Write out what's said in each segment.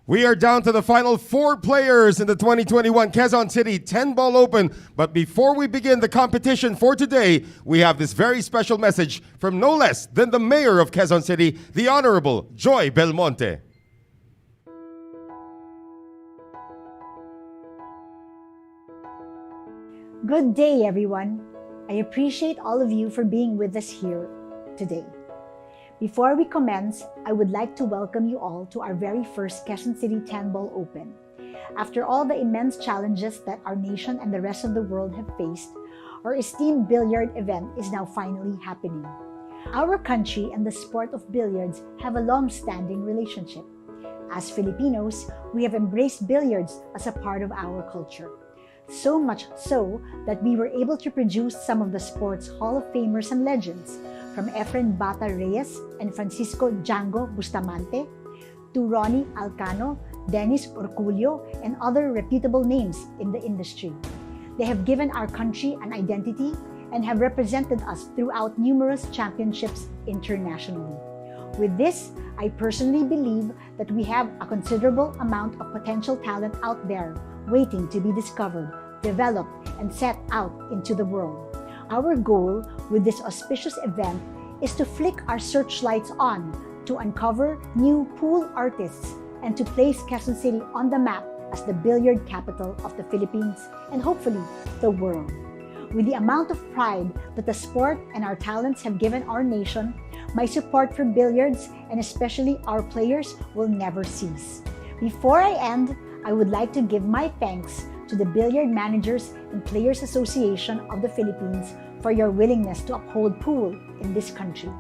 We are down to the final 4 players in the 2021 Quezon City 10-Ball Open. But before we begin the competition for today, we have this very special message from no less than the Mayor of Quezon City, the Honorable Joy Belmonte. Good day, everyone. I appreciate all of you for being with us here today. Before we commence, I would like to welcome you all to our very first Quezon City 10-Ball Open. After all the immense challenges that our nation and the rest of the world have faced, our esteemed billiard event is now finally happening. Our country and the sport of billiards have a long-standing relationship. As Filipinos, we have embraced billiards as a part of our culture. So much so that we were able to produce some of the sport's Hall of Famers and legends, from Efren Bata Reyes and Francisco Django Bustamante, to Ronnie Alcano, Dennis Orculio, and other reputable names in the industry. They have given our country an identity and have represented us throughout numerous championships internationally. With this, I personally believe that we have a considerable amount of potential talent out there waiting to be discovered, developed, and set out into the world. Our goal with this auspicious event is to flick our searchlights on to uncover new pool artists and to place Quezon City on the map as the billiard capital of the Philippines and hopefully the world. With the amount of pride that the sport and our talents have given our nation, my support for billiards and especially our players will never cease. Before I end, I would like to give my thanks to the Billiard Managers and Players Association of the Philippines for your willingness to uphold pool in this country.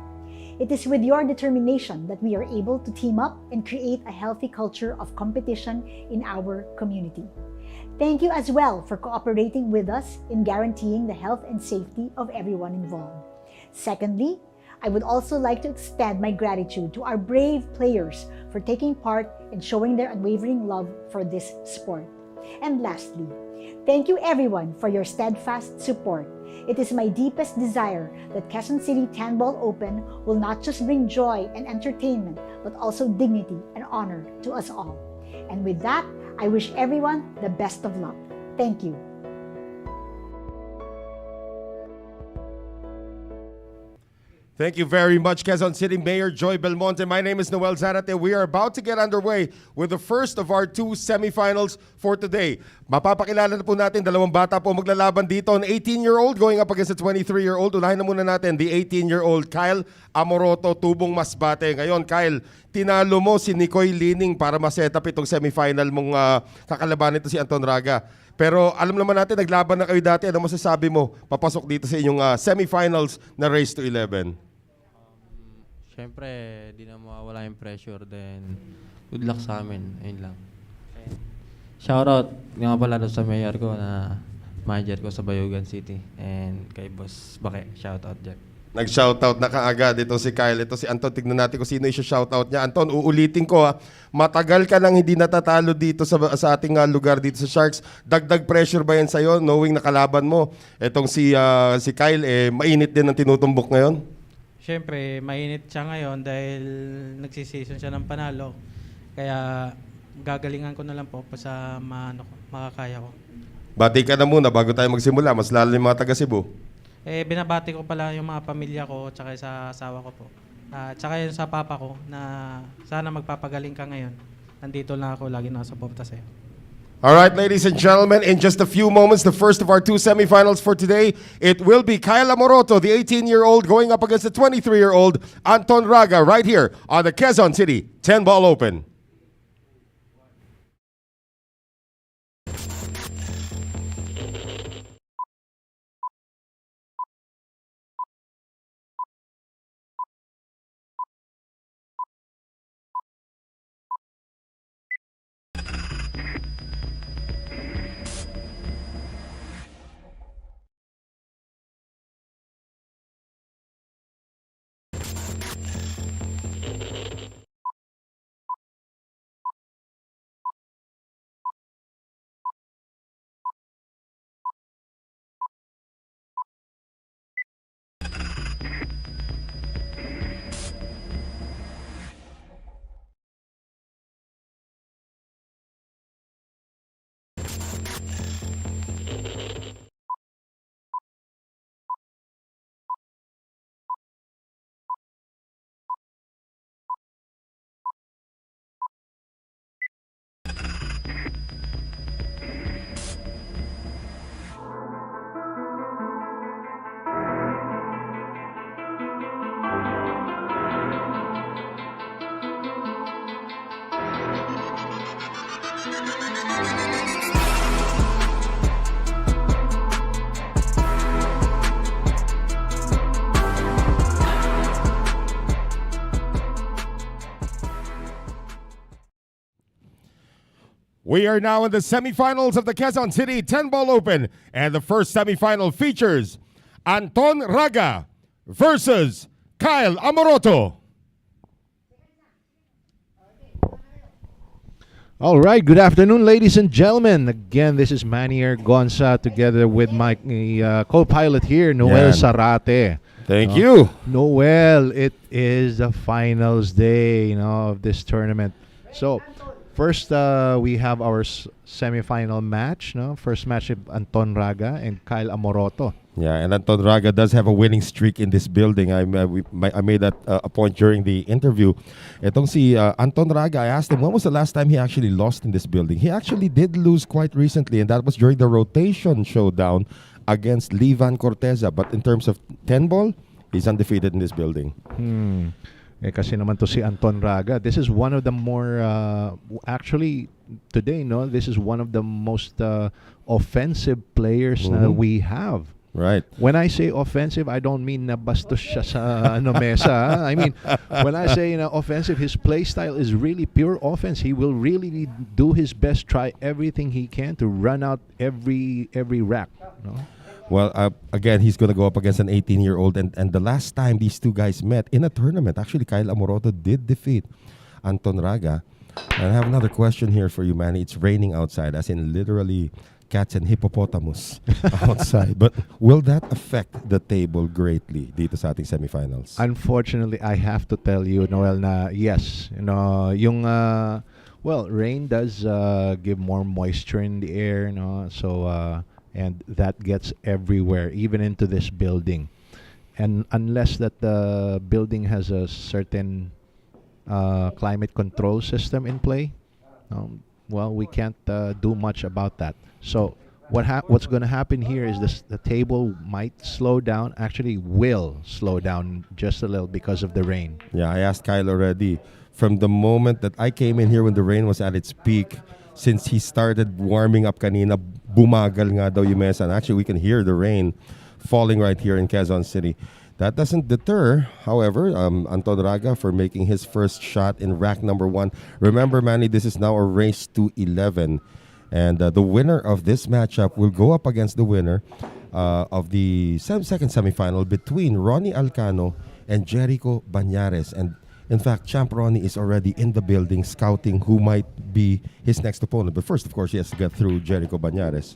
It is with your determination that we are able to team up and create a healthy culture of competition in our community. Thank you as well for cooperating with us in guaranteeing the health and safety of everyone involved. Secondly, I would also like to extend my gratitude to our brave players for taking part and showing their unwavering love for this sport. And lastly, thank you everyone for your steadfast support. It is my deepest desire that Quezon City 10-Ball Open will not just bring joy and entertainment, but also dignity and honor to us all. And with that, I wish everyone the best of luck. Thank you. Thank you very much, Quezon City Mayor Joy Belmonte. My name is Noel Zarate. We are about to get underway with the first of our 2 semifinals for today. Mapapakilala na po natin, dalawang bata po maglalaban dito. An 18-year-old going up against a 23-year-old. Unahin na muna natin, the 18-year-old Kyle Amoroto, tubong Masbate. Ngayon, Kyle, tinalo mo si Nicoy Lining para ma-set up itong semifinal mong kakalabanin ito si Anton Raga. Pero alam naman natin, naglaban na kayo dati. Ano masasabi mo papasok dito sa inyong semifinals na race to 11? Siyempre, di na mawawala yung pressure. Then, good luck sa amin. Ayun lang. Shoutout nga pala doon sa mayor ko na manager ko sa Bayugan City. And kay Boss Bake, shoutout dyan. Nag-shoutout na kaagad itong si Kyle. Ito si Anton, tignan natin kung sino yung shoutout niya. Anton, uulitin ko matagal ka nang hindi natatalo dito sa ating lugar dito sa Sharks. Dagdag pressure ba yan sa'yo, knowing na kalaban mo? Itong si Kyle, mainit din ang tinutumbok ngayon? Siyempre, mainit siya ngayon dahil nagsiseason siya ng panalo. Kaya gagalingan ko na lang po sa makakaya ko. Bati ka na muna bago tayo magsimula. Mas lalo yung mga taga Cebu. Binabati ko pala yung mga pamilya ko tsaka sa asawa ko po. Tsaka yung sa papa ko na sana magpapagaling ka ngayon. Nandito lang ako, lagi nakasuporta sa'yo. All right, ladies and gentlemen, in just a few moments, the first of our 2 semifinals for today, it will be Kyle Amoroto, the 18-year-old, going up against the 23-year-old Anton Raga right here on the Quezon City 10-Ball Open. We are now in the semifinals of the Quezon City 10-Ball Open, and the first semifinal features Anton Raga versus Kyle Amoroto. All right, good afternoon, ladies and gentlemen. Again, this is Manier Gonza together with my co-pilot here, Noel Yan. Sarate. Thank you. Noel, it is the finals day, of this tournament. So, first, we have our semifinal match. First match of Anton Raga and Kyle Amoroto. Yeah, and Anton Raga does have a winning streak in this building. I made that a point during the interview. Itong si Anton Raga, I asked him when was the last time he actually lost in this building. He actually did lose quite recently, and that was during the rotation showdown against Livan Corteza. But in terms of 10-ball, he's undefeated in this building. Kasi naman to si Anton Raga. This is one of the more, actually, today, this is one of the most offensive players na we have. Right. When I say offensive, I don't mean na bastos siya sa mesa. I mean, when I say offensive, his play style is really pure offense. He will really do his best, try everything he can to run out every rack. Well, again, he's going to go up against an 18-year-old. And the last time these two guys met in a tournament, actually, Kyle Amoroto did defeat Anton Raga. And I have another question here for you, Manny. It's raining outside, as in literally cats and hippopotamus outside. But will that affect the table greatly dito sa ating semifinals? Unfortunately, I have to tell you, Noel, na yes. Rain does give more moisture in the air, so... and that gets everywhere, even into this building. And unless that the building has a certain climate control system in play, we can't do much about that. So what's going to happen here is the table might slow down, actually will slow down just a little because of the rain. Yeah, I asked Kyle already. From the moment that I came in here when the rain was at its peak, since he started warming up kanina, bumagal nga daw yung mesa. And actually, we can hear the rain falling right here in Quezon City. That doesn't deter, however, Anton Raga for making his first shot in rack number 1. Remember, Manny, this is now a race to 11. And the winner of this matchup will go up against the winner of the second semifinal between Ronnie Alcano and Jerico Bañares. And in fact, Champ Ronnie is already in the building scouting who might be his next opponent. But first, of course, he has to get through Jerico Bañares.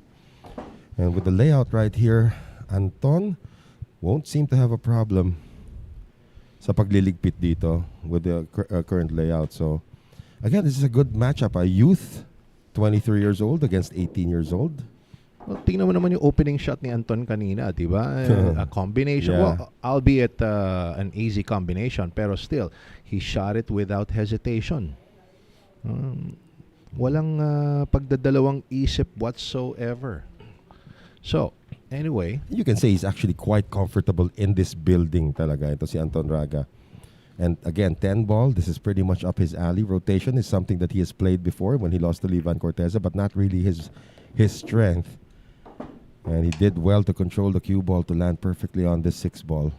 And with the layout right here, Anton won't seem to have a problem sa pagliligpit dito with the current layout. So, again, this is a good matchup. A youth, 23 years old against 18 years old. Well, tingnan mo naman yung opening shot ni Anton kanina, di ba? A combination. Yeah. Well, albeit an easy combination, pero still, he shot it without hesitation. Walang pagdadalawang isip whatsoever. So, anyway. You can say he's actually quite comfortable in this building talaga. Ito si Anton Raga. And again, 10-ball, this is pretty much up his alley. Rotation is something that he has played before when he lost to Livan Corteza, but not really his strength. And he did well to control the cue ball to land perfectly on this 6-ball.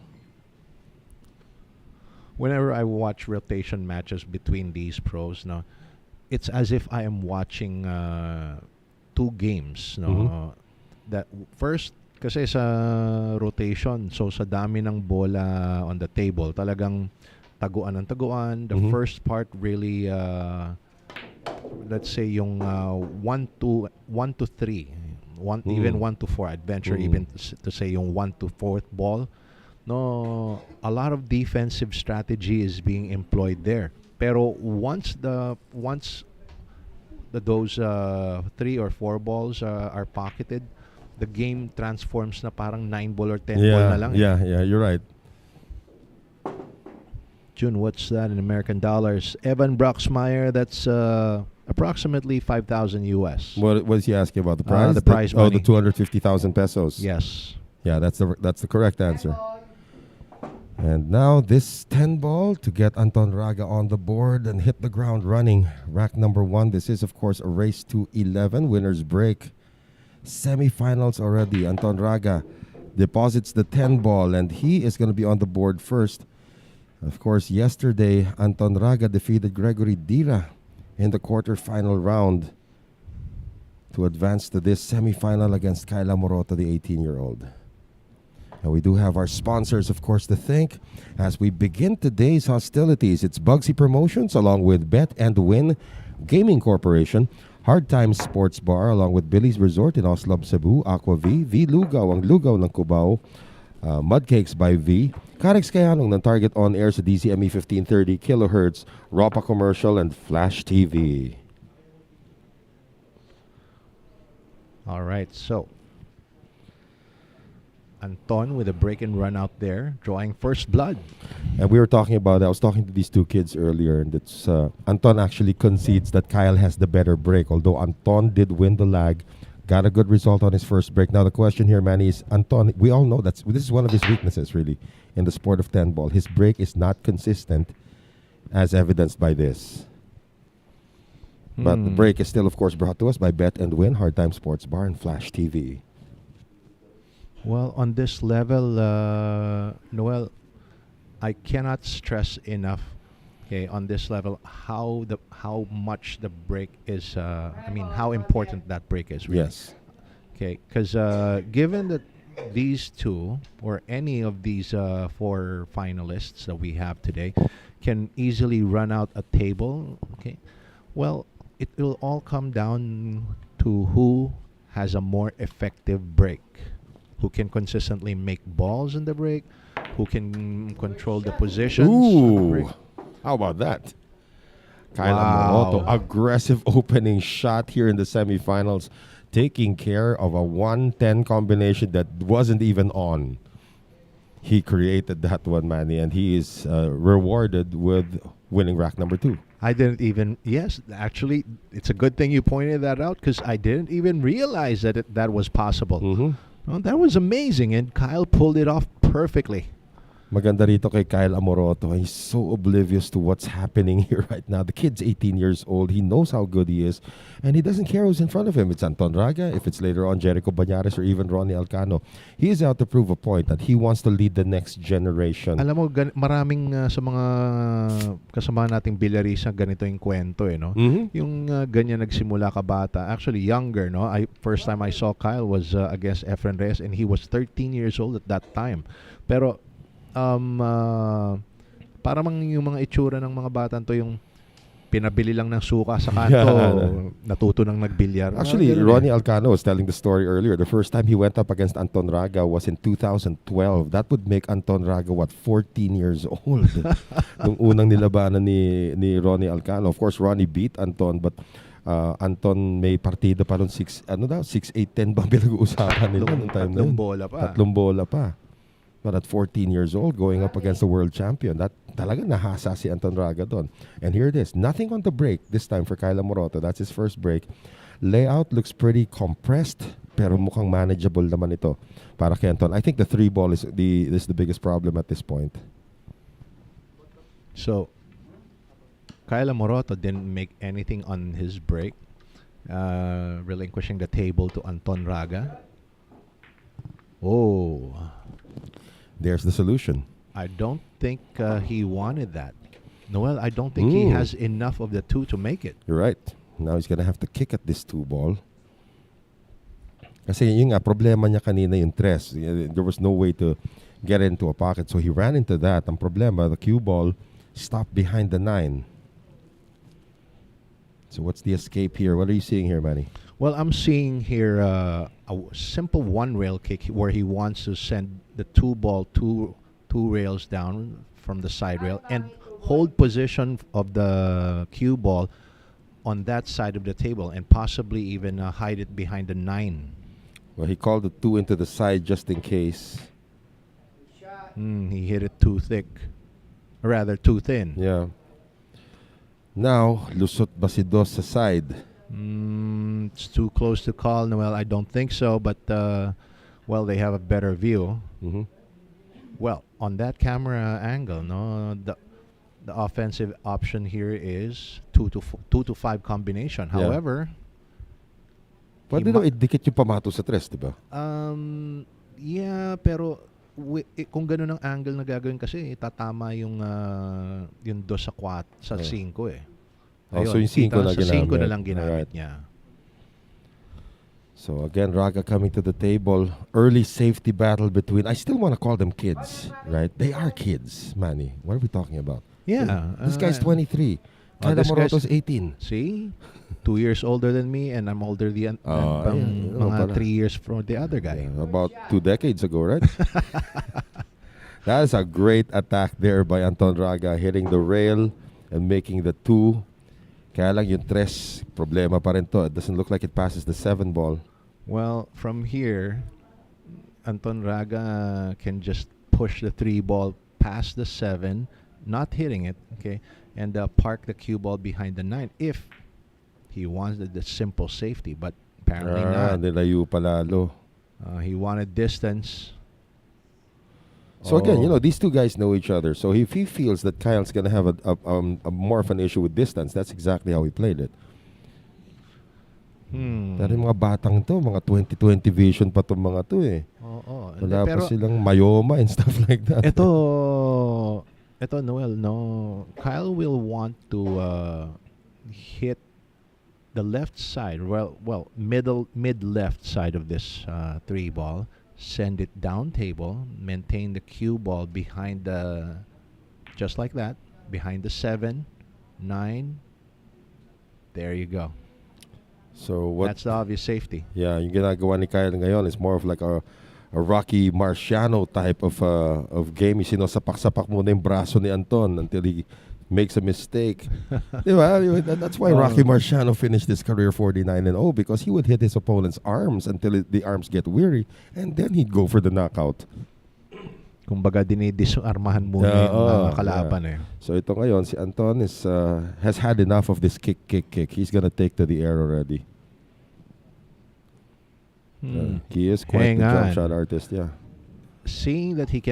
Whenever I watch rotation matches between these pros, it's as if I am watching 2 games. That first, kasi sa rotation, so sa dami ng bola on the table, talagang taguan ng taguan. The first part really, let's say yung 1 to 3. Even 1 to 4. I'd venture even to say yung 1 to 4th ball. No, a lot of defensive strategy is being employed there. Pero once those 3 or 4 balls are pocketed, the game transforms na parang 9-ball or 10-ball na lang. Yeah, you're right. June, what's that in American dollars? Evan Broxmeyer, that's approximately 5,000 US. What is he asking about? The prize? The prize money. The 250,000 pesos. Yes. Yeah, that's the correct answer. And now this 10 ball to get Anton Raga on the board and hit the ground running. Rack number 1. This is, of course, a race to 11. Winner's break. Semifinals already. Anton Raga deposits the 10 ball and he is going to be on the board first. Of course, yesterday, Anton Raga defeated Gregory Dira in the quarterfinal round to advance to this semifinal against Kyla Moroto, the 18-year-old. And we do have our sponsors, of course, to thank as we begin today's hostilities. It's Bugsy Promotions along with Bet and Win Gaming Corporation, Hard Times Sports Bar along with Billy's Resort in Oslab, Cebu, Aqua V, V Lugaw, ang Lugaw ng Cubao, Mudcakes by V, Karex Kayanong ng Target On Air sa DCME 1530 kHz, Ropa Commercial, and Flash TV. All right, so Anton with a break and run out there, drawing first blood. And we were talking about, I was talking to these two kids earlier, and it's Anton actually concedes that Kyle has the better break, although Anton did win the lag, got a good result on his first break. Now the question here, Manny, is Anton, we all know this is one of his weaknesses, really, in the sport of 10 ball. His break is not consistent, as evidenced by this. But the break is still, of course, brought to us by Bet and Win, Hard Time Sports Bar, and Flash TV. Well, on this level, Noel, I cannot stress enough, okay, on this level, how much the break is, how important that break is, really. Yes. Okay, because given that these two, or any of these 4 finalists that we have today, can easily run out a table, okay, well, it will all come down to who has a more effective break, who can consistently make balls in the break, who can control the positions. On the break. How about that? Kyla Wow. Moroto, aggressive opening shot here in the semifinals, taking care of a 1-10 combination that wasn't even on. He created that one, Manny, and he is rewarded with winning rack number 2. I didn't even, yes, actually, it's a good thing you pointed that out because I didn't even realize that that was possible. Mm-hmm. Oh, that was amazing, and Kyle pulled it off perfectly. Maganda rito kay Kyle Amoroto. He's so oblivious to what's happening here right now. The kid's 18 years old. He knows how good he is, and he doesn't care who's in front of him. It's Anton Raga, if it's later on Jerico Bañares, or even Ronnie Alcano. He is out to prove a point that he wants to lead the next generation. Alam mo, maraming sa mga kasama nating bilyarista ganito yung kwento, no? Mhm. Yung ganyan nagsimula ka bata. Actually, younger, no? First time I saw Kyle was against Efren Reyes, and he was 13 years old at that time. Pero parang yung mga itsura ng mga bata to yung pinabili lang ng suka sa kanto, natuto nang nagbilyar. Actually, Ronnie Alcano was telling the story earlier. The first time he went up against Anton Raga was in 2012. That would make Anton Raga, 14 years old? Nung unang nilabanan ni Ronnie Alcano. Of course, Ronnie beat Anton, but Anton may partida pa nun 6-8-10 ba pinag-uusapan nila nung time na yun? Tatlong bola pa. But at 14 years old, going up against the world champion, that talaga nahasa si Anton Raga doon. And here it is. Nothing on the break this time for Kyla Moroto. That's his first break. Layout looks pretty compressed, pero mukhang manageable naman ito para kay Anton. I think the 3 ball is the biggest problem at this point. So, Kyla Moroto didn't make anything on his break, relinquishing the table to Anton Raga. Oh. There's the solution. I don't think he wanted that. Noel, I don't think he has enough of the 2 to make it. You're right. Now he's gonna have to kick at this 2 ball. Kasi yun nga, problema niya kanina yung tres. There was no way to get into a pocket. So he ran into that. Ang problema, the cue ball stopped behind the 9. So what's the escape here? What are you seeing here, Manny? Well, I'm seeing here a simple 1-rail kick where he wants to send the 2 ball two rails down from the side rail and hold position of the cue ball on that side of the table and possibly even hide it behind the 9. Well, he called the 2 into the side just in case. He hit it too thick. Or rather, too thin. Yeah. Now, lusot ba si Dos sa side? It's too close to call, Noel. I don't think so, but, well, they have a better view. Mm-hmm. Well, on that camera angle, no, the offensive option here is 2 to 5 combination. Yeah. However, Pwede daw idikit yung pamato sa tres, di ba? yeah, pero kung ganun ang angle na gagawin kasi, tatama yung 2 sa 4 sa 5 eh. Oh, so yung 5 na sa 5 ginamit. na lang ginamit Alright. niya. So again, Raga coming to the table. Early safety battle between, I still want to call them kids, right? They are kids, Manny. What are we talking about? Yeah. This guy's 23. Kyle this Amoroto's guy's- 18. See? 2 years older than me, and I'm older than yeah. mga 3 years from the other guy. Yeah, about 2 decades ago, right? That is a great attack there by Anton Raga, hitting the rail and making the 2. Kaya lang yung 3, problema pa rin to. It doesn't look like it passes the 7 ball. Well, from here, Anton Raga can just push the 3 ball past the 7, not hitting it, okay, and park the cue ball behind the 9 if he wants the simple safety, but apparently not. Nilayo pa lalo. He wanted distance. So again, these two guys know each other. So if he feels that Kyle's gonna have a more of an issue with distance, that's exactly how he played it. Pero yung mga batang to, mga 20/20 vision pa tong mga to eh. Oo. Wala pa Pero silang mayoma and stuff like that. ito Noel, no. Kyle will want to hit the left side, mid left side of this 3 ball, send it down table, maintain the cue ball behind just like that, behind the 7, 9. There you go. So That's the obvious safety. Yeah, yung ginagawa ni Kyle ngayon is more of like a Rocky Marciano type of game. Sinosapak-sapak muna yung braso ni Anton until he makes a mistake. Diba? That's why Rocky Marciano finished his career 49-0, because he would hit his opponent's arms until the arms get weary, and then he'd go for the knockout. Kumbaga dinidisarmahan muna yung mga kalaban eh. So ito ngayon, si Anton has had enough of this kick. He's gonna take to the air already. He is quite the jump shot artist, yeah. Seeing that he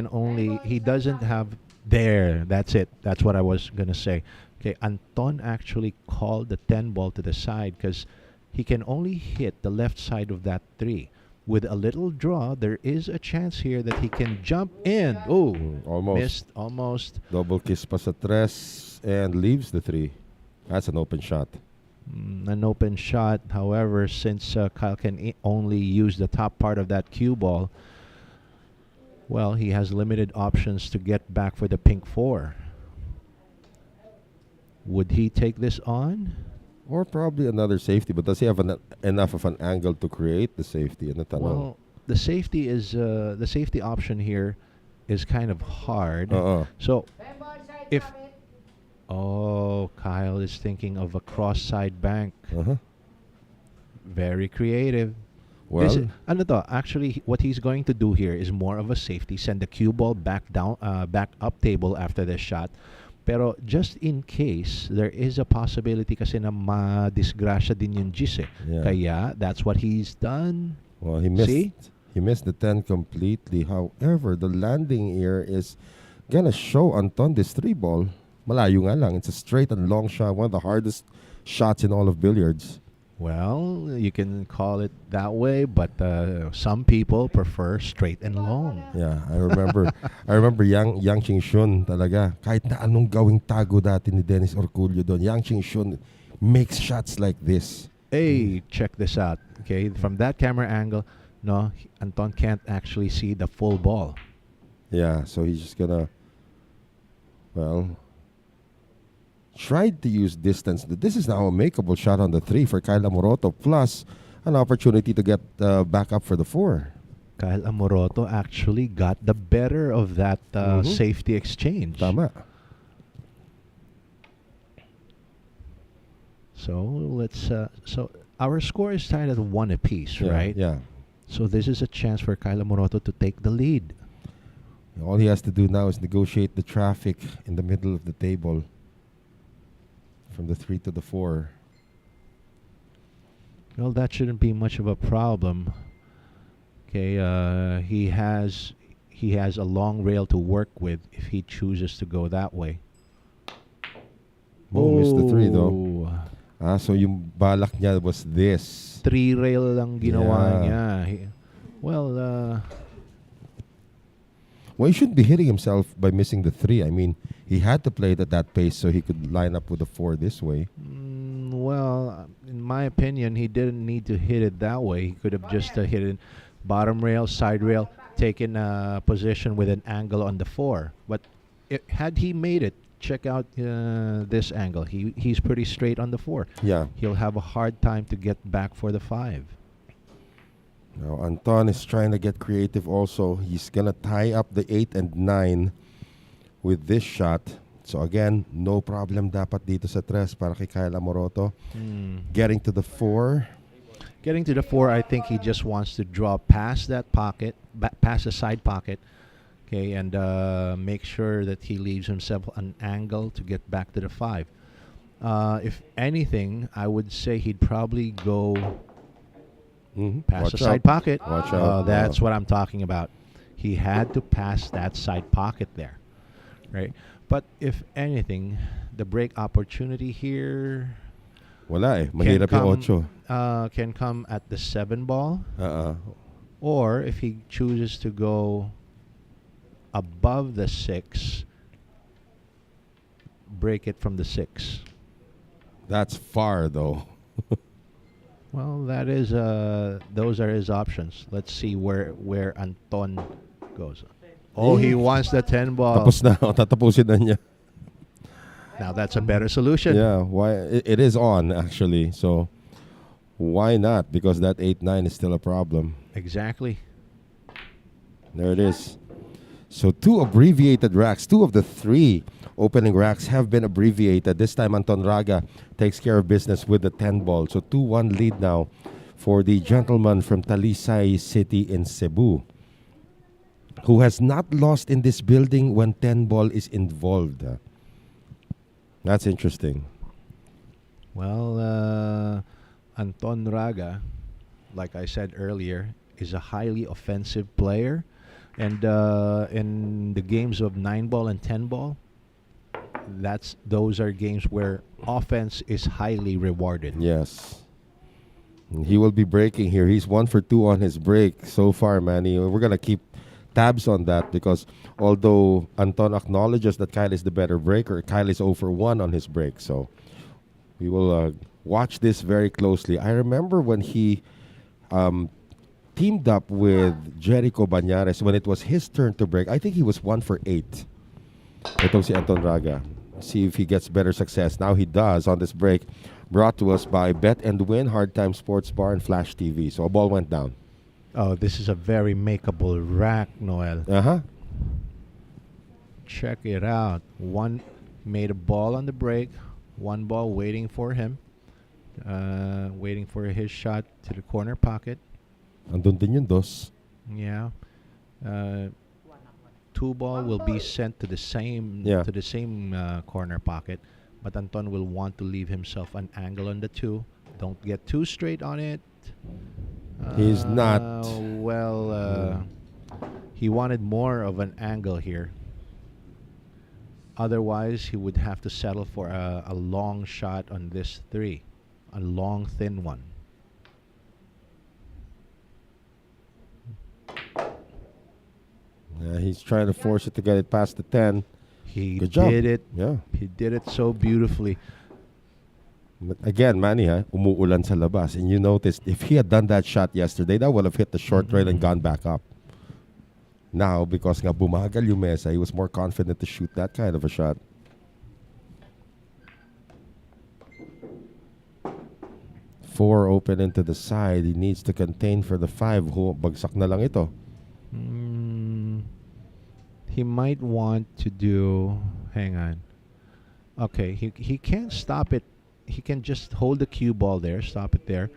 doesn't have that's it. That's what I was gonna say. Okay, Anton actually called the 10 ball to the side because he can only hit the left side of that 3. With a little draw, there is a chance here that he can jump in. Oh, Almost. missed, almost. Double kiss pa sa tres and leaves the 3. That's an open shot. An open shot. However, since Kyle can only use the top part of that cue ball, well, he has limited options to get back for the pink 4. Would he take this on? Or probably another safety, but does he have enough of an angle to create the safety? Well, the safety option here is kind of hard. So if Kyle is thinking of a cross-side bank. Very creative. Well, actually, what he's going to do here is more of a safety. Send the cue ball back up table after the shot. Pero just in case, there is a possibility kasi na ma-disgrasya din yung Gis eh. Yeah. Kaya, that's what he's done. Well, he missed. See? He missed the 10 completely. However, the landing here is gonna show Anton this 3 ball. Malayo nga lang. It's a straight and long shot. One of the hardest shots in all of billiards. Well, you can call it that way, but some people prefer straight and long. Yeah, I remember Yang Ching-shun talaga. Kahit na anong gawing tago dati ni Dennis Orculio doon, Yang Ching-shun makes shots like this. Hey, check this out. Okay, from that camera angle, no, Anton can't actually see the full ball. Yeah, so he's just gonna, tried to use distance. This is now a makeable shot on the 3 for Kyle Amoroto, plus an opportunity to get back up for the 4. Kyle Amoroto actually got the better of that safety exchange. Tama. So let's. So our score is tied at 1 apiece, right? Yeah. So this is a chance for Kyle Amoroto to take the lead. All he has to do now is negotiate the traffic in the middle of the table. From the 3 to the 4. Well, that shouldn't be much of a problem. Okay, he he has a long rail to work with if he chooses to go that way. Oh, missed the 3 though. So yung balak niya was this. 3 rail lang ginawa Yeah. niya. Well, Well, he shouldn't be hitting himself by missing the 3. I mean, he had to play it at that pace so he could line up with the 4 this way. in my opinion, he didn't need to hit it that way. He could have just hit it bottom rail, side rail, taken a position with an angle on the 4. But had he made it, check out this angle. He's pretty straight on the 4. Yeah. He'll have a hard time to get back for the 5. Now, Anton is trying to get creative also. He's going to tie up the 8 and 9 with this shot. So again, no problem dapat dito sa 3 para kay Kyle Amoroto. Getting to the 4. Getting to the 4, I think he just wants to draw past that pocket, past the side pocket, okay, and make sure that he leaves himself an angle to get back to the 5. If anything, I would say he'd probably go past the side pocket. Watch out. That's what I'm talking about. He had to pass that side pocket there, right? But if anything, the break opportunity here Wala mahirap yung 8. can come at the 7 ball. Uh-uh. Or if he chooses to go above the 6, break it from the 6. That's far though. Well, that is those are his options. Let's see where Anton goes. Oh, he wants the 10 ball. Tapos na. Tatapusin na niya. Now that's a better solution. Yeah, why it is on actually. So why not? Because that 8-9 is still a problem. Exactly. There it is. So 2 abbreviated racks. 2 of the 3 opening racks have been abbreviated. This time Anton Raga takes care of business with the 10 ball. So 2-1 lead now for the gentleman from Talisay City in Cebu, who has not lost in this building when 10 ball is involved. That's interesting. Well, Anton Raga, like I said earlier, is a highly offensive player. And in the games of 9 ball and 10 ball, those are games where offense is highly rewarded. Yes. And he will be breaking here. He's 1 for 2 on his break so far, Manny. We're going to keep tabs on that because although Anton acknowledges that Kyle is the better breaker, Kyle is 0 for 1 on his break. So we will watch this very closely. I remember when he teamed up with Jerico Bañares when it was his turn to break. I think he was 1 for 8. Itong si Anton Raga. See if he gets better success. Now he does on this break. Brought to us by Bet and Win, Hard Time Sports Bar, and Flash TV. So a ball went down. Oh, this is a very makeable rack, Noel. Uh-huh. Check it out. One made a ball on the break. 1 ball waiting for him. Waiting for his shot to the corner pocket. Andun din yung 2. Yeah. 2 ball will be sent to the same corner pocket, but Anton will want to leave himself an angle on the 2. Don't get too straight on it. He's not. Well, he wanted more of an angle here. Otherwise, he would have to settle for a long shot on this 3, a long, thin one. He's trying to force it to get it past the 10. He Good job. did it. Yeah. He did it so beautifully. But again, Manny, umuulan sa labas. And you noticed, if he had done that shot yesterday, that would have hit the short rail and gone back up. Now, because nga bumagal yung mesa, he was more confident to shoot that kind of a shot. Four open into the side. He needs to contain for the 5. Bagsak na lang ito. He might want to do. Hang on. Okay, he can't stop it. He can just hold the cue ball there. Stop it there.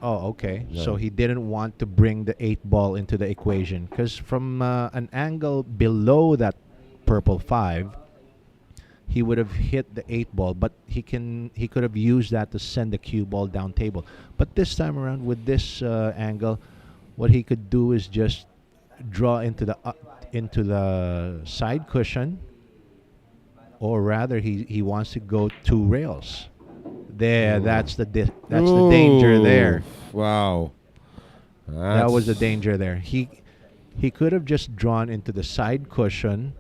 Okay. Yeah. So he didn't want to bring the 8 ball into the equation because from an angle below that purple 5, he would have hit the 8 ball, but he could have used that to send the cue ball down table. But this time around with this angle, what he could do is just draw into the side cushion, or rather he wants to go 2 rails. There, that's the danger there. Wow. That was the danger there. He could have just drawn into the side cushion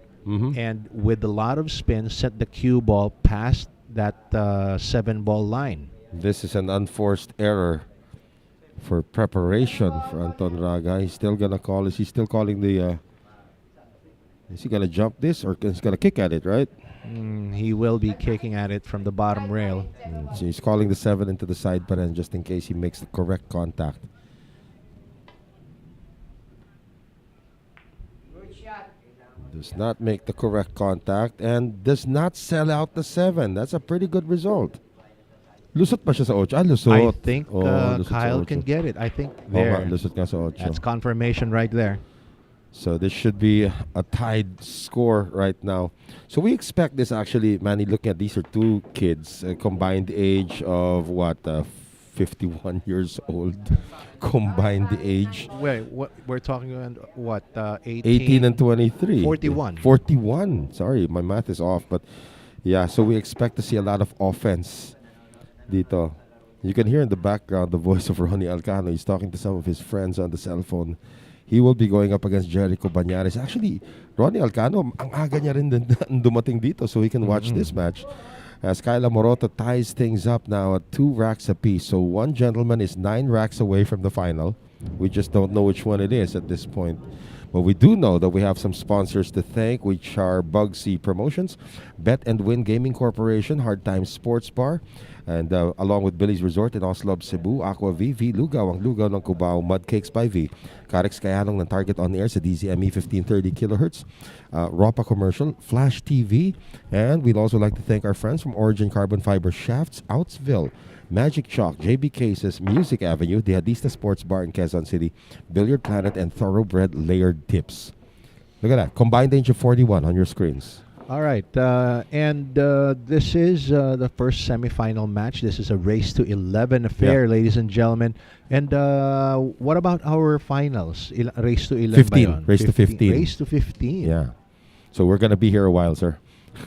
and with a lot of spin set the cue ball past that 7-ball line. This is an unforced error for preparation for Anton Raga. He's still gonna call. Is he still calling the? Is he gonna jump this or is he gonna kick at it? Right. He will be kicking at it from the bottom rail. So he's calling the 7 into the side parent just in case he makes the correct contact. Does not make the correct contact and does not sell out the 7. That's a pretty good result. Lusot pa siya sa 8? Lusot. I think lusot sa Kyle 8. can get it. I think Oo nga, there. lusot nga sa 8. That's confirmation right there. So this should be a tied score right now. So we expect this actually, Manny, looking at these are 2 kids, a combined age of what, 51 years old. Combined age. Wait, what we're talking about? What? 18 and 23. 41. 41. Sorry, my math is off. But yeah, so we expect to see a lot of offense dito. You can hear in the background the voice of Ronnie Alcano. He's talking to some of his friends on the cell phone. He will be going up against Jerico Bañares. Actually, Ronnie Alcano, ang aga niya rin dumating dito so he can watch this match. As Kyla Moroto ties things up now at 2 racks apiece. So one gentleman is 9 racks away from the final. We just don't know which one it is at this point. But we do know that we have some sponsors to thank, which are Bugsy Promotions, Bet and Win Gaming Corporation, Hard Times Sports Bar, and along with Billy's Resort in Oslo, Cebu, Aqua V, Lugaw, ang Lugaw ng Cubao, Mud Cakes by V, Carex Kayanong ng Target on Air sa DZME 1530 kHz, Ropa Commercial, Flash TV, and we'd also like to thank our friends from Origin Carbon Fiber Shafts, Outsville, Magic Chalk, JB Cases, Music Avenue, the Hadista Sports Bar in Quezon City, Billiard Planet, and Thoroughbred Layered Tips. Look at that. Combined age of 41 on your screens. All right. And this is the first semifinal match. This is a race to 11 affair, ladies and gentlemen. And what about our finals? Race to 11 ba 15. yun? Race to 15. Race to 15. Yeah. So we're going to be here a while, sir.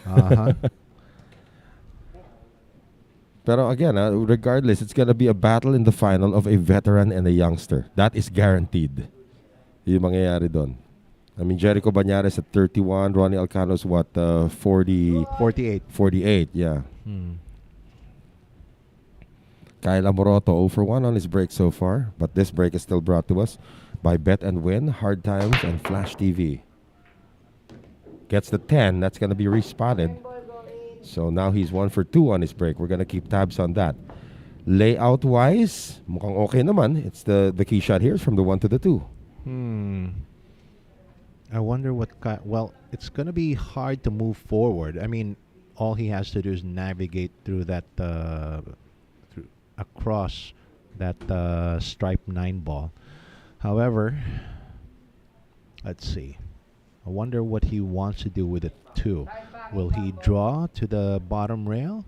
Uh-huh. Pero again, regardless, it's going to be a battle in the final of a veteran and a youngster. That is guaranteed. Yung mangyayari doon. I mean, Jerico Bañares at 31. Ronnie Alcano's what? 48. 48, yeah. Kyla Moroto 0 for 1 on his break so far. But this break is still brought to us by Bet and Win, Hard Times, and Flash TV. Gets the 10. That's going to be respotted. So now he's 1 for 2 on his break. We're going to keep tabs on that. Layout-wise, mukhang okay naman. It's the key shot here is from the 1 to the 2. I wonder what well, it's going to be hard to move forward. I mean, all he has to do is navigate through that across that stripe 9 ball. However, let's see. I wonder what he wants to do with it too. Will he draw to the bottom rail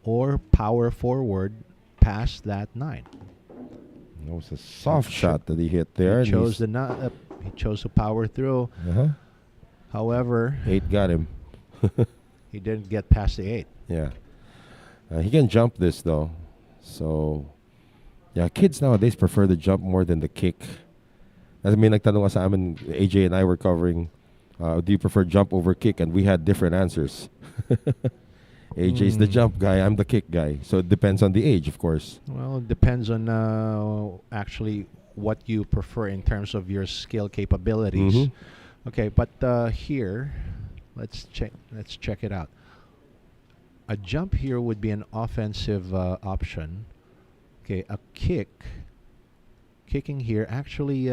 or power forward past that 9? That was a soft shot that he hit there. He chose he chose to power through. However, 8 got him. he didn't get past the 8. Yeah. He can jump this though. So, yeah, kids nowadays prefer the jump more than the kick. As may nagtanong ka sa amin, AJ and I were covering, do you prefer jump over kick? And we had different answers. AJ's the jump guy, I'm the kick guy. So it depends on the age, of course. Well, it depends on actually what you prefer in terms of your skill capabilities. Okay, but here, let's check it out. A jump here would be an offensive option. Okay, a kicking here. Actually,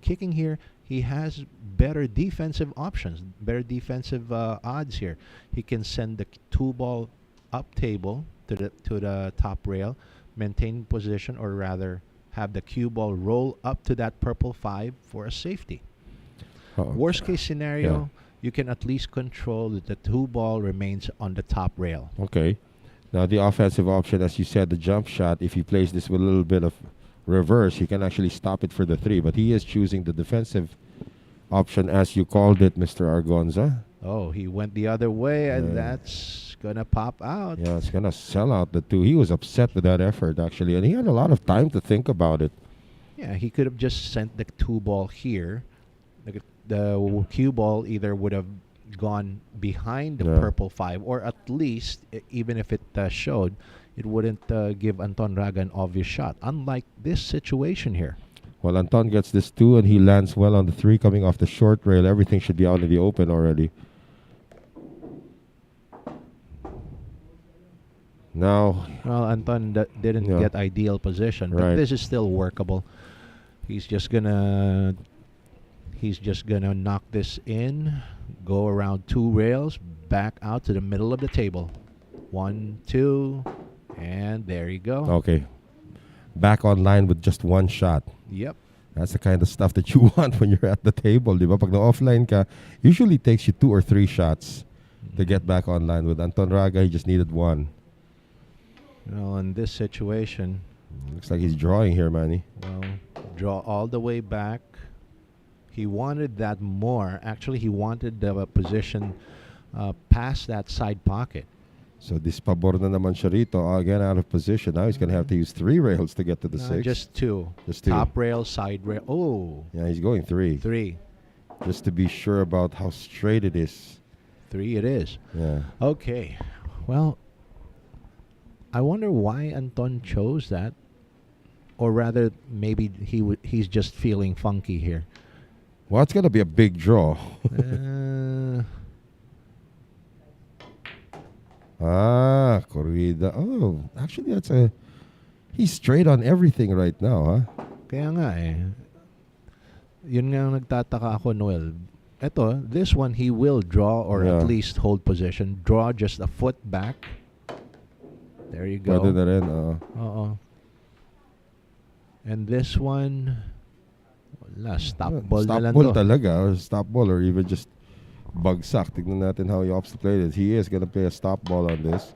kicking here, he has better defensive options, better defensive odds here. He can send the 2 ball up table to the top rail, maintain position, or rather have the cue ball roll up to that purple 5 for a safety. Worst case scenario, you can at least control that the 2 ball remains on the top rail. Okay. Now the offensive option, as you said, the jump shot, if he plays this with a little bit of reverse, he can actually stop it for the 3. But he is choosing the defensive option, as you called it, Mr. Argonza. Oh, he went the other way, and that's gonna pop out. Yeah, it's gonna sell out the 2. He was upset with that effort actually, and he had a lot of time to think about it. Yeah, he could have just sent the 2 ball here. The cue ball either would have gone behind the Yeah. purple 5, or at least, even if it showed, it wouldn't give Anton Raga an obvious shot. Unlike this situation here. Well, Anton gets this 2, and he lands well on the 3 coming off the short rail. Everything should be out in the open already. Now, Well, Anton didn't Yeah. get ideal position, but Right. this is still workable. He's just gonna knock this in, go around 2 rails, back out to the middle of the table. 1, 2, and there you go. okay. Back online with just 1 shot. Yep. That's the kind of stuff that you want when you're at the table, di ba? Pag na-offline ka, usually takes you 2 or 3 shots to get back online. With Anton Raga, he just needed 1. Well, in this situation, Looks like he's drawing here, Manny. well, draw all the way back. He wanted that more. Actually, he wanted the position past that side pocket. So dispabor na naman siya rito. Again, out of position. Now he's going to have to use 3 rails to get to the 6. Just 2. Just 2. Top rail, side rail. Oh, Yeah, he's going 3. 3. Just to be sure about how straight it is. 3 it is. Yeah. Okay. Well, I wonder why Anton chose that. Or rather, maybe he's just feeling funky here. Well, it's going to be a big draw. Corrida. Oh, actually, he's straight on everything right now, huh? Kaya nga eh. Yun nga ang nagtataka ako, Noel. Ito, this one he will draw or Yeah. at least hold position. Draw just a foot back. There you go. Pwede na rin. And this one, wala, stop ball Stop na lang ball to. talaga. Or stop ball or even just bagsak. Tignan natin how he opts to play this. He is going to play a stop ball on this.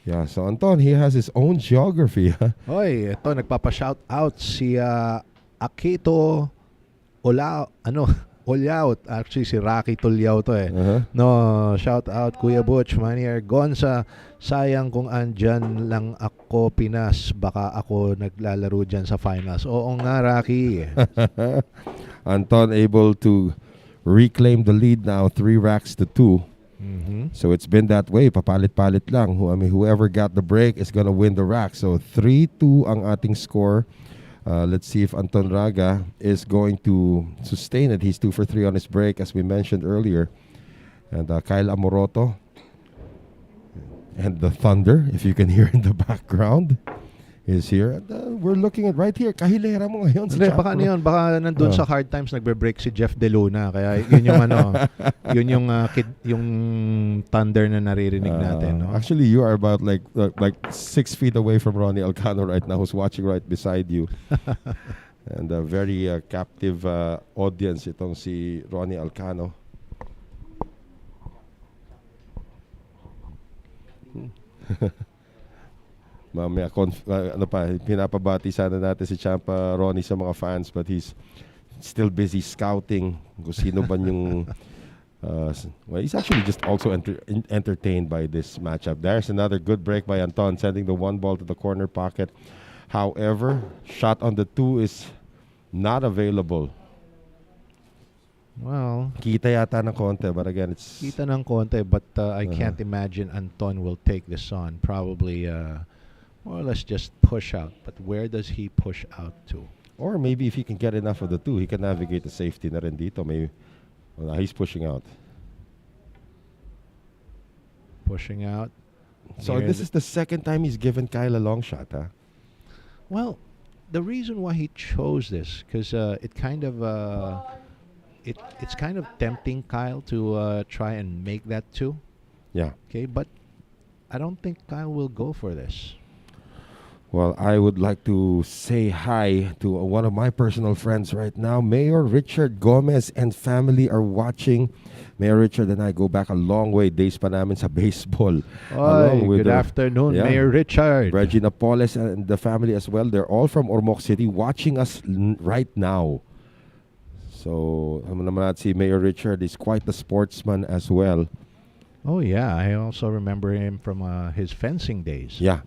Yeah, so Anton, he has his own geography. Huh? Hoy, ito nagpapa-shout out si Akito Olyaut. Actually si Rocky Tulyaw to eh. Uh-huh. No, shout out Kuya Butch, Manny Gonza. Sayang kung andyan lang ako Pinas, baka ako naglalaro dyan sa finals. Oo nga, Rocky. Anton able to reclaim the lead now, 3 racks to 2. Mhm. So it's been that way, papalit-palit lang. Whoever got the break is gonna win the rack. So 3-2 ang ating score. Let's see if Anton Raga is going to sustain it. He's 2 for 3 on his break, as we mentioned earlier. And Kyle Amoroto and the Thunder, if you can hear in the background, is here. And, we're looking at right here. Kahilera mo ngayon. Hindi, baka ano yun, baka nandun sa hard times nagbe-break si Jeff De Luna. Kaya yun yung yun yung yung thunder na naririnig natin. No? Actually, you are about like 6 feet away from Ronnie Alcano right now, who's watching right beside you. And a very captive audience itong si Ronnie Alcano. Mamaya, pinapabati sana natin si Champa Ronnie sa mga fans, but he's still busy scouting kung sino ba yung well, he's actually just also entertained by this matchup. There's another good break by Anton, sending the 1 ball to the corner pocket. However, shot on the 2 is not available. Well, Kita yata ng konti, but again, it's... kita ng konti, but I can't imagine Anton will take this on. Probably more or less just push out. But where does he push out to? Or maybe if he can get enough of the 2, he can navigate the safety na rin dito. Maybe, well, he's pushing out. Pushing out. So this is the second time he's given Kyle a long shot, huh? Well, the reason why he chose this, because it kind of it's kind of tempting Kyle to try and make that 2. Yeah. Okay, but I don't think Kyle will go for this. Well, I would like to say hi to one of my personal friends right now. Mayor Richard Gomez and family are watching. Mayor Richard and I go back a long way. Days pa namin sa baseball. Oy, good afternoon, yeah, Mayor Richard. Reggie Napoles and the family as well. They're all from Ormoc City watching us right now. So, naman natin si Mayor Richard is quite the sportsman as well. Oh yeah, I also remember him from his fencing days. Yeah.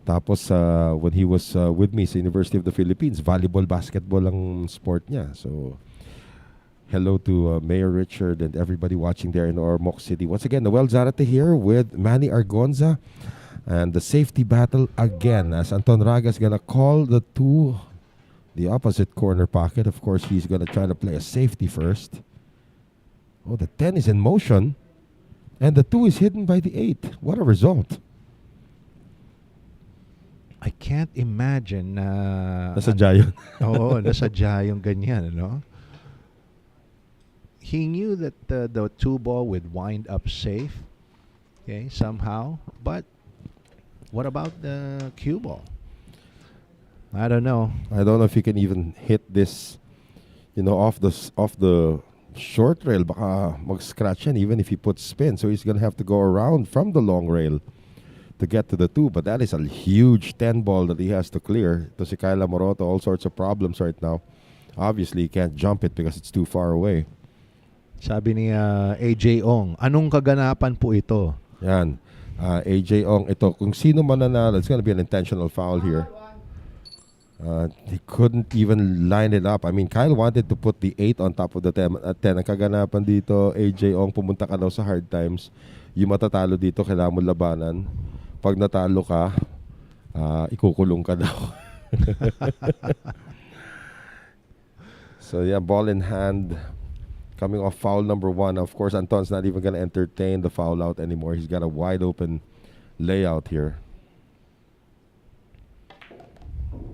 Tapos, when he was with me sa University of the Philippines, volleyball, basketball ang sport niya. So, hello to Mayor Richard and everybody watching there in Ormoc City. Once again, Noel Zarate here with Manny Argonza. And the safety battle again as Anton Raga is going to call the 2, the opposite corner pocket. Of course, he's going to try to play a safety first. Oh, the 10 is in motion. And the 2 is hidden by the 8. What a result. I can't imagine Nasadya yun. Oo, nasadya yung ganyan, ano? He knew that the 2 ball would wind up safe, okay, somehow. But what about the cue ball? I don't know. I don't know if he can even hit this, off the short rail. Baka mag-scratch yan even if he puts spin. So he's going to have to go around from the long rail to get to the 2. But that is a huge 10 ball that he has to clear. To si Kyle Amoroto, all sorts of problems right now. Obviously, he can't jump it because it's too far away. Sabi ni AJ Ong, anong kaganapan po ito? Yan. AJ Ong, ito, kung sino man nanalo, it's gonna be an intentional foul here. He couldn't even line it up. I mean, Kyle wanted to put the 8 on top of the 10. Ang kaganapan dito, AJ Ong, pumunta ka daw sa hard times. Yung matatalo dito, kailangan mo labanan. Pag natalo ka, ikukulong ka daw. So yeah, ball in hand. Coming off foul number 1. Of course, Anton's not even going to entertain the foul out anymore. He's got a wide open layout here.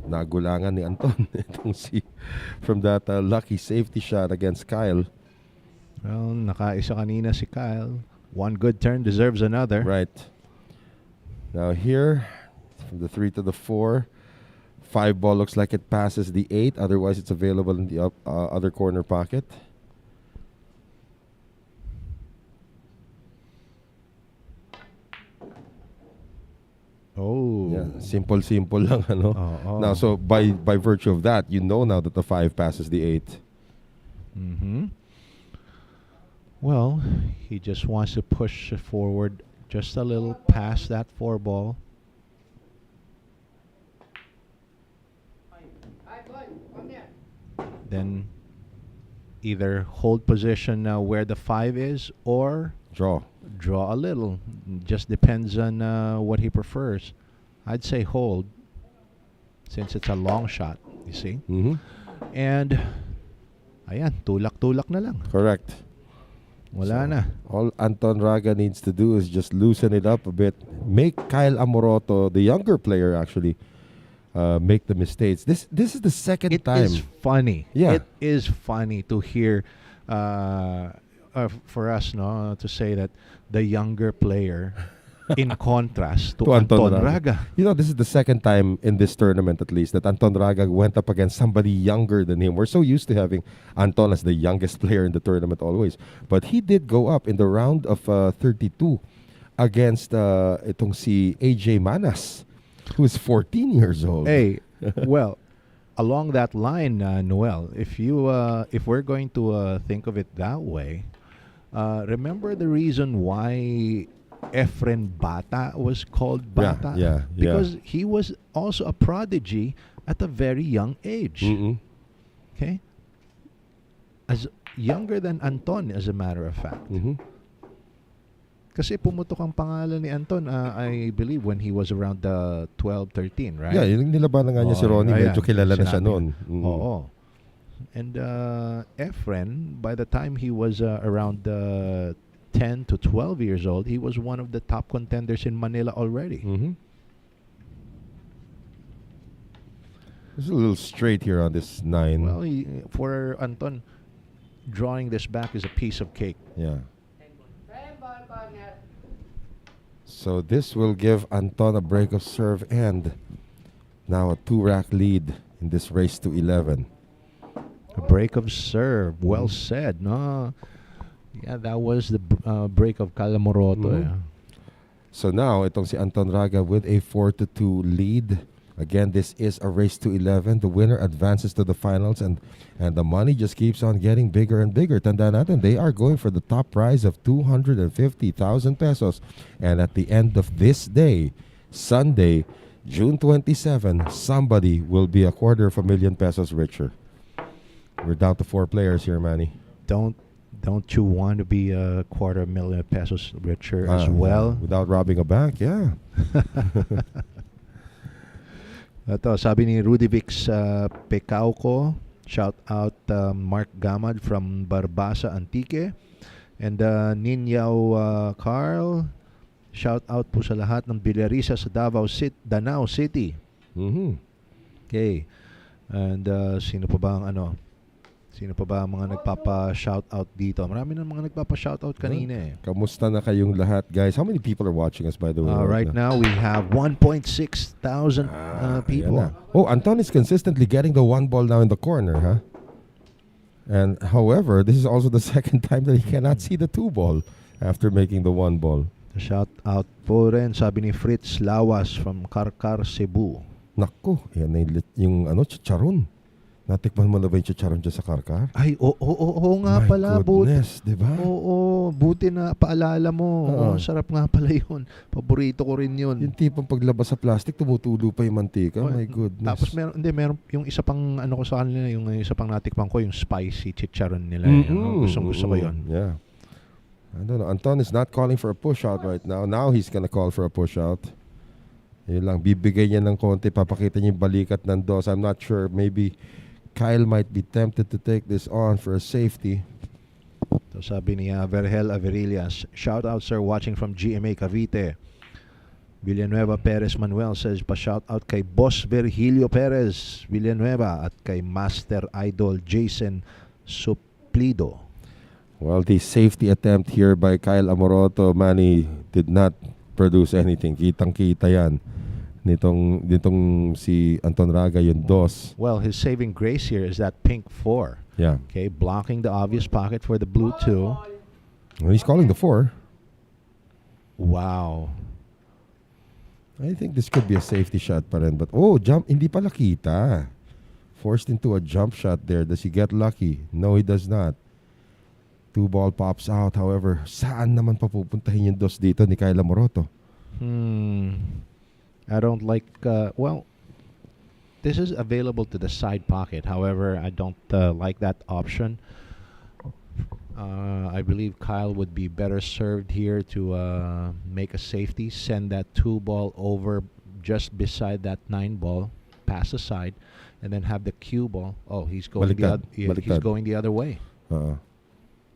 Nagulangan ni Anton itong from that lucky safety shot against Kyle. Well, nakaisa kanina si Kyle. One good turn deserves another. Right. Now here, from the 3 to the 4. 5 ball looks like it passes the 8. Otherwise, it's available in the other corner pocket. Oh. Yeah, simple lang, ano? Now, so by virtue of that, you know now that the 5 passes the 8. Mm-hmm. Well, he just wants to push forward just a little past that 4 ball. Then either hold position where the 5 is or Draw a little. Just depends on what he prefers. I'd say hold since it's a long shot, you see. Mm-hmm. And ayan, tulak-tulak na lang. Correct. Wala na. All Anton Raga needs to do is just loosen it up a bit. Make Kyle Amoroto, the younger player actually, make the mistakes. This is the second time. It is funny. Yeah. It is funny to hear for us to say that the younger player in contrast to Anton Raga. This is the second time in this tournament at least that Anton Raga went up against somebody younger than him. We're so used to having Anton as the youngest player in the tournament always. But he did go up in the round of 32 against itong si AJ Manas, who is 14 years old. Hey, well, along that line, Noel, if we're going to think of it that way, remember the reason why Efren Bata was called Bata? Yeah. Because he was also a prodigy at a very young age. Mm-mm. Okay? As younger than Anton, as a matter of fact. Mm-hmm. Kasi pumutok ang pangalan ni Anton, I believe, when he was around 12, 13, right? Yeah, yung nilabanan nga niya si Ronnie, medyo kilala na siya Sinabi. noon. Mm. Oo. And Efren, by the time he was around 10 to 12 years old, he was one of the top contenders in Manila already. Mm-hmm. It's a little straight here on this 9. Well, for Anton, drawing this back is a piece of cake. Yeah. So this will give Anton a break of serve and now a 2-rack lead in this race to 11. A break of serve. Well said. No, yeah, that was the break of Calamoroto. Mhm. So now itong si Anton Raga with a 4-2 lead Again, this is a race to 11. The winner advances to the finals, and the money just keeps on getting bigger and bigger. Tandaan natin, they are going for the top prize of 250,000 pesos. And at the end of this day, Sunday, June 27, somebody will be a $250,000 pesos richer. We're down to 4 players here, Manny. Don't you want to be a $250,000 pesos richer as well? Without robbing a bank, yeah. Ito, sabi ni Rudy Vix Pecauco, shout out Mark Gamad from Barbasa, Antique. And Ninyao Carl, shout out po sa lahat ng Billiards sa Danao City. Mm-hmm. Okay. And sino pa ba ang mga nagpapa-shout out dito? Marami na mga nagpapa-shout out kanina eh. Kamusta na kayong lahat, guys? How many people are watching us, by the way? Right now, we have 1.6 thousand people. Ayan na. Oh, Anton is consistently getting the 1 ball now in the corner, huh? And however, this is also the second time that he cannot see the 2 ball after making the 1 ball. Shout out po rin, sabi ni Fritz Lawas from Karkar, Cebu. Naku, yan na yung chicharon. Natikman mo na ba yung chicharon dyan sa Karkar? Ay, oo nga My pala. goodness, di ba? Oo, buti na paalala mo. Sarap nga pala yun. Paborito ko rin yun. Yung tipong paglabas sa plastic, tumutulo pa yung mantika. My goodness. Tapos meron yung isa pang ko sa kanila, yung isa pang natikman ko, yung spicy chicharon nila. Gusto ko yun. Yeah. I don't know. Anton is not calling for a push out right now. Now he's gonna call for a push out. Yun lang, bibigay niya ng konti, papakita niya yung balikat ng dos. I'm not sure. Maybe Kyle might be tempted to take this on for a safety. So sabi ni Vergel Averillas, shout out sir watching from GMA Cavite. Villanueva Perez Manuel says pa-shout out kay Boss Virgilio Perez Villanueva at kay Master Idol Jason Suplido. Well, the safety attempt here by Kyle Amoroto, Manny, did not produce anything. Kitang-kita yan. Nitong si Anton Raga, yung dos. Well, his saving grace here is that pink 4. Yeah. Okay, blocking the obvious pocket for the blue 2. Well, he's calling the 4. Wow. I think this could be a safety shot pa rin. But, jump, hindi pala kita. Forced into a jump shot there. Does he get lucky? No, he does not. 2 ball pops out. However, saan naman papupuntahin yung dos dito ni Kyle Amoroto? I don't like, this is available to the side pocket. However, I don't like that option. I believe Kyle would be better served here to make a safety, send that 2 ball over just beside that 9 ball, pass the side, and then have the cue ball. Oh, he's going he's going the other way.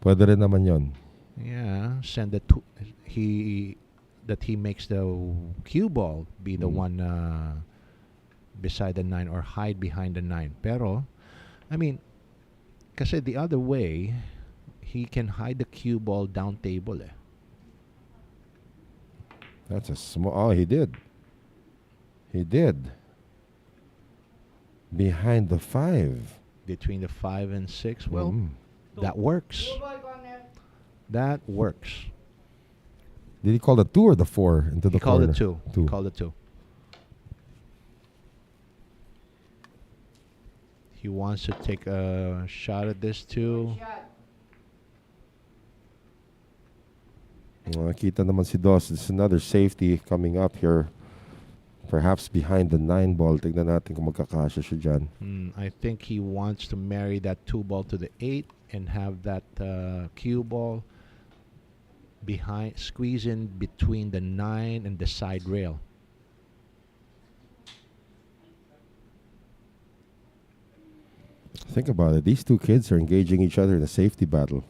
Pwede rin naman yon. Yeah, send the he makes the cue ball be the one beside the 9 or hide behind the 9. Pero, I mean, kasi the other way, he can hide the cue ball down table. That's a small... Oh, he did. He did. Behind the 5. Between the 5 and 6. Well, that works. That works. Did he call the 2 or the 4 into the corner? He called it 2. He wants to take a shot at this too. Nakita naman si Dos. This is another safety coming up here. Perhaps behind the 9 ball. Tignan natin kung magkakasya siya dyan. I think he wants to marry that 2 ball to the 8 and have that cue ball behind, squeeze in between the 9 and the side rail. Think about it. These two kids are engaging each other in a safety battle.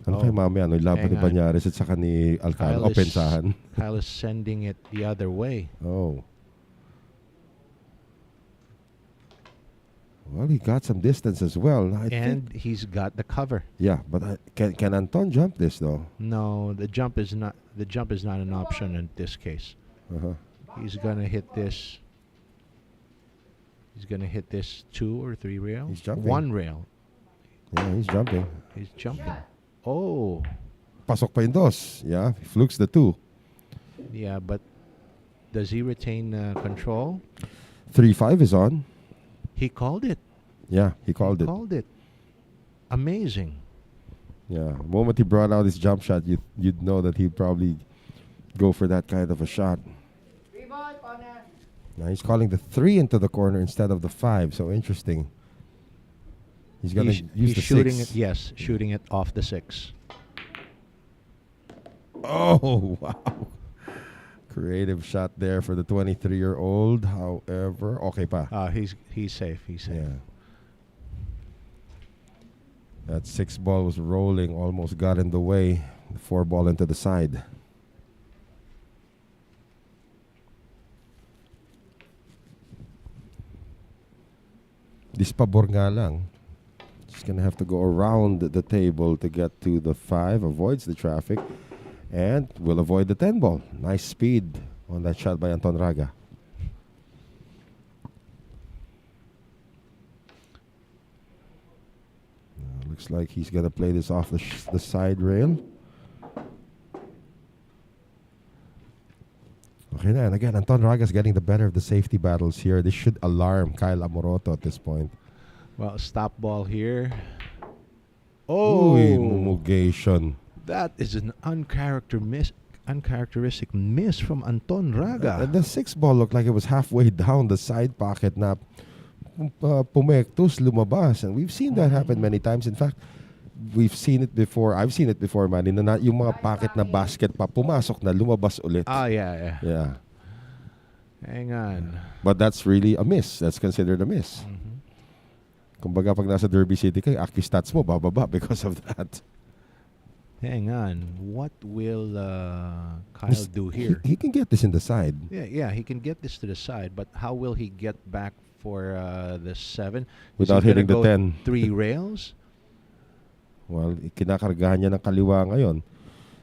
Ano kayo mamaya? Ano yung laban ni Bañares at saka ni Alcano? Pensahan. Kyle is sending it the other way. Oh. Well, he got some distance as well. And he's got the cover. Yeah, but can Anton jump this though? No, the jump is not an option in this case. He's gonna hit this. He's gonna hit this 2 or 3 rail. He's jumping. 1 rail. Yeah, he's jumping. He's jumping. Oh. Pasok pa yung dos. Yeah, he flukes the 2. Yeah, but does he retain control? 3-5 is on. He called it. Yeah, he called it. Called it. Amazing. Yeah, the moment he brought out his jump shot, you'd know that he'd probably go for that kind of a shot. Now he's calling the 3 into the corner instead of the 5. So interesting. He's gonna use He's the shooting 6. it. Yes, shooting it off the 6. Oh wow! Creative shot there for the 23-year-old. However, okay pa. He's safe. He's safe. Yeah. That 6 ball was rolling, almost got in the way. The 4 ball into the side. Dispabor nga lang. Just gonna have to go around the table to get to the 5. Avoids the traffic. And will avoid the 10 ball. Nice speed on that shot by Anton Raga. Looks like he's going to play this off the side rail. Okay na, and again, Anton Raga's getting the better of the safety battles here. This should alarm Kyle Amoroto at this point. Well, stop ball here. Uy, mumugation. That is an uncharacteristic miss from Anton Raga. The 6 ball looked like it was halfway down the side pocket na pumektos, lumabas. And we've seen that happen many times. In fact, we've seen it before. I've seen it before, man. Yung mga pocket na basket pa, pumasok na, lumabas ulit. Yeah. Yeah. Hang on. But that's really a miss. That's considered a miss. Kumbaga, pag nasa Derby City kay Aki stats mo, bababa because of that. Hang on. What will Kyle do here? He can get this in the side. Yeah, he can get this to the side, but how will he get back for the 7? Without hitting the 10. 3 rails? Well, kinakargahan niya ng kaliwa ngayon.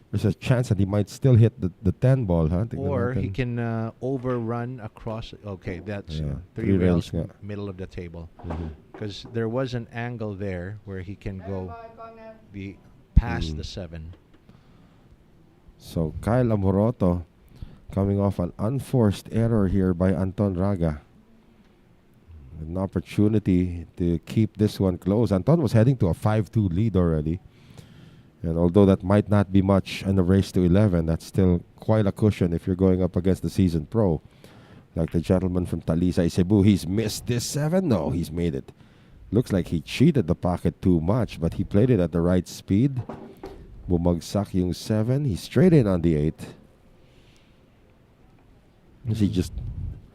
There's a chance that he might still hit the 10 ball, huh? Or he can overrun across. Okay, that's 3 3 rails, rails, middle of the table. Because there was an angle there where he can go past the 7. So Kyle Amoroto coming off an unforced error here by Anton Raga. An opportunity to keep this one close. Anton was heading to a 5-2 lead already. And although that might not be much in the race to 11, that's still quite a cushion if you're going up against the seasoned pro. Like the gentleman from Talisay, Cebu, he's missed this 7. No, he's made it. Looks like he cheated the pocket too much, but he played it at the right speed. Bumagsak yung 7. He's straight in on the 8. Does he just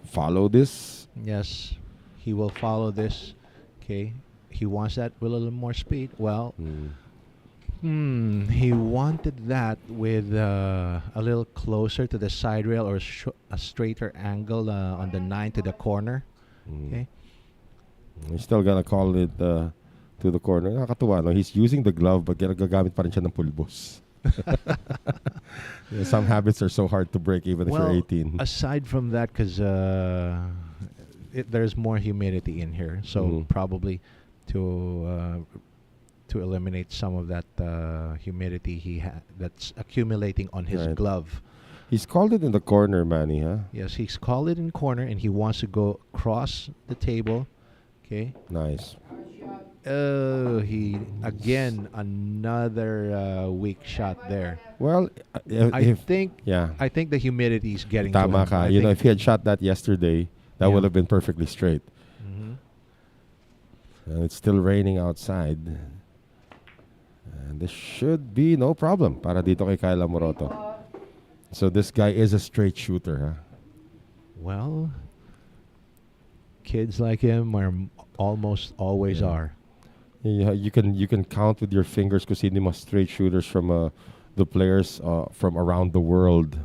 follow this? Yes, he will follow this. Okay, he wants that with a little more speed. Well, he wanted that with a little closer to the side rail or a straighter angle on the 9 to the corner. Okay. He's still gonna call it to the corner. Nakakatuwa, no? He's using the glove but gagamit pa rin siya ng pulbos. Some habits are so hard to break even if you're 18. Aside from that, because there's more humidity in here, so probably to eliminate some of that humidity that's accumulating on his glove. He's called it in the corner, Manny, huh? Yes, he's called it in corner, and he wants to go across the table. Okay. Nice. He again another weak shot there. Well, I think the humidity is getting tama to ka. him. If he had shot that yesterday, that would have been perfectly straight. And it's still raining outside. And this should be no problem para dito kay Kyle Amoroto. So this guy is a straight shooter, huh? Well, kids like him are almost always are. Yeah, you can count with your fingers kung sino mga straight shooters from the players from around the world.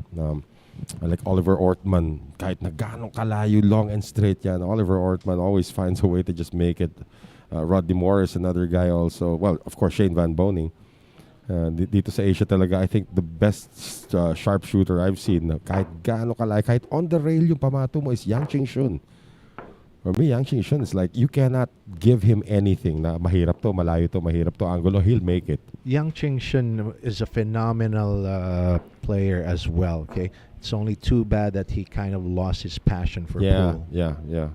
Like Oliver Ortman, kahit na ganong kalayo, long and straight yan, Oliver Ortman always finds a way to just make it. Rodney Morris, another guy also. Well, of course, Shane Van Boning. Dito sa Asia talaga, I think the best sharpshooter I've seen, kahit gaano kalayo, kahit on the rail yung pamato mo, is Yang Ching Shun. For me, Yang Ching Shun is like, you cannot give him anything na mahirap to, malayo to, mahirap to, angulo, he'll make it. Yang Ching Shun is a phenomenal player as well. Okay, It's only too bad that he kind of lost his passion for Yeah, pool. yeah.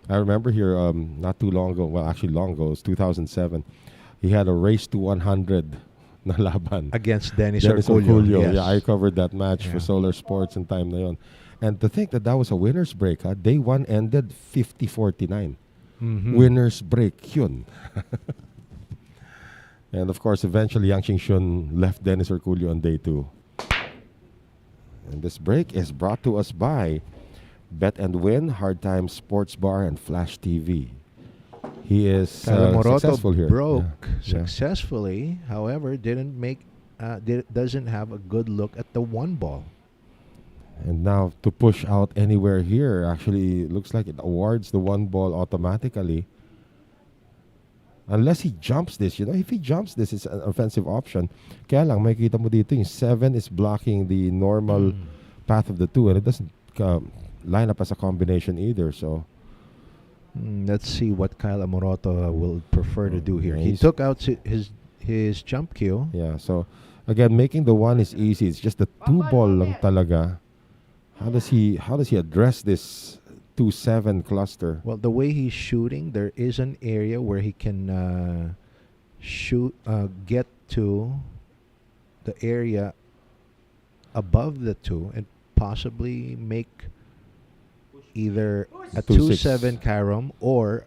I remember here not too long ago, well, actually long ago, it was 2007. He had a race to 100 na laban. Against Dennis Dennis Orculio. Orculio. Yes. Yeah, I covered that match for Yeah. Solar Sports and time na yon. And to think that that was a winner's break, day one ended 50-49. Mhm. Winner's break, yun. And of course, eventually, Yang Qingshun left Dennis Orculio on day two. And this break is brought to us by Bet and Win, Hard Times Sports Bar, and Flash TV. He is successful here. broke Yeah. successfully. However, doesn't have a good look at the one ball. And now to push out anywhere here, actually looks like it awards the one ball automatically. Unless he jumps this, if he jumps this, it's an offensive option. Kaya lang, makikita mo dito, yung 7 is blocking the normal path of the 2, and it doesn't line up as a combination either. So Let's see what Kyle Amoroto will prefer to do here. Yeah, He he's- took out his jump cue. yeah, so again, making the 1 is easy. It's just the 2 ball lang talaga. How does he address this 2-7 cluster? Well, the way he's shooting, there is an area where he can get to the area above the 2 and possibly make either a 2-6. 2-7 carom or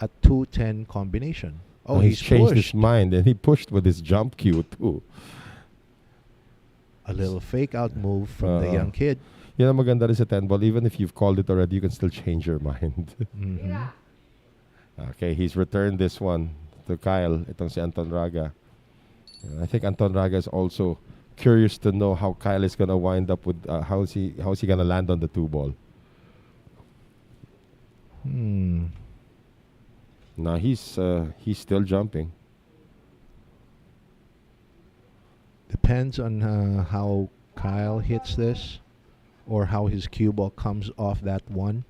a 2-10 combination. Oh, He's changed pushed. his mind, and he pushed with his jump cue too. A little fake out move from the Uh-uh. young kid. Yan ang maganda rin sa 10 ball. Even if you've called it already, you can still change your mind. Mhm. Okay, he's returned this one to Kyle. Itong si Anton Raga. And I think Anton Raga is also curious to know how Kyle is gonna wind up with how's he gonna land on the 2 ball. Now he's still jumping. Depends on how Kyle hits this or how his cue ball comes off that 1.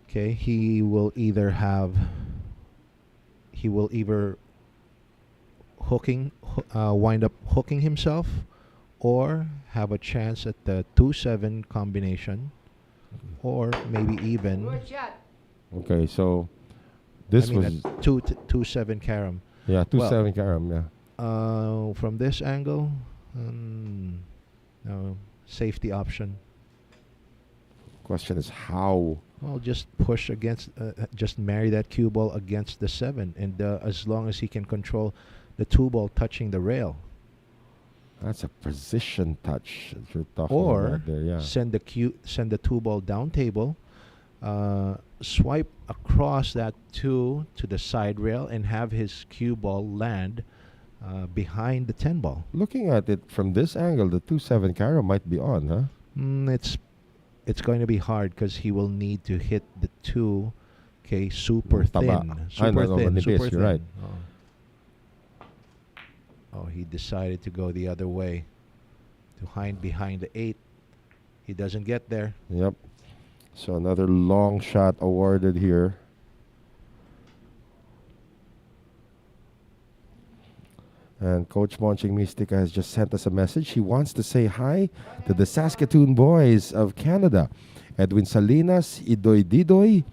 Okay, he will either wind up hooking himself or have a chance at the 2-7 combination or maybe even Okay, so this a was 2-7 carom. 2-7 carom, yeah. From this angle, no safety option. Question is how. Well, just push against, just marry that cue ball against the 7, and as long as he can control the 2 ball touching the rail, That's a precision touch that you're talking or about there, yeah. send the 2 ball down table, swipe across that 2 to the side rail, and have his cue ball land behind the 10 ball. Looking at it from this angle, the 2-7 carom might be on, huh? It's going to be hard because he will need to hit the 2, okay, super Taba. thin, Ay, super no, thin, manipis, super you're thin. right. Oh, he decided to go the other way, to hide behind the 8. He doesn't get there. Yep. So another long shot awarded here. And Coach Monching Mystica has just sent us a message. He wants to say hi to the Saskatoon boys of Canada. Edwin Salinas, Idoy Didoy,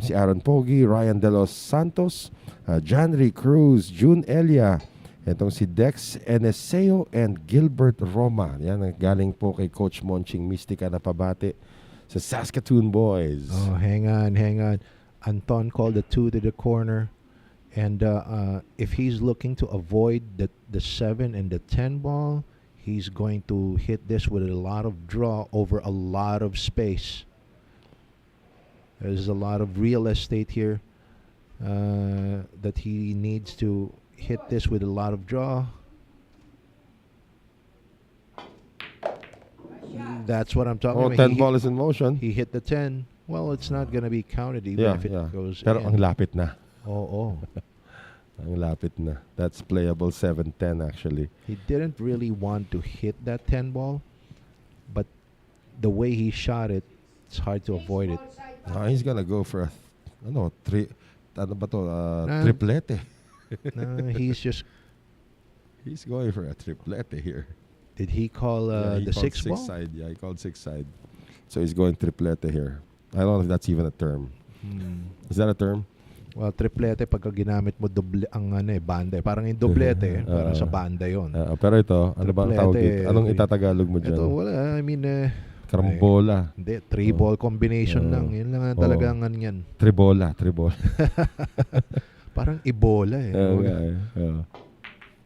si Aaron Pogi, Ryan De Los Santos, Janry Cruz, June Elia, itong si Dex Eneseo, and Gilbert Roma. Yan ang galing po kay Coach Monching Mystica na pabati sa Saskatoon boys. Oh, hang on. Anton called the 2 to the corner. And if he's looking to avoid the 7 and the 10 ball, he's going to hit this with a lot of draw over a lot of space. There's a lot of real estate here that he needs to hit this with a lot of draw. That's what I'm talking Oh, about. 10 ball is in motion. He hit the 10. Well, it's not going to be counted even if it goes Pero in. ang lapit na. Oh. Ang lapit na. That's playable 7-10 actually. He didn't really want to hit that 10 ball, but the way he shot it, it's hard to avoid it. He's gonna go for a Nah. triplete. He's just He's going for a triplete here. Did he call Yeah, he the called six ball? side. Yeah, he called six side. So he's going triplete here. I don't know if that's even a term. Is that a term? Well, triplete pagka ginamit mo doble ang banda. Parang yung doblete, parang sa banda 'yon. Pero ito, ano ba ang tawag Triplete, dito? Anong itatagalog mo dyan? Ito wala, I mean Karambola. hindi, three ball combination lang. Yun lang ang talagang ano yan. Tribola. Parang Ebola Okay.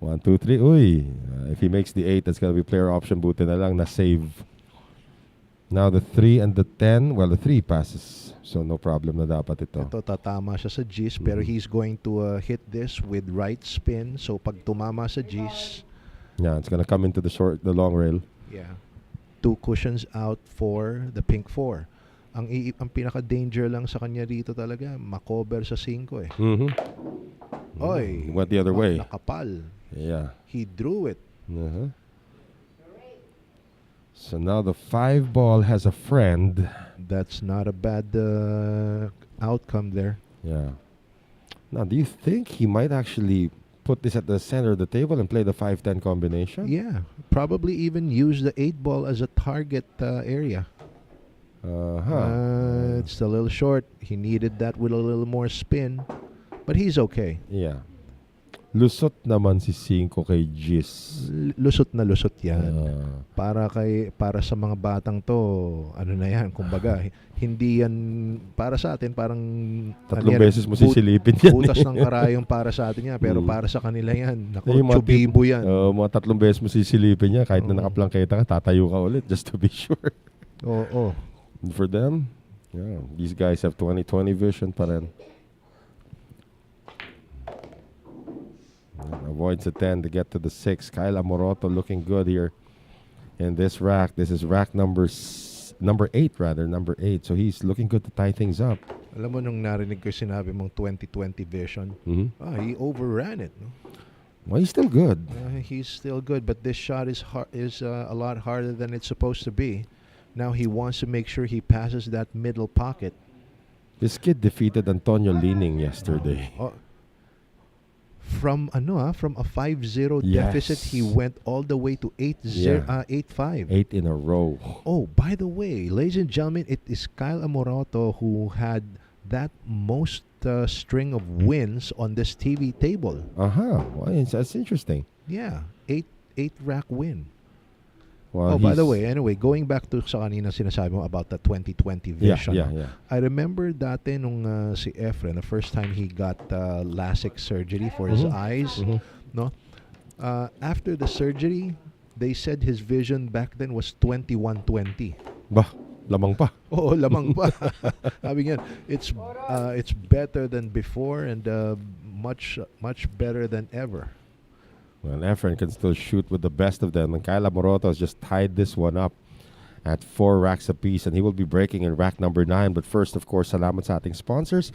1, 2, 3. Uy. If he makes the 8, that's gonna be player option. Buti na lang na save. Now the 3 and the 10. Well, the 3 passes. So no problem na dapat ito. Ito tatama siya sa G's pero he's going to hit this with right spin. So pag tumama sa G's, Yeah, it's gonna come into the long rail. yeah. 2 cushions out for the pink 4. Ang pinaka-danger lang sa kanya dito talaga, makover sa 5 eh. Oy, Went the other way. Nakapal. Yeah. He drew it. So now the 5 ball has a friend. That's not a bad outcome there. Yeah. Now, do you think he might actually put this at the center of the table and play the 5-10 combination? Yeah, probably even use the 8 ball as a target area. It's a little short. He needed that with a little more spin, but he's okay. Yeah. Lusot naman si 5 kay Gis. Lusot na lusot yan. Para sa mga batang to, ano na yan, kumbaga, hindi yan para sa atin, parang 3 beses mo sisilipin yan. butas ng karayong para sa atin yan, pero para sa kanila yan, naku, chubibo yan. Mga 3 beses mo sisilipin yan, kahit na nakaplangketa ka, tatayo ka ulit just to be sure. Oo. For them, yeah, these guys have 20/20 vision pa rin. Avoids the 10 to get to the 6. Kyle Amoroto looking good here in this rack. This is rack number 8 rather, number 8. So he's looking good to tie things up. Alam mo nung narinig ko sinabi mong 20/20 vision, he overran it. No? Well, he's still good. He's still good, but this shot is a lot harder than it's supposed to be. Now he wants to make sure he passes that middle pocket. This kid defeated Antonio Lining yesterday. From a 5-0 deficit, he went all the way to 8-5. 8 in a row. Oh, by the way, ladies and gentlemen, it is Kyle Amoroto who had that most string of wins on this TV table. Well, that's interesting. Yeah, 8 rack win. Well, by the way, anyway, going back to sa kanina sinasabi mo about the 20/20 vision. Yeah. I remember dati nung si Efren, the first time he got LASIK surgery for his eyes, no? After the surgery, they said his vision back then was 21/20. Bah, lamang pa. Oo, lamang pa. Sabi niya, it's better than before and much better than ever. Well, Efren can still shoot with the best of them. And Kyle Amoroto has just tied this one up at 4 racks apiece. And he will be breaking in rack number 9. But first, of course, salamat sa ating sponsors.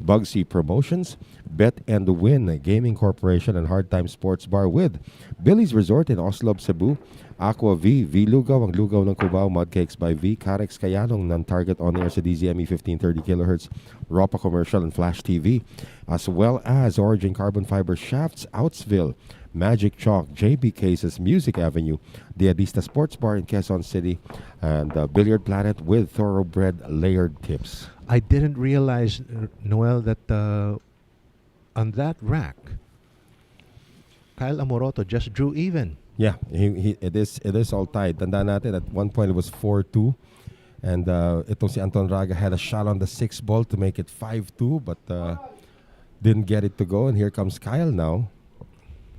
Bugsy Promotions, Bet and Win, a gaming corporation and Hard Time Sports Bar with Billy's Resort in Oslo, Cebu, Aqua V, V Lugaw, ang lugaw ng Cubao, Mudcakes by V, Carex Kayanong, non-target on-air sa DZME 1530 kHz, Ropa Commercial and Flash TV, as well as Origin Carbon Fiber Shafts, Outsville, Magic Chalk, JB Cases, Music Avenue, the Adista Sports Bar in Quezon City, and Billiard Planet with thoroughbred layered tips. I didn't realize, Noel, that on that rack, Kyle Amoroto just drew even. Yeah, it is all tied. Tandaan natin, at one point it was 4-2. And itong si Anton Raga had a shot on the 6 ball to make it 5-2, but didn't get it to go. And here comes Kyle now,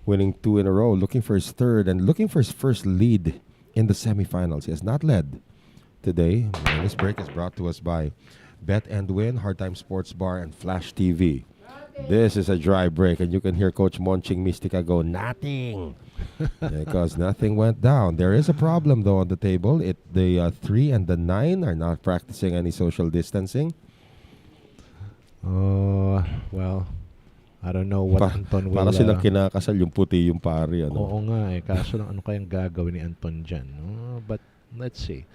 winning 2 in a row, looking for his third and looking for his first lead in the semifinals. He has not led today. And this break is brought to us by Bet and Win, Hard Time Sports Bar, and Flash TV. This is a dry break, and you can hear Coach Monching Mystica go, nothing. Because nothing went down. There is a problem, though, on the table. The 3 and the 9 are not practicing any social distancing. Well, I don't know what Anton will... Para silang kinakasal yung puti yung pari. Ano? Oo nga eh. Kaso ano kayang gagawin ni Anton dyan? But let's see.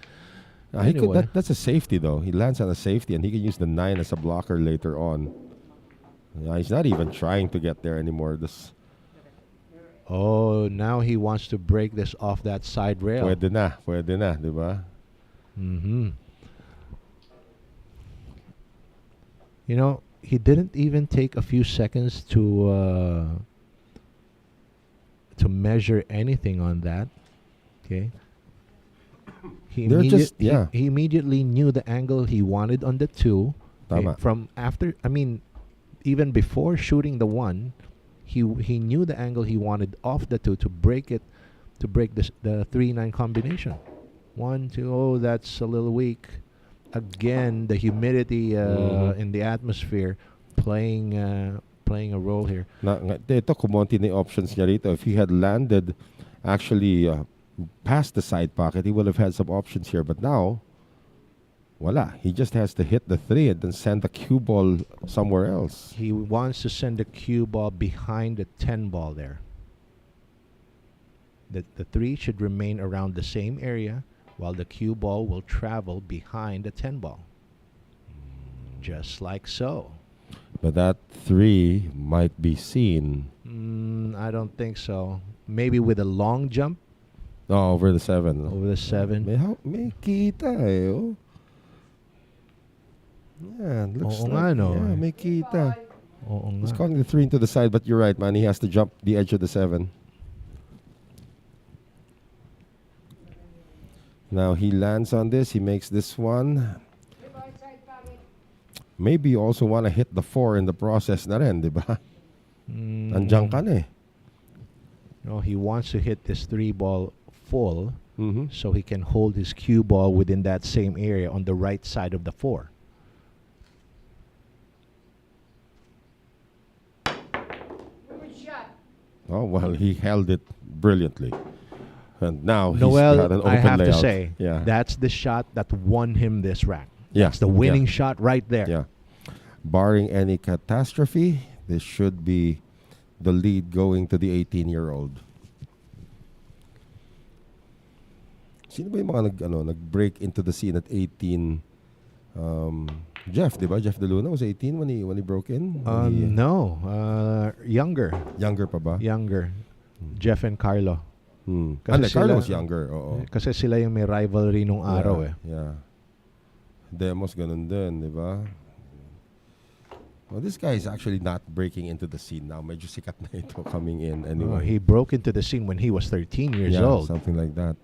Anyway. That's a safety, though. He lands on a safety, and he can use the 9 as a blocker later on. He's not even trying to get there anymore. Oh, now he wants to break this off that side rail. Pwede na, di ba? Mm-hmm. You know, he didn't even take a few seconds to measure anything on that. Okay. They're just- yeah. He immediately knew the angle he wanted on the 2. Tama. From after, I mean, even before shooting the 1, he knew the angle he wanted off the 2 to break this the 3-9 combination. 1 2. Oh, that's a little weak. Again, the humidity in the atmosphere playing a role here. Ito, kumonti na yung options niya rito. If he had landed actually past the side pocket, he would have had some options here. But now, voila. He just has to hit the 3 and then send the cue ball somewhere else. He wants to send the cue ball behind the 10 ball there. The 3 should remain around the same area, while the cue ball will travel behind the 10 ball. Just like so. But that 3 might be seen. I don't think so. Maybe with a long jump Over the 7. over the 7. May kita eh. Oh. Yeah, looks Oo like, nga, no? yeah, may kita. Oo He's nga. calling the 3 into the side, but you're right, man. He has to jump the edge of the 7. Now he lands on this. He makes this one. Maybe you also want to hit the 4 in the process na rin, di ba? Andiyan ka na eh. No, he wants to hit this 3 ball full Mhm. so he can hold his cue ball within that same area on the right side of the 4. Oh, well, he held it brilliantly. And now he's got Noel, an open I have layout. to say, yeah. that's the shot that won him this rack. Yeah, That's the winning yeah. shot right there. Yeah. Barring any catastrophe, this should be the lead going to the 18-year-old. Sino ba yung mga nag-break into the scene at 18? Jeff, di ba? Jeff De Luna was 18 when he broke in? No, younger. Younger pa ba? Younger. Jeff and Carlo. Kasi Carlo was younger. Oo. Kasi sila yung may rivalry nung araw eh. Yeah. Demos ganun din, di ba? Well, this guy is actually not breaking into the scene now. Medyo sikat na ito coming in anyway. He broke into the scene when he was 13 years yeah, old. something like that.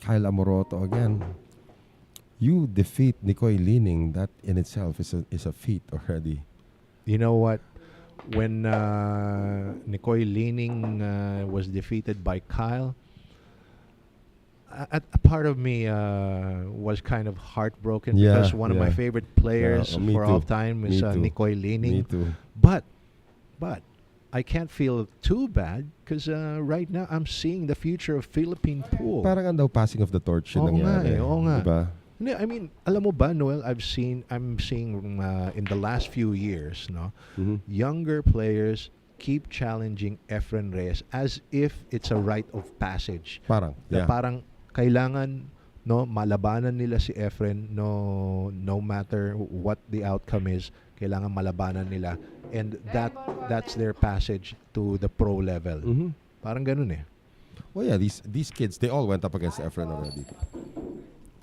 Kyle Amoroto again. You defeat Nicoy Lining. That in itself is a feat already. You know what? When Nicoy Lining was defeated by Kyle, a part of me was kind of heartbroken Yeah, because one of my yeah. favorite players Me for too. all time is Me too. Nicoy Lining. Me too. But I can't feel too bad because right now I'm seeing the future of Philippine pool. Parang ang daw passing of the torch yung Oo nga nangyari. eh, oo nga. Diba? Hindi, I mean, alam mo ba, Noel, I'm seeing in the last few years, no, Mhm. younger players keep challenging Efren Reyes as if it's a rite of passage. Parang, Na yeah. parang kailangan malabanan nila si Efren no matter what the outcome is, kailangan malabanan nila, and that's their passage to the pro level. Mhm. Parang ganun eh. Well, yeah, these kids, they all went up against Efren already.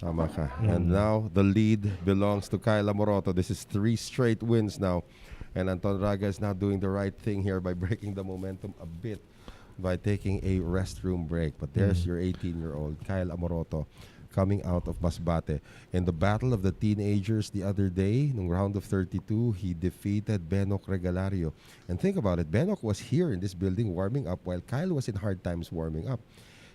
Tama ka. And now, the lead belongs to Kyle Amoroto. This is 3 straight wins now. And Anton Raga is now doing the right thing here by breaking the momentum a bit by taking a restroom break. But there's your 18-year-old, Kyle Amoroto, coming out of Masbate. In the battle of the teenagers the other day, nung round of 32, he defeated Benok Regalario. And think about it, Benok was here in this building warming up while Kyle was in hard times warming up.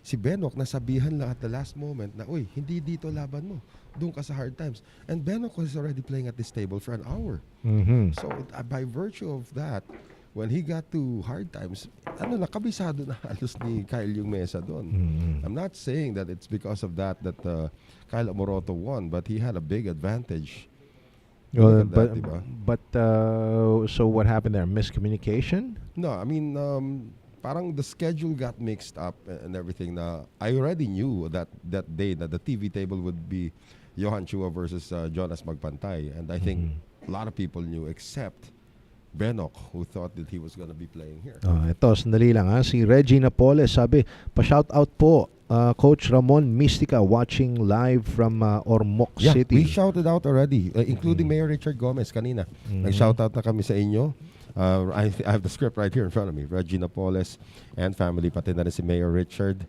Si Benok nasabihan lang at the last moment na, uy, hindi dito laban mo. Doon ka sa hard times. And Benok was already playing at this table for an hour. Mm-hmm. So, by virtue of that, when he got to hard times, nakabisado na halos ni Kyle yung mesa doon. I'm not saying that it's because of that Kyle Amoroto won, but he had a big advantage. Look at that, diba? But so what happened there? Miscommunication? No, I mean, parang the schedule got mixed up and everything. Na I already knew that day that the TV table would be Johan Chua versus Jonas Magpantay, and I think a lot of people knew except Benok, who thought that he was going to be playing here. Ito, sandali lang ha. Si Reggie Napoles sabi, pa-shoutout po, Coach Ramon Mystica watching live from Ormoc Yeah, City. we shouted out already, including Mayor Richard Gomez kanina. Nag-shoutout na kami sa inyo. I have the script right here in front of me. Reggie Napoles and family, pati na rin si Mayor Richard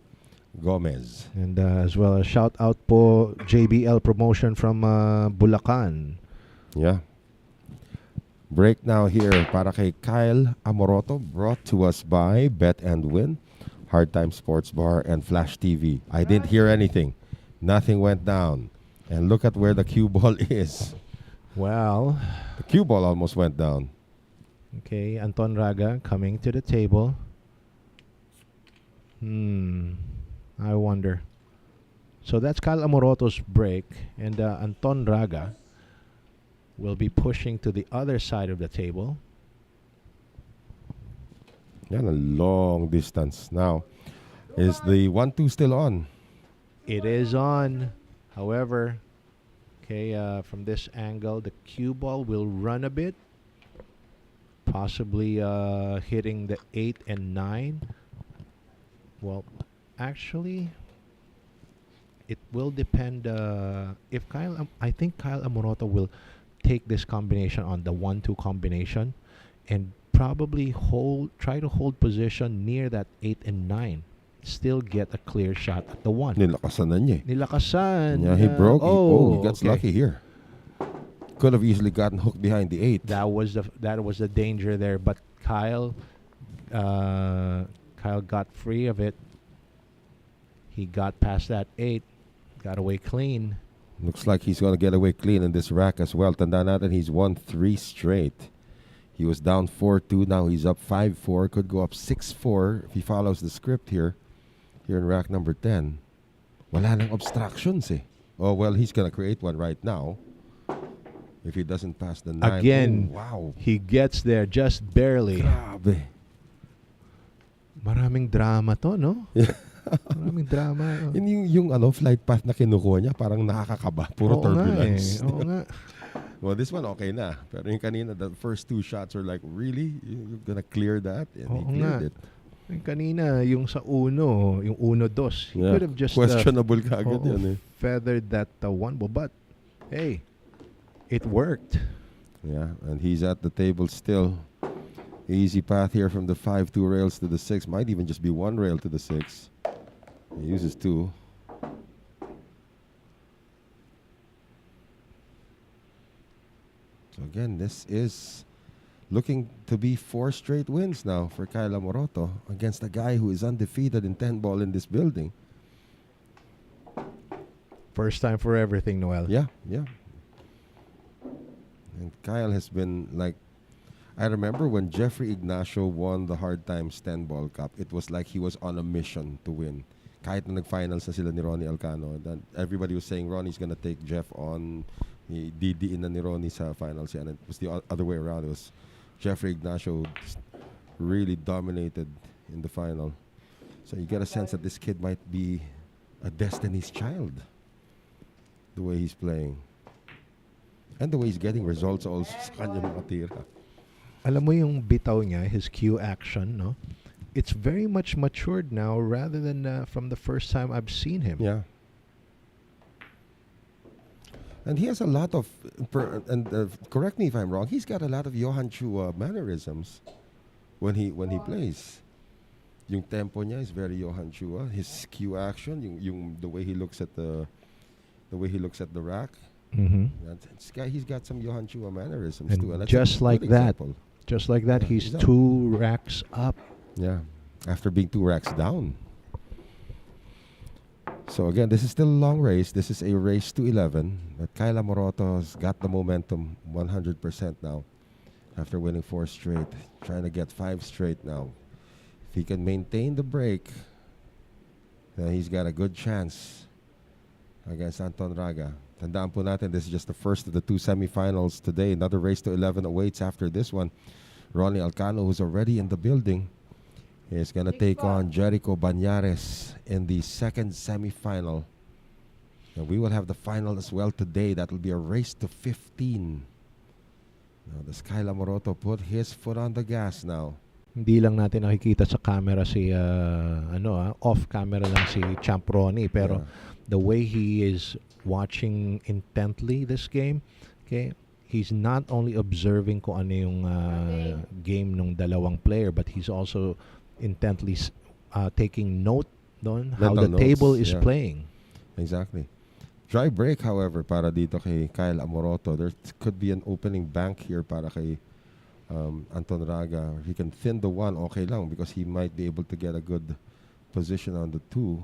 Gomez. And as well as shout out po JBL Promotion from Bulacan. Yeah. Break now here para kay Kyle Amoroto, brought to us by Bet and Win, Hard Time Sports Bar, and Flash TV. I didn't hear anything. Nothing went down. And look at where the cue ball is. Well, The cue ball almost went down. okay, Anton Raga coming to the table. I wonder. So that's Kyle Amoroto's break, and Anton Raga will be pushing to the other side of the table. Yan, a long distance. Now, is the 1-2 still on? It is on. However, okay, from this angle, the cue ball will run a bit, possibly hitting the 8 and 9. Well, actually, it will depend. If I think Kyle Amoroto will take this combination on the 1-2 combination, and probably try to hold position near that 8 and 9. Still get a clear shot at the 1. Nilakasan na niya. Nilakasan. Yeah, he broke. He got okay. lucky here. Could have easily gotten hooked behind the 8. That was the danger there, but Kyle got free of it. He got past that 8, got away clean. Looks like he's going to get away clean in this rack as well. Tanda natin, he's won 3 straight. He was down 4-2. Now he's up 5-4. Could go up 6-4 if he follows the script here in rack number 10. Wala nang obstructions eh. Oh, well, he's going to create one right now. If he doesn't pass the 9. Again, oh, wow. he gets there just barely. Grabe. Maraming drama to, no? Maraming drama. Yung flight path na kinukuha niya, parang nakakakaba. Puro turbulence. Oo nga. Well, this one okay na. Pero yung kanina, the first 2 shots are like, really? You're gonna clear that? And he cleared it. Yung kanina, yung sa uno, yung 1-2, he could have just questionable kagad yun eh. feathered that 1 ball. But, hey, it worked. Yeah, and he's at the table still. Easy path here from the 5-2 rails to the 6. Might even just be 1 rail to the 6. He uses 2. So again, this is looking to be 4 straight wins now for Kyle Amoroto against a guy who is undefeated in 10 ball in this building. First time for everything, Noel. Yeah. And Kyle has been like, I remember when Jeffrey Ignacio won the Hard Times 10 Ball Cup, it was like he was on a mission to win. Kahit na nag-finals na sila ni Ronnie Alcano, then everybody was saying Ronnie's gonna take Jeff on. DD na ni Ronnie sa finals yan. And it was the other way around. It was Jeffrey Ignacio really dominated in the final. So you get a sense that this kid might be a Destiny's Child, the way he's playing. And the way he's getting results also sa kanyang mga tira. Alam mo yung bitaw niya, his cue action, no? It's very much matured now rather than from the first time I've seen him. Yeah. And he has a lot of, correct me if I'm wrong, he's got a lot of Johan Chua mannerisms when he plays. Yung tempo niya is very Johan Chua. His cue action, yung the way he looks at the rack. Mm-hmm. He's got some Johan Chua mannerisms too. And And just like that, Yeah, he's he's 2 racks up. Yeah, after being 2 racks down. So again, this is still a long race. This is a race to 11. But Kyle Amoroto's got the momentum 100% now. After winning 4 straight, trying to get 5 straight now. If he can maintain the break, then he's got a good chance against Anton Raga. Tandaan po natin, this is just the first of the 2 semifinals today. Another race to 11 awaits after this one. Ronnie Alcano, who's already in the building, is going to take on Jerico Bañares in the second semifinal. And we will have the final as well today. That will be a race to 15. Now, does Kyle Amoroto put his foot on the gas now? Hindi lang natin nakikita sa camera si off camera lang si Champ Ronnie, pero the way he is watching intently this game, okay, he's not only observing kung ano yung game ng dalawang player, but he's also intently taking note on how Mental the table notes, is playing. Exactly. Dry break, however, para dito kay Kyle Amoroto. There could be an opening bank here para kay Anton Raga. He can thin the 1, okay lang, because he might be able to get a good position on the 2.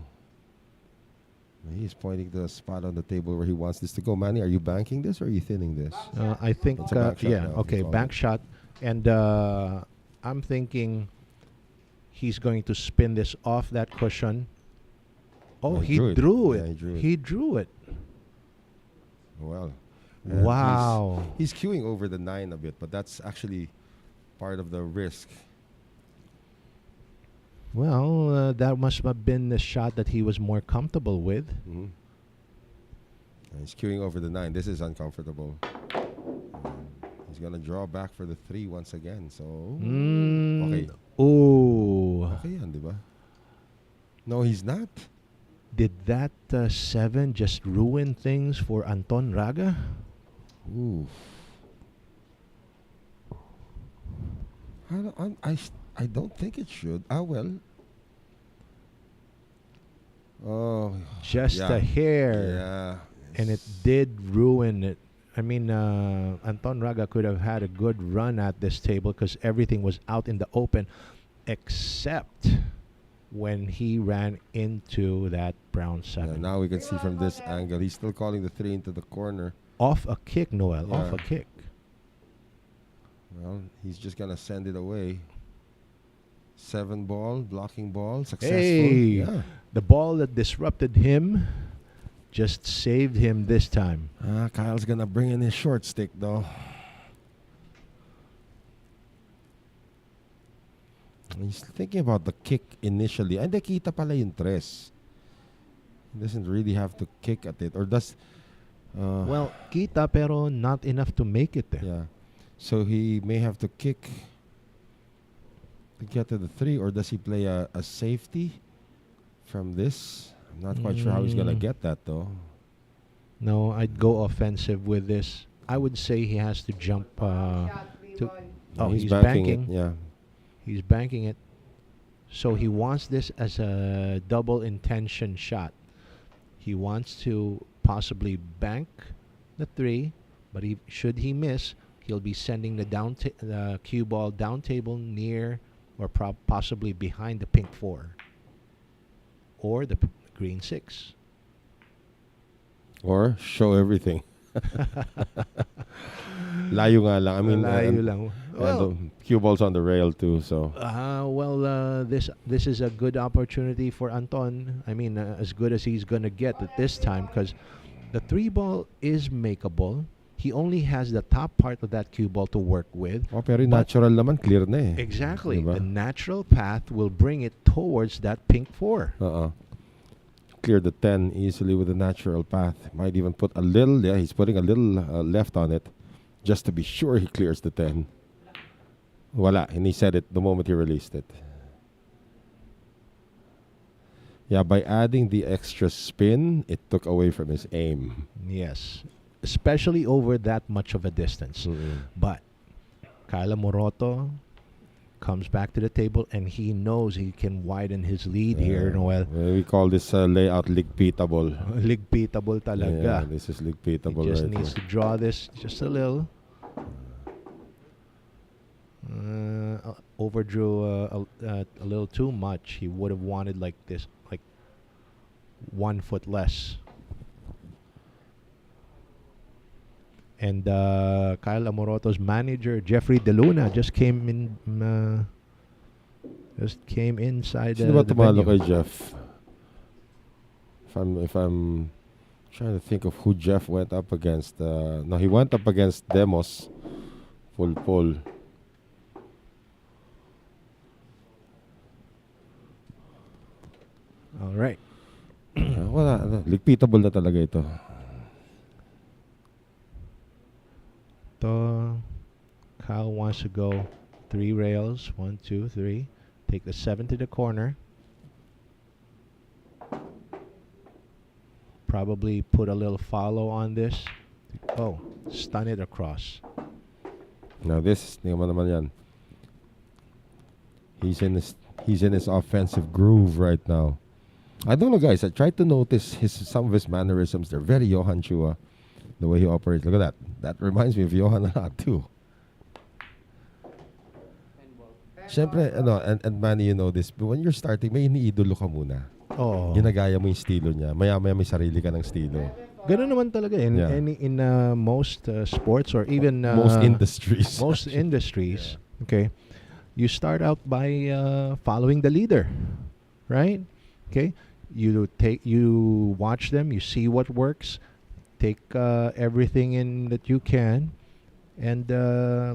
He's pointing to the spot on the table where he wants this to go. Manny, are you banking this or are you thinning this? I think, It's a bank shot now, okay, you call bank it. shot. And I'm thinking he's going to spin this off that cushion. Oh, he drew it. Yeah, He drew it. Well. And Wow. He's queuing over the 9 a bit, but that's actually part of the risk. Well, that must have been the shot that he was more comfortable with. And he's queuing over the 9. This is uncomfortable. He's going to draw back for the 3 once again. So, okay. Oh. Okay yan, di ba? No, he's not. Did that 7 just ruin things for Anton Raga? Ooh. I don't think it should. Well. Oh. Just a hair. Yeah. And it did ruin it. I mean, Anton Raga could have had a good run at this table because everything was out in the open, except when he ran into that brown 7. Now we can see from this angle, he's still calling the 3 into the corner. Off a kick, Noel. Yeah. Off a kick. Well, he's just going to send it away. 7 ball, blocking ball, successful. Hey, Yeah. the ball that disrupted him just saved him this time. Kyle's going to bring in his short stick, though. He's thinking about the kick initially. Ay, nakita pala yung tres. He doesn't really have to kick at it. Or does... Well, kita pero not enough to make it there. Yeah. So he may have to kick to get to the 3. Or does he play a safety from this? I'm not quite sure how he's going to get that, though. No, I'd go offensive with this. I would say he has to jump to... Oh, he's banking. It, yeah. He's banking it. So he wants this as a double intention shot. He wants to possibly bank the 3, but should he miss, he'll be sending the cue ball down table near or possibly behind the pink 4 or the green 6. Or show everything. Layo nga lang. I mean, Layo lang. Well, the cue ball's on the rail too, so. This is a good opportunity for Anton. I mean, as good as he's gonna get at this time, because the 3 ball is makeable. He only has the top part of that cue ball to work with. Oh, pero natural naman, clear na eh. Exactly. Diba? The natural path will bring it towards that pink 4. Clear the 10 easily with the natural path. Might even put a little, he's putting a little left on it just to be sure he clears the 10. Wala, and he said it the moment he released it. Yeah, by adding the extra spin, it took away from his aim. Yes. Especially over that much of a distance. But Kyle Amoroto comes back to the table and he knows he can widen his lead here, Noel. We call this layout ligpitable. Ligpitable talaga. Yeah, this is ligpitable. He just right needs here. to draw this just a little. Overdrew a little too much. He would have wanted like this, like 1 foot less. And Kyle Amoroto's manager, Jeffrey DeLuna, just came in. Just came inside Sino ba the tumalo venue. kay Jeff? If I'm trying to think of who Jeff went up against. No, he went up against Demos. Full pull. All right. Wala, ligpitable na talaga ito. Kyle wants to go 3 rails. 1, 2, 3. Take the 7 to the corner. Probably put a little follow on this. Oh, stun it across. Now this, tingnan mo naman yan. He's in his offensive groove right now. I don't know, guys. I tried to notice some of his mannerisms. They're very Johan Chua, the way he operates. Look at that. That reminds me of Johan a lot too. Siyempre, and Manny, you know this, but when you're starting, may iniidolo ka muna. Oh. Ginagaya mo yung estilo niya. Maya-maya may sarili ka ng estilo. Ganun naman talaga in most sports or even Most industries. Most industries. Okay. You start out by following the leader, right? Okay. You watch them, you see what works, take everything in that you can, and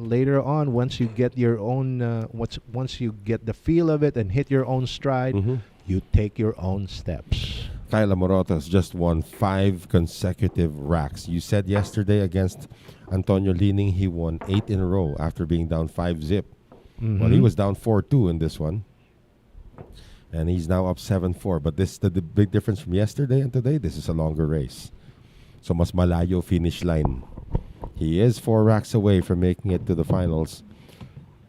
later on, once you get your own, once you get the feel of it and hit your own stride, you take your own steps. Kyle Amoroto's just won 5 consecutive racks. You said yesterday against Antonio Lining, he won 8 in a row after being down 5-0. Well, he was down 4-2 in this one. And he's now up 7-4. But this the big difference from yesterday and today, this is a longer race. So mas malayo finish line. He is 4 racks away from making it to the finals.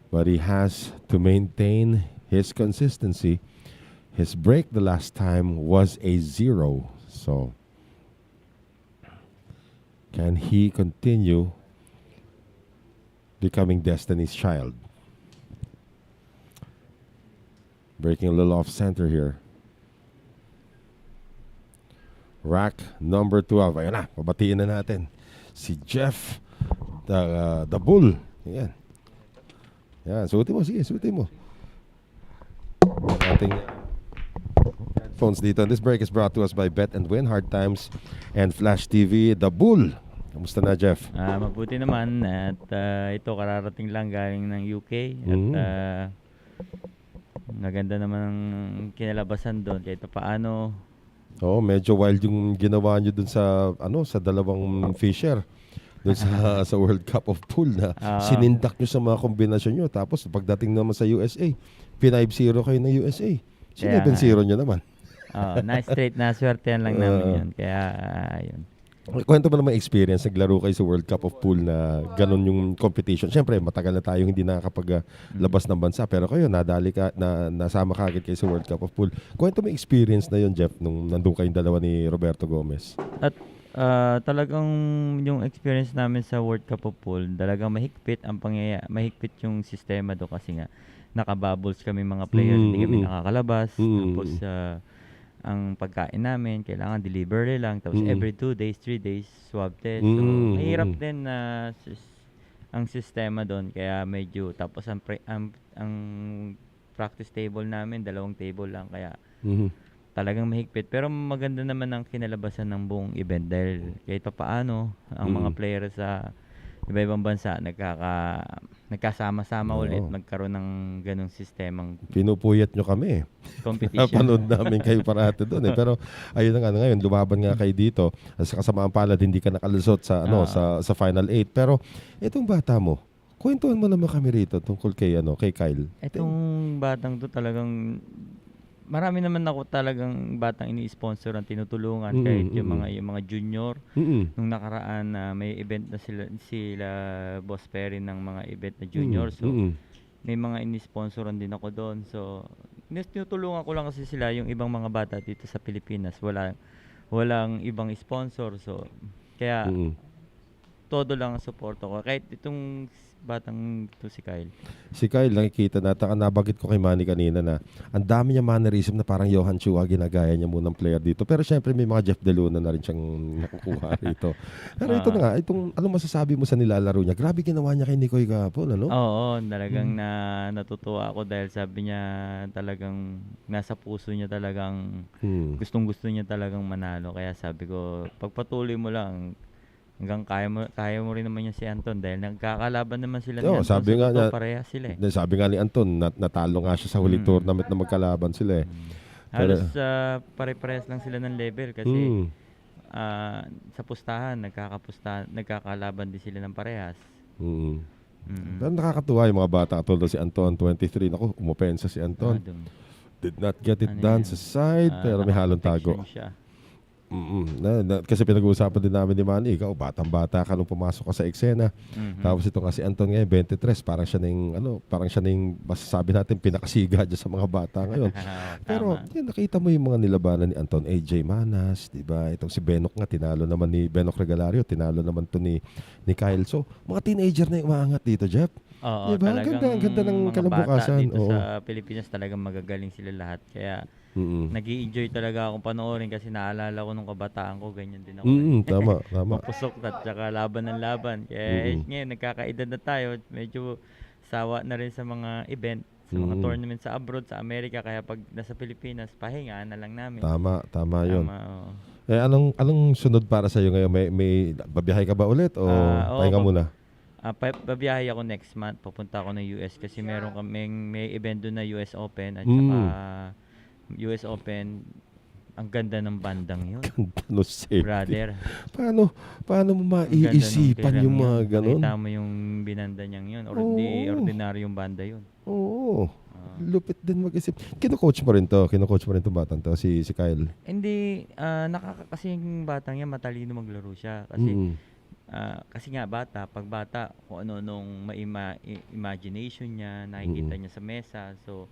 But he has to maintain his consistency. His break the last time was a 0. So can he continue becoming Destiny's child? Breaking a little off center here. Rack number 12. Ayun na, pabatiin na natin. Si Jeff, the Bull. Ayan. Yan, suotin mo. Sige, suotin mo. Ating headphones dito. And this break is brought to us by Bet and Win, Hard Times, and Flash TV. The Bull. Kamusta na, Jeff? Mabuti naman. At ito, kararating lang galing ng UK. At maganda naman ang kinalabasan doon. Kahit paano. Oh, medyo wild yung ginawa nyo dun sa sa dalawang Fisher. Dun sa World Cup of Pool na sinindak nyo sa mga kombinasyon nyo. Tapos pagdating naman sa USA, 5-0 kayo ng USA. 7-0 nyo naman. Na straight na swertean lang namin yun. Kaya, yun. Kwento mo naman experience, naglaro kayo sa World Cup of Pool na ganun yung competition. Siyempre, matagal na tayong hindi nakakapaglabas ng bansa. Pero kayo, nasama ka agad kayo sa World Cup of Pool. Kwento mo experience na yun, Jeff, nung nandun kayong dalawa ni Roberto Gomez. At talagang yung experience namin sa World Cup of Pool, talagang mahigpit mahigpit yung sistema do kasi nga nakabubbles kami mga players, hindi kami nakakalabas. Tapos ang pagkain namin, kailangan delivery lang. Tapos every 2 days, 3 days, swab test. So, mahirap din na ang sistema doon. Kaya medyo, tapos ang practice table namin, 2 table lang. Kaya talagang mahigpit. Pero maganda naman ang kinalabasan ng buong event dahil kahit pa paano, ang mga players sa iba-ibang bansa nagkasama-sama ulit, magkaroon ng ganong sistemang Pinupuyat nyo kami. competition. Napanood namin kayo parati doon. Pero ayun na nga ngayon, lumaban nga kayo dito. Sa kasamaan palad, hindi ka nakalusot sa Final 8. Pero itong bata mo, kwentuhan mo naman kami rito tungkol kay Kyle. Itong batang to talagang marami naman ako talagang batang ini-sponsor ang tinutulungan kahit yung mga junior nung nakaraan na may event na sila Boss Perry ng mga event na junior, so may mga ini-sponsoran din ako doon. So tinutulungan ko lang kasi sila, yung ibang mga bata dito sa Pilipinas walang ibang sponsor, so kaya todo lang ang suporta ko kahit itong batang to si Kyle. Si Kyle, nakikita natin, nabagit ko kay Manny kanina na ang dami niya mannerism na parang Johan Chua, ginagaya niya munang player dito. Pero syempre may mga Jeff De Luna na rin siyang nakukuha rito. Pero ito na nga, anong masasabi mo sa nilalaro niya? Grabe ginawa niya kay Nicoy kahapon, ano? Oo, talagang natutuwa ako dahil sabi niya talagang nasa puso niya talagang gustong-gusto niya talagang manalo. Kaya sabi ko, pagpatuloy mo lang, hanggang kaya mo rin naman yan si Anton dahil nagkakalaban naman sila ni Anton. Sabi nga niya, pareha sila sabi nga ni Anton, natalo nga siya sa huling tournament na magkalaban sila. Halos pare-parehas lang sila ng level kasi sa pustahan, nagkakalaban din sila ng parehas. Pero nakakatuwa yung mga bata katulad si Anton, 23. Naku, umopensa si Anton. Did not get it done sa side, pero may halong tago. Siya. Kasi pinag-uusapan din namin ni Manny, ikaw, batang-bata ka nung pumasok ka sa eksena. Tapos ito nga si Anton ngayon, 23, parang siya ning masasabi natin, pinakasiga dyan sa mga bata ngayon. Pero yun, nakita mo yung mga nilabanan ni Anton, AJ Manas, di ba? Itong si Benok nga, tinalo naman ni Benok Regalario, tinalo naman to ni Kyle. So, mga teenager na yung umaangat dito, Jeff. Oo, diba? talagang Ganda ng mga kalabukasan. bata dito sa Pilipinas talagang magagaling sila lahat. Kaya nag-i-enjoy talaga akong panoorin kasi naalala ko nung kabataan ko, ganyan din ako. Tama. Mapusok at saka laban ng laban. Kaya ngayon, nagkakaedad na tayo. Medyo sawa na rin sa mga event, sa mga tournament sa abroad, sa Amerika. Kaya pag nasa Pilipinas, pahingaan na lang namin. Tama yun. Oo. Anong sunod para sa'yo ngayon? May babiyahe ka ba ulit o pahinga muna? Babiyahe ako next month. Pupunta ako ng US kasi meron kaming may event doon na US Open at saka US Open. Ang ganda ng bandang yun. No safety. Brother. Paano mo maiisipan yung mga ganun? Nakita mo yung binanda niyang yun. Ordinaryong banda yun. Oo. Lupit din mag-isip. Kino-coach mo rin to itong batang to, si Kyle. Hindi, kasi yung batang yan, matalino maglaro siya. Kasi nga pag bata, kung ano nung imagination niya, nakikita niya sa mesa. So,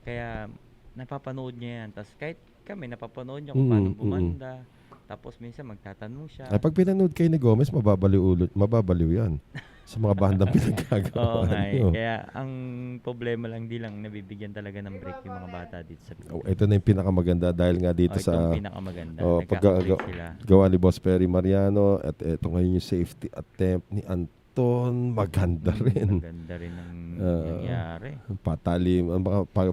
kaya napapanood niya yan. Tapos kahit kami, napapanood niya kung paano bumanda. Tapos minsan magtatanong siya. Ay, pag pinanood kayo ni Gomez, mababaliw yan. Sa mga bandang pinagkagawa. Oo nga eh. Kaya ang problema lang, di lang nabibigyan talaga ng break yung mga bata dito sa Pilipinas. Ito na yung pinakamaganda dahil nga dito sa... Ito yung pinakamaganda. Gawa ni Boss Perry Mariano at ito ngayon yung safety attempt ni Anton. Maganda rin. Maganda rin ang nangyari.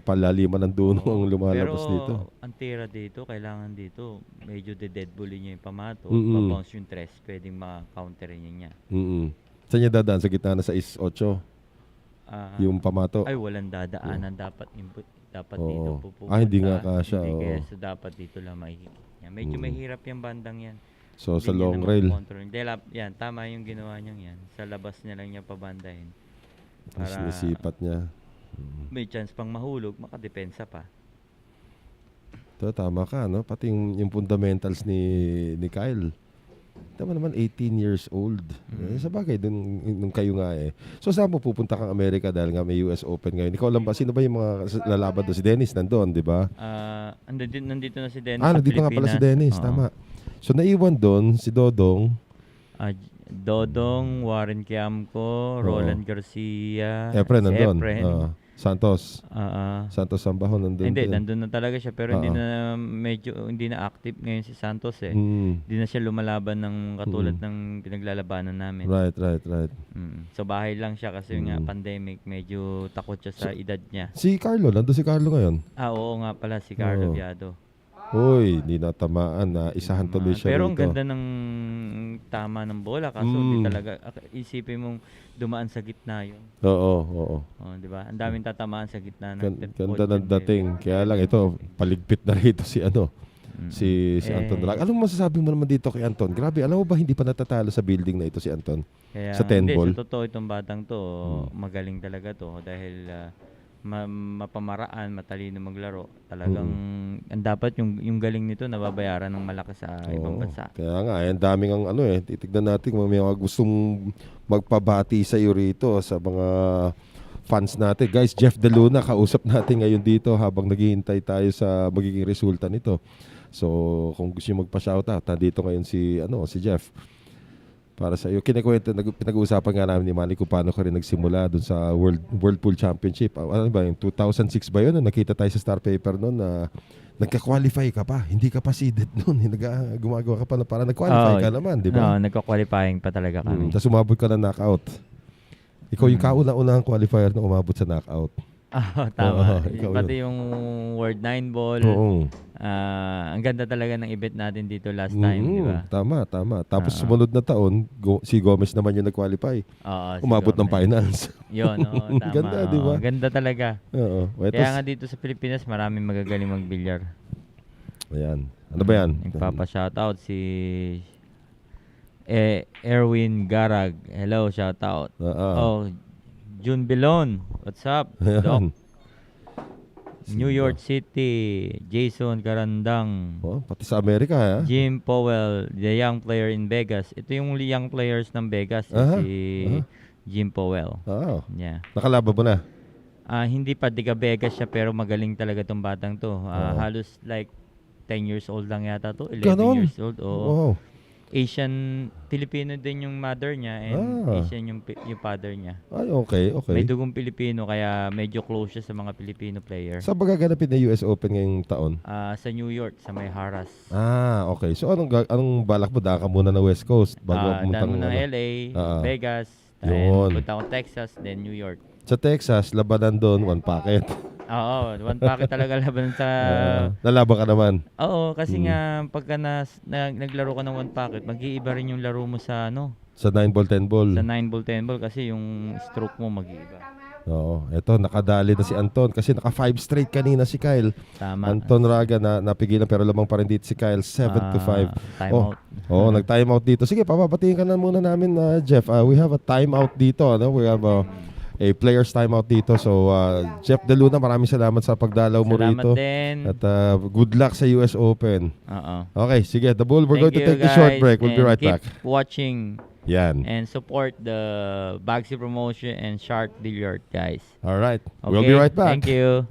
Palaliman ng duno ang lumalabas dito. Pero ang tira dito, kailangan dito, medyo de-deadbully niya yung pamato. Mabounce yung tres, pwedeng ma-counter niya. Saan niya dadaan? Sa gitna na sa 8? Yung pamato? Ay, walang dadaanan. Dapat dito pupunta. Hindi nga kasha. Hindi kaya so dapat dito lang makikita niya. Medyo mahirap yung bandang yan. So, Hindi sa long rail. Yan, tama yung ginawa niyang yan. Sa labas niya lang niya pabandahin. Para nisipat niya. may chance pang mahulog, makadepensa pa. Ito, tama ka, no? Pati yung fundamentals ni Kyle. Tama naman, 18 years old. Sa bagay, nung kayo nga eh. So, saan mo pupunta kang Amerika dahil nga may US Open ngayon? Ikaw lang ba? Sino ba yung mga lalaban doon? Si Dennis nandun, di ba? Nandito na si Dennis sa nandito nga pala si Dennis. Tama. So, naiwan doon si Dodong. Dodong, Warren Quiamco, Roland Garcia, Efren nandun. Santos. Santos Sambahon nandun. Hindi, nandun na talaga siya pero hindi na active ngayon si Santos eh. Hindi na siya lumalaban ng katulad ng pinaglalabanan namin. Right. So bahay lang siya kasi nga pandemic, medyo takot siya sa edad niya. Si Carlo, nandun si Carlo ngayon. Oo nga pala, si Carlo Viado. Uy, hindi natamaan na isahan tuloy siya pero rito. Ang ganda ng tama ng bola kaso hindi talaga isipin mong dumaan sa gitna yun. Oo. Di ba? Ang daming tatamaan sa gitna ng ganda ng dating. Kaya lang ito, paligpit na rito si Anton Drag. Anong masasabi mo naman dito kay Anton? Grabe, alam mo ba hindi pa natatalo sa building na ito si Anton? Kaya, sa 10 ball? Sa totoo itong batang to, magaling talaga to dahil mapamaraan, matalino maglaro. Talagang ang dapat yung galing nito nababayaran ng malaki sa ibang bansa. Kaya nga, ang daming ang titignan natin kung may mga gustong magpabati sa iyo rito sa mga fans natin. Guys, Jeff De Luna, kausap natin ngayon dito habang naghihintay tayo sa magiging resulta nito. So, kung gusto niyo magpa-shoutout, nandito ngayon si Jeff. Para sa iyo, pinag-uusapan nga namin ni Manny kung paano ka rin nagsimula dun sa World Pool Championship. Ano ba, yung 2006 ba yun? Nakita tayo sa Star Paper noon na nagka-qualify ka pa. Hindi ka pa seeded noon. Gumagawa ka pa na para nag-qualify ka naman, di ba? Nagka-qualifying pa talaga kami. Tapos umabot ka na knockout. Ikaw yung kauna-unahang qualifier na umabot sa knockout. Tama. Pati yung World 9 Ball. Ang ganda talaga ng event natin dito last time, di ba? Tama. Tapos sumunod na taon, si Gomez naman yung nag-qualify. Umabot ng finals. Yun, tama. Ganda, di ba? Ganda talaga. Kaya nga dito sa Pilipinas, maraming magagaling mag-bilyar. Ayan. Ano ba yan? Nagpapa-shoutout si Erwin Garag. Hello, shoutout. June Belon. What's up, Doc? Ayan. New York City. Jason Garandang. Oh, pati sa Amerika, ha? Jim Powell, the young player in Vegas. Ito yung young players ng Vegas. Aha, Si Jim Powell. Oh. Yeah. Nakalaban mo na. Hindi pa diga Vegas siya pero magaling talaga tong batang to. Halos like 10 years old lang yata to. 11 Ganon? years old. Oo. Wow. Asian, Filipino din yung mother niya and Asian yung father niya. Ay, okay. May dugong Pilipino kaya medyo close siya sa mga Filipino player. Saan ba gaganapin na US Open ngayong taon? Sa New York, sa may Harras. Okay. So anong balak mo? Daan ka muna ng West Coast bago pumunta Daan mo ng LA, Vegas, then punta ako Texas, then New York. Sa Texas, labanan doon, 1 packet. Oo, one packet talaga laban sa... Nalaban ka naman. Oo, kasi nga pagka naglaro ka ng one packet, mag-iiba rin yung laro mo sa Sa 9-ball, 10-ball. Sa 9-ball, 10-ball kasi yung stroke mo mag-iiba. Oo. Eto, nakadali na si Anton kasi naka 5 straight kanina si Kyle. Tama. Anton Raga na napigilan pero lamang pa rin dito si Kyle, 7-5. Time out. Nag-time out dito. Sige, papapatingin ka na muna namin, Jeff. We have a time out dito. We have a player's timeout dito. So, Jeff De Luna, maraming salamat sa pagdalaw mo rito. Salamat din. At good luck sa US Open. Okay, sige. The Bull, we're going to take you, the short guys, break. We'll be and right keep back. watching Yan. and support the Bagsy Promotion and Shark Billiard, guys. All right. Okay? We'll be right back. Thank you.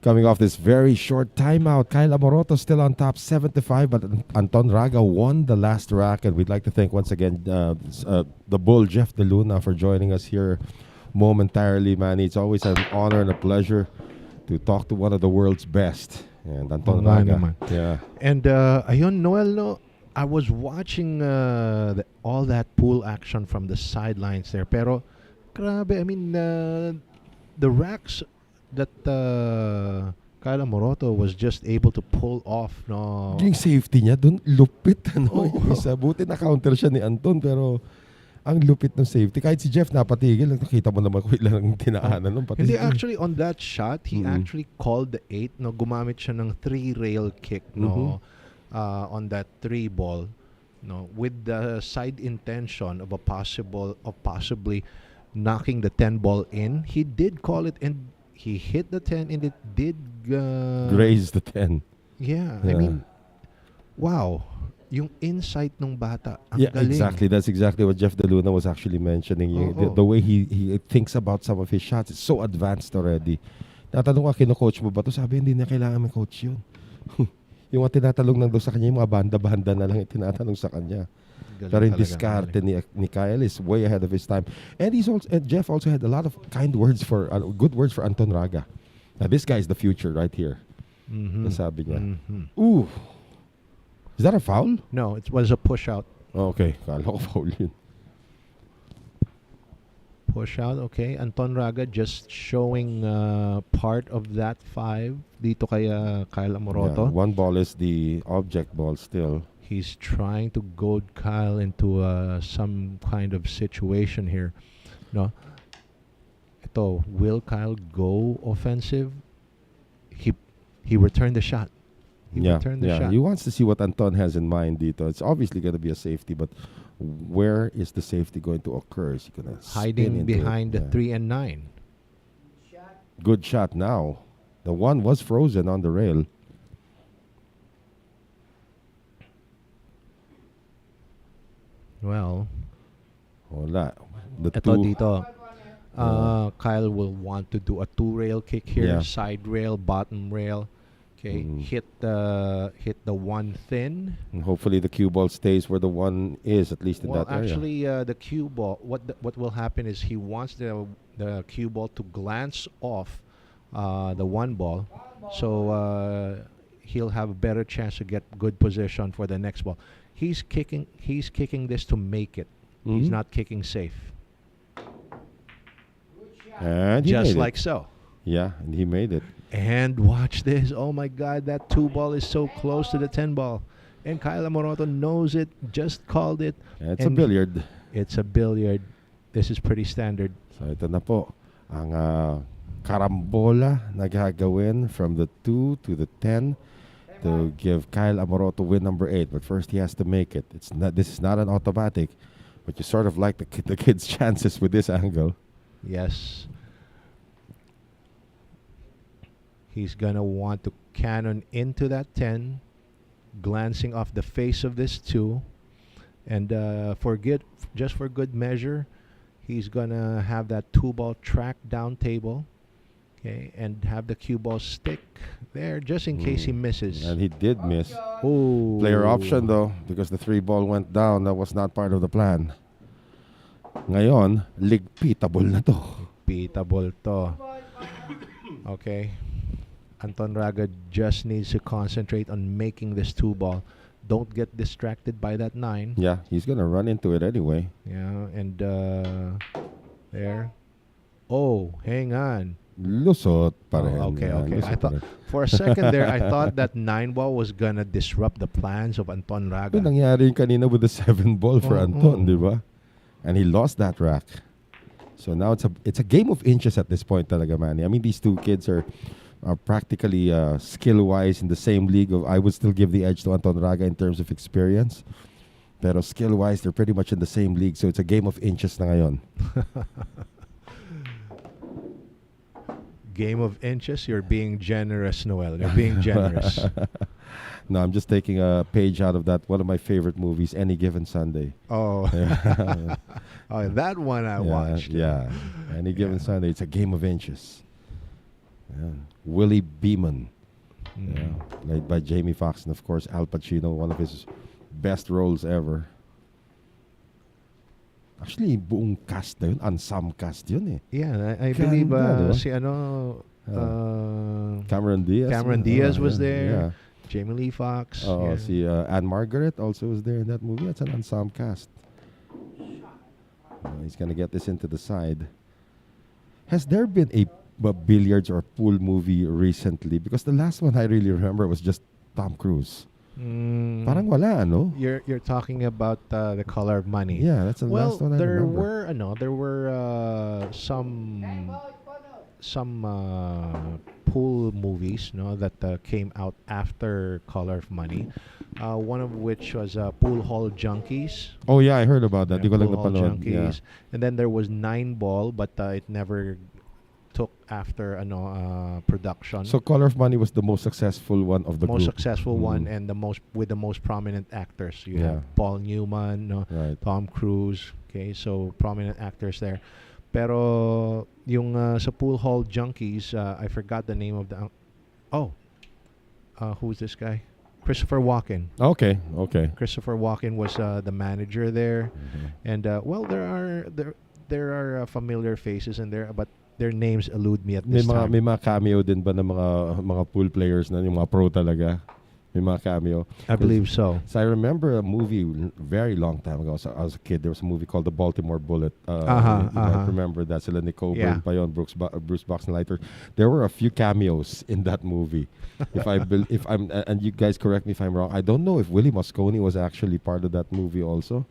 Coming off this very short timeout, Kyle Amoroto still on top, 75, but Anton Raga won the last rack. And we'd like to thank once again the Bull, Jeff De Luna, for joining us here momentarily, man. It's always an honor and a pleasure to talk to one of the world's best. And Anton Raga. Yeah. And ayun, Noel, no, I was watching all that pool action from the sidelines there. Pero, grabe, I mean, the racks that Kyle Amoroto was just able to pull off, no. Yung safety niya doon, lupit, ano. Isa, buti na counter siya ni Anton, pero ang lupit ng safety. Kahit si Jeff napatigil, nakita mo naman kung ilang tinaanan nun. Pati Hindi, actually, on that shot, he actually called the 8, no, gumamit siya ng 3-rail kick, no, on that 3 ball, no, with the side intention of possibly knocking the 10 ball in. He did call it, and he hit the 10, and it did graze the 10. Yeah, I mean, wow. Yung insight nung bata, ang galing. Exactly. That's exactly what Jeff De Luna was actually mentioning. The way he thinks about some of his shots, it's so advanced already. Natanong ka, kino-coach mo ba ito? Sabi, hindi na kailangan may coach yun. Yung mga tinatalong nang sa kanya, yung mga banda-banda na lang yung tinatanong sa kanya. Galing Pero yung talaga, diskarte ni Kyle is way ahead of his time. And Jeff also had a lot of kind words good words for Anton Raga. Now, this guy is the future right here. Sabi niya. Ooh. Is that a foul? No, it was a push out. Okay. Kala ko foul yun. push out. Okay, Anton Raga just showing part of that 5 dito kay Kyle Yeah, Amoroto. one ball is the object ball still. He's trying to goad Kyle into some kind of situation here. No. Ito, will Kyle go offensive? He returned the shot. He returned the shot. He wants to see what Anton has in mind dito. It's obviously going to be a safety, but where is the safety going to occur? Is he going to Hiding behind the 3 and 9. Good shot now. The one was frozen on the rail. Well, Wala. The ito two. dito. Kyle will want to do a 2-rail kick here, Yeah. side rail, bottom rail. Okay, hit the 1 thin. And hopefully the cue ball stays where the one is, at least in Well, that area. actually, the cue ball. What will happen is he wants the cue ball to glance off the 1 ball, so he'll have a better chance to get good position for the next ball. He's kicking this to make it. He's Mhm. not kicking safe. And he Just made like it. so. Yeah, and he made it. And watch this. Oh my God, that 2 ball is so close to the 10 ball. And Kyle Amoroto knows it, just called it. It's a And billiard. It's a billiard. This is pretty standard. So ito na po ang karambola na gagawin from the 2 to the 10 to give Kyle Amoroto win number 8. But first he has to make it. This is not an automatic, but you sort of like the kid's chances with this angle. Yes. He's going to want to cannon into that 10, glancing off the face of this 2. And just for good measure, he's going to have that 2 ball track down table. Okay, and have the cue ball stick there just in case he misses. And he did miss. Oh. Player option though, because the 3 ball went down. That was not part of the plan. Ngayon, ligpitable na to. Beatable to. Okay. Anton Raga just needs to concentrate on making this 2 ball. Don't get distracted by that 9. Yeah, he's going to run into it anyway. Yeah, and there. Oh, hang on. Lusot pa rin. Okay, Yeah, okay. lusot I pa thought rin. for a second there, I thought that 9 ball was gonna disrupt the plans of Anton Raga. Ito nangyari yung kanina with the 7 ball for Anton, di ba? And he lost that rack. So now it's a game of inches at this point talaga, man. I mean, these 2 kids are practically skill-wise in the same league. I would still give the edge to Anton Raga in terms of experience. Pero skill-wise, they're pretty much in the same league. So it's a game of inches na ngayon. Game of inches. You're being generous, Noel. You're being generous. No, I'm just taking a page out of one of my favorite movies, Any Given Sunday. Oh, Yeah. oh, that one I watched. Yeah, Any Given Sunday. It's a game of inches. Yeah. Willie Beeman, played by Jamie Foxx, and of course Al Pacino, one of his best roles ever. Actually, buong cast na yun, ensemble cast yun eh. Yeah, I believe Ganda, diba? si ano, Cameron Diaz. Cameron Diaz was yeah, there. Yeah. Jamie Lee Fox. Oh, yeah. see, Anne Margaret also was there in that movie. That's an ensemble cast. He's gonna get this into the side. Has there been a billiards or pool movie recently? Because the last one I really remember was just Tom Cruise. Parang wala, ano? You're talking about The Color of Money. Yeah, that's the Well, last one I there remember. were some pool movies, that came out after Color of Money. One of which was Pool Hall Junkies. Oh yeah, I heard about that. Di ko lang Pool Hall napanood. Yeah. Junkies. And then there was 9 Ball, but it never took after production. So Color of Money was the most successful one of the most group. successful one and with the most prominent actors. You have Paul Newman, Right. Tom Cruise. Okay, so prominent actors there. Pero yung sa Pool Hall Junkies, I forgot the name of the. Who's this guy? Christopher Walken. Okay. Christopher Walken was the manager there, and there are familiar faces in there, but their names elude me at May this time. mga cameo din ba ng mga pool players na yung mga pro talaga? May mga cameo. I believe so. So I remember a movie very long time ago. So I was a kid. There was a movie called The Baltimore Bullet. You might remember that. Sila Nick Coburn Yeah. pa yun, Bruce Boxleiter. There were a few cameos in that movie. If I'm and you guys correct me if I'm wrong. I don't know if Willie Mosconi was actually part of that movie also.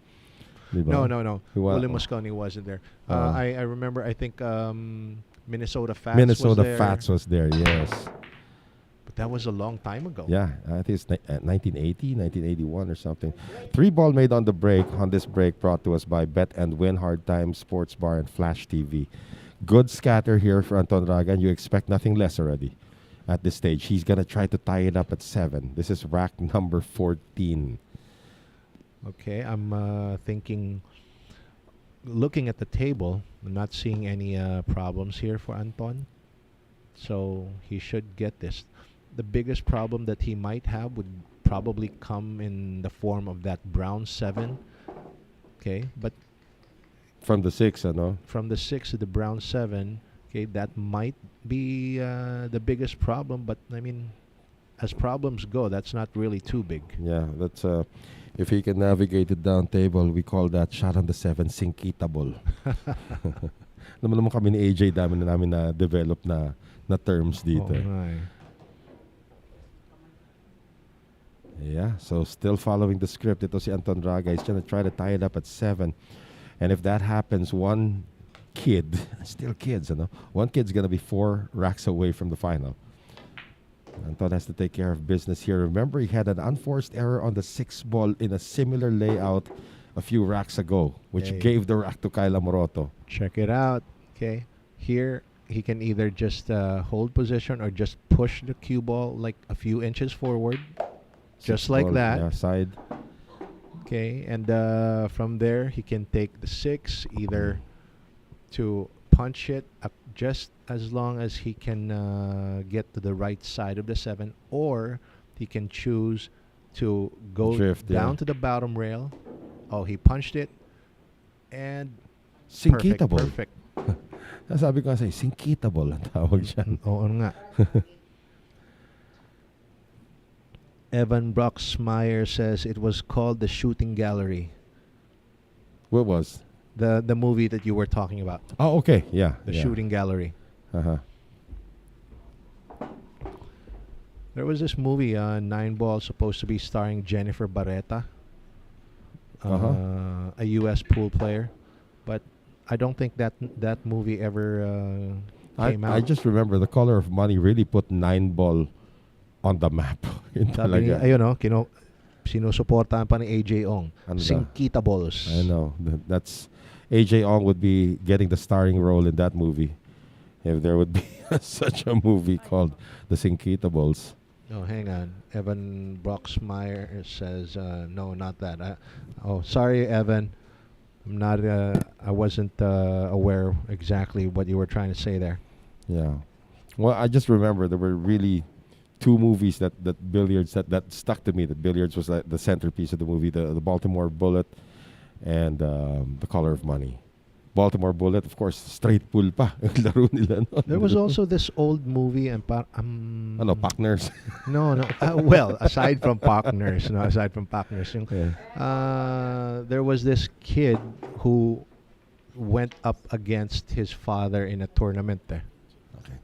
Diba? No. Wa- Willie Mosconi wasn't there. Uh, I remember. I think Minnesota Fats. Minnesota was there. Fats was there. Yes. But that was a long time ago. Yeah, I think it's 1980, 1981 or something. 3 ball made on the break. On this break brought to us by Bet and Win, Hard Times, Sports Bar, and Flash TV. Good scatter here for Anton Raga, and you expect nothing less already at this stage. He's going to try to tie it up at 7. This is rack number 14. Okay, I'm thinking, looking at the table, I'm not seeing any problems here for Anton. So he should get this. The biggest problem that he might have would probably come in the form of that brown 7. Okay, but From the 6, ano? from the 6 to the brown 7, okay, that might be the biggest problem. But I mean, as problems go, that's not really too big. Yeah, that's if he can navigate it down table, we call that shot on the 7 sinkitable. Naman kami ni AJ dami na namin na develop na terms dito. Oh, my. Yeah, so still following the script. Ito si Anton Raga. He's gonna try to tie it up at 7. And if that happens, one kid, still kids, ano? One kid's gonna be 4 racks away from the final. Anton has to take care of business here. Remember, he had an unforced error on the 6 ball in a similar layout a few racks ago, which Okay. gave the rack to Kyla Moroto. Check it out. Okay, here he can either just hold position or just push the cue ball like a few inches forward, just 6 like ball, that. Yeah, side. Okay, and from there he can take the 6 either to punch it up just as long as he can get to the right side of the 7, or he can choose to go Drift, down yeah. to the bottom rail. Oh, he punched it, and Sinkitable. perfect. Sabi ko kasi, sinkitable ang tawag dyan. Oo nga. Evan Broxmeyer says it was called The Shooting Gallery. What was? The movie that you were talking about. Oh, okay. Yeah. The yeah. Shooting Gallery. Uh-huh. There was this movie, 9 Ball, supposed to be starring Jennifer Barreta, a U.S. pool player. But I don't think that movie ever came out. I just remember The Color of Money really put 9 ball on the map. Yun Sabi ni, talaga. ayun o, sinusuportahan pa ni AJ Ong. Ano daw? Sinkitables. I know. That's AJ Ong would be getting the starring role in that movie if there would be such a movie called The Sinkitables. No, hang on. Evan Broxmeyer says, no, not that. Sorry, Evan. I'm not. I wasn't aware exactly what you were trying to say there. Yeah. Well, I just remember there were really 2 movies that Billiards that stuck to me. That Billiards was like the centerpiece of the movie. The Baltimore Bullet and The Color of Money. Baltimore Bullet, of course, straight pool pa. Laro nila. No? There was also this old movie and Ano, partners. no. Well, aside from partners, yung, Yeah. there was this kid who went up against his father in a tournament. Okay.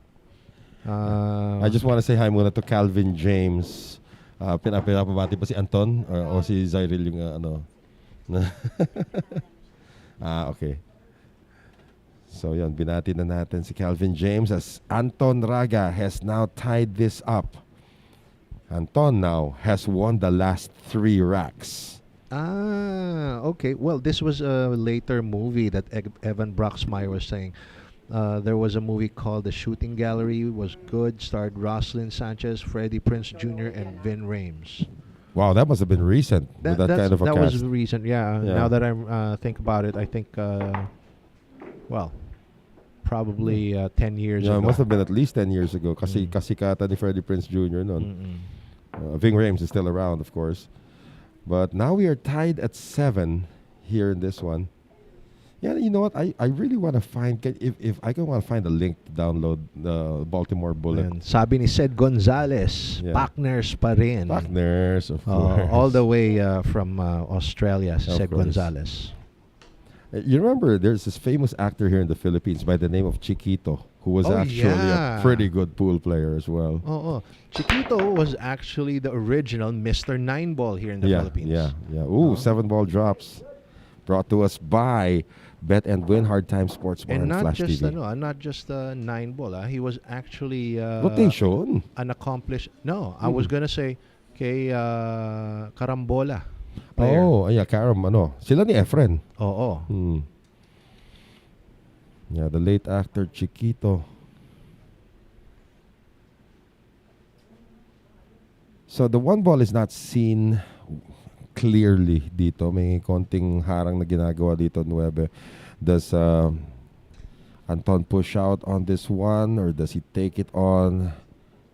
Uh, I just want to say hi muna to Calvin James. Pinapabati pa si Anton o si Zyril yung ano. Okay. So yan, binati na natin si Calvin James as Anton Raga has now tied this up. Anton now has won the last 3 racks. Okay. Well, this was a later movie that Evan Broxmeyer was saying. There was a movie called The Shooting Gallery. It was good. Starred Rosalind Sanchez, Freddie Prinze Jr., and Vin Rames. Wow, that must have been recent with that kind of a that cast. was recent. Yeah. Yeah. Now that I think about it, I think, probably 10 years Yeah, ago. it must have been at least 10 years ago kasi kasikata ni Freddie Prinze Jr. noon. Ving Rhames is still around, of course. But now we are tied at 7 here in this one. Yeah, you know what? I really want to find if I can want to find a link to download the Baltimore Bullet. And sabi ni Sed Gonzalez, Yeah. partners pa rin. Partners, of course. All the way from Australia, Of Sed course. Gonzalez. You remember there's this famous actor here in the Philippines by the name of Chiquito, who was Oh, actually yeah. a pretty good pool player as well. Oh. Chiquito was actually the original Mr. Nine Ball here in the Philippines. Yeah. Ooh, 7-ball drops. Brought to us by Bet and Win Hard Time Sports Bar And and not Flash just TV. not just Nine Ball. He was actually Rotation. an accomplished. No, I was gonna say kay Carambola. Player. Oh, yeah, Karam, sila ni Efren. Oo. Yeah, the late actor Chiquito. So the 1 ball is not seen clearly dito. May konting harang na ginagawa dito, 9. Does Anton push out on this one or does he take it on?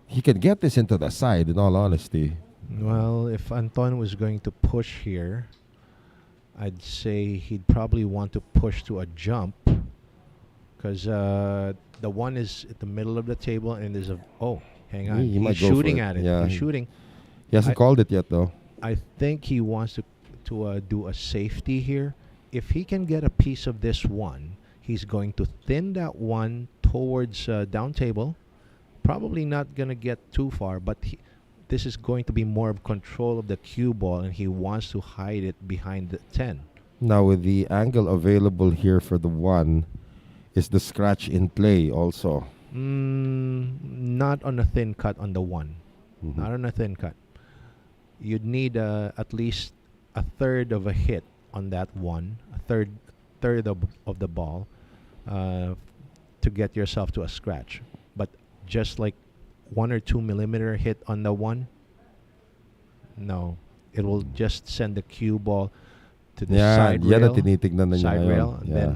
He can get this into the side, in all honesty. Well, if Anton was going to push here, I'd say he'd probably want to push to a jump because the one is at the middle of the table and there's a hang on, He might he's go for shooting it. at it. Yeah, He's shooting. He hasn't called it yet, though. I think he wants to do a safety here. If he can get a piece of this one, he's going to thin that one towards down table. Probably not gonna get too far, but this is going to be more of control of the cue ball, and he wants to hide it behind the 10. Now, with the angle available here for the 1, is the scratch in play also? Not on a thin cut on the 1. Mhm. Not on a thin cut. You'd need at least a third of a hit on that 1, a third of the ball to get yourself to a scratch. But just like 1 or 2 millimeter hit on the 1, no, it will just send the cue ball to the side yan rail, ang tinitignan na niya side ngayon. rail, and Yeah. then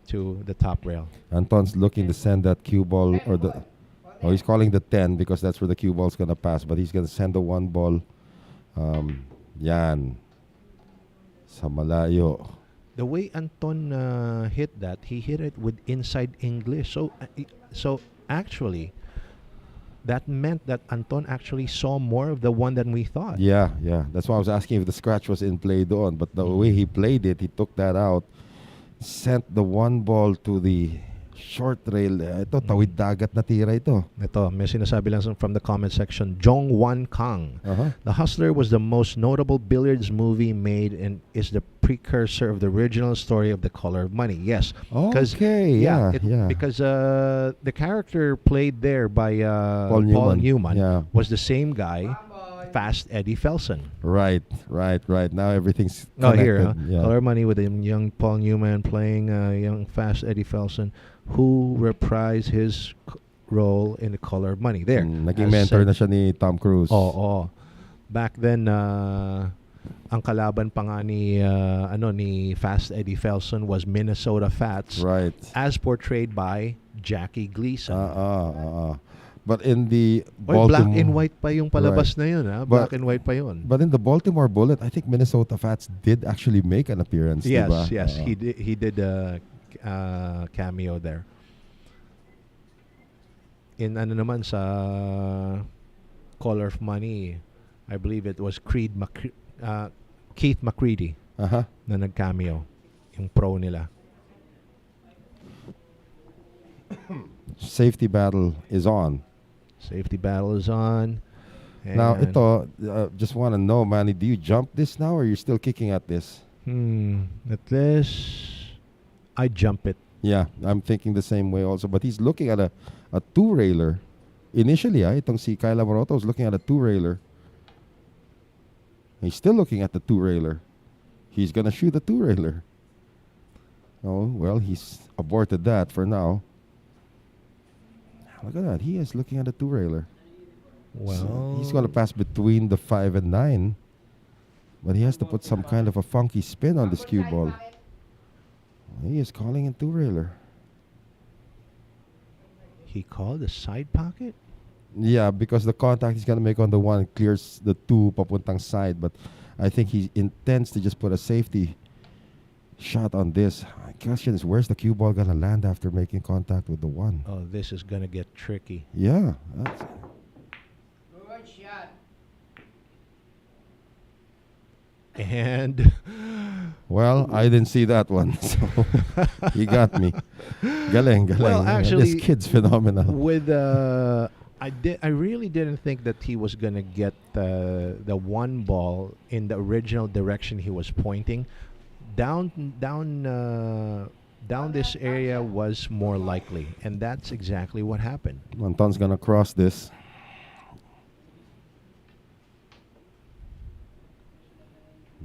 to the top rail. Anton's looking to send that cue ball or the. Oh, he's calling the 10 because that's where the cue ball's gonna pass. But he's gonna send the 1 ball. Yan. Sa malayo. The way Anton hit that, he hit it with inside English. So actually, that meant that Anton actually saw more of the 1 than we thought. Yeah. That's why I was asking if the scratch was in play doon. But the way he played it, he took that out, sent the 1 ball to the short rail. Ito, tawid dagat na tira ito. Ito, may sinasabi lang from the comment section, Jong Wan Kang. Uh-huh. The Hustler was the most notable billiards movie made and is the precursor of the original story of The Color of Money. Yes. Okay, yeah. Because the character played there by Paul Newman. Yeah. was the same guy, Fast Eddie Felson. Right. Now everything's Oh, connected. here, Yeah. Color of Money with a young Paul Newman playing young Fast Eddie Felson, who reprised his role in The Color of Money. There. Naging As mentor said- na siya ni Tom Cruise. Oo. Back then, ang kalaban pa nga ni Fast Eddie Felson was Minnesota Fats, Right. as portrayed by Jackie Gleason. But in the Oy, black Baltimore, and white pa yung palabas na yun, ha? Black But- and white pa yun. But in the Baltimore Bullet, I think Minnesota Fats did actually make an appearance. diba? Yes, he did a cameo there. In naman sa Color of Money, I believe it was Keith McCready Uh-huh. na nag-cameo, yung pro nila. Safety battle is on. Safety battle is on. Now, And, ito, just want to know, Manny, do you jump this now or are you still kicking at this? at this, I jump it. Yeah, I'm thinking the same way also. But he's looking at a two-railer. Initially, itong si Kyle Amoroto was looking at a two-railer. He's still looking at the two-railer. He's going to shoot the two-railer. Oh, well, he's aborted that for now. Look at that. He is looking at the two-railer. Well, So he's going to pass between the 5 and 9. But he has to put some kind of a funky spin on this cue ball. He is calling in two-railer. he called a side pocket? Yeah, because the contact he's going to make on the 1 clears the 2 papuntang side. But I think he intends to just put a safety shot on this. My question is, where's the cue ball gonna land after making contact with the one? Oh, this is gonna get tricky. Yeah. And Well, I didn't see that one, so he got me. Galing, galing. Well, actually, this kid's phenomenal. with I really didn't think that he was gonna get the one ball in the original direction he was pointing. Down this area was more likely, and that's exactly what happened. Anton's gonna cross this.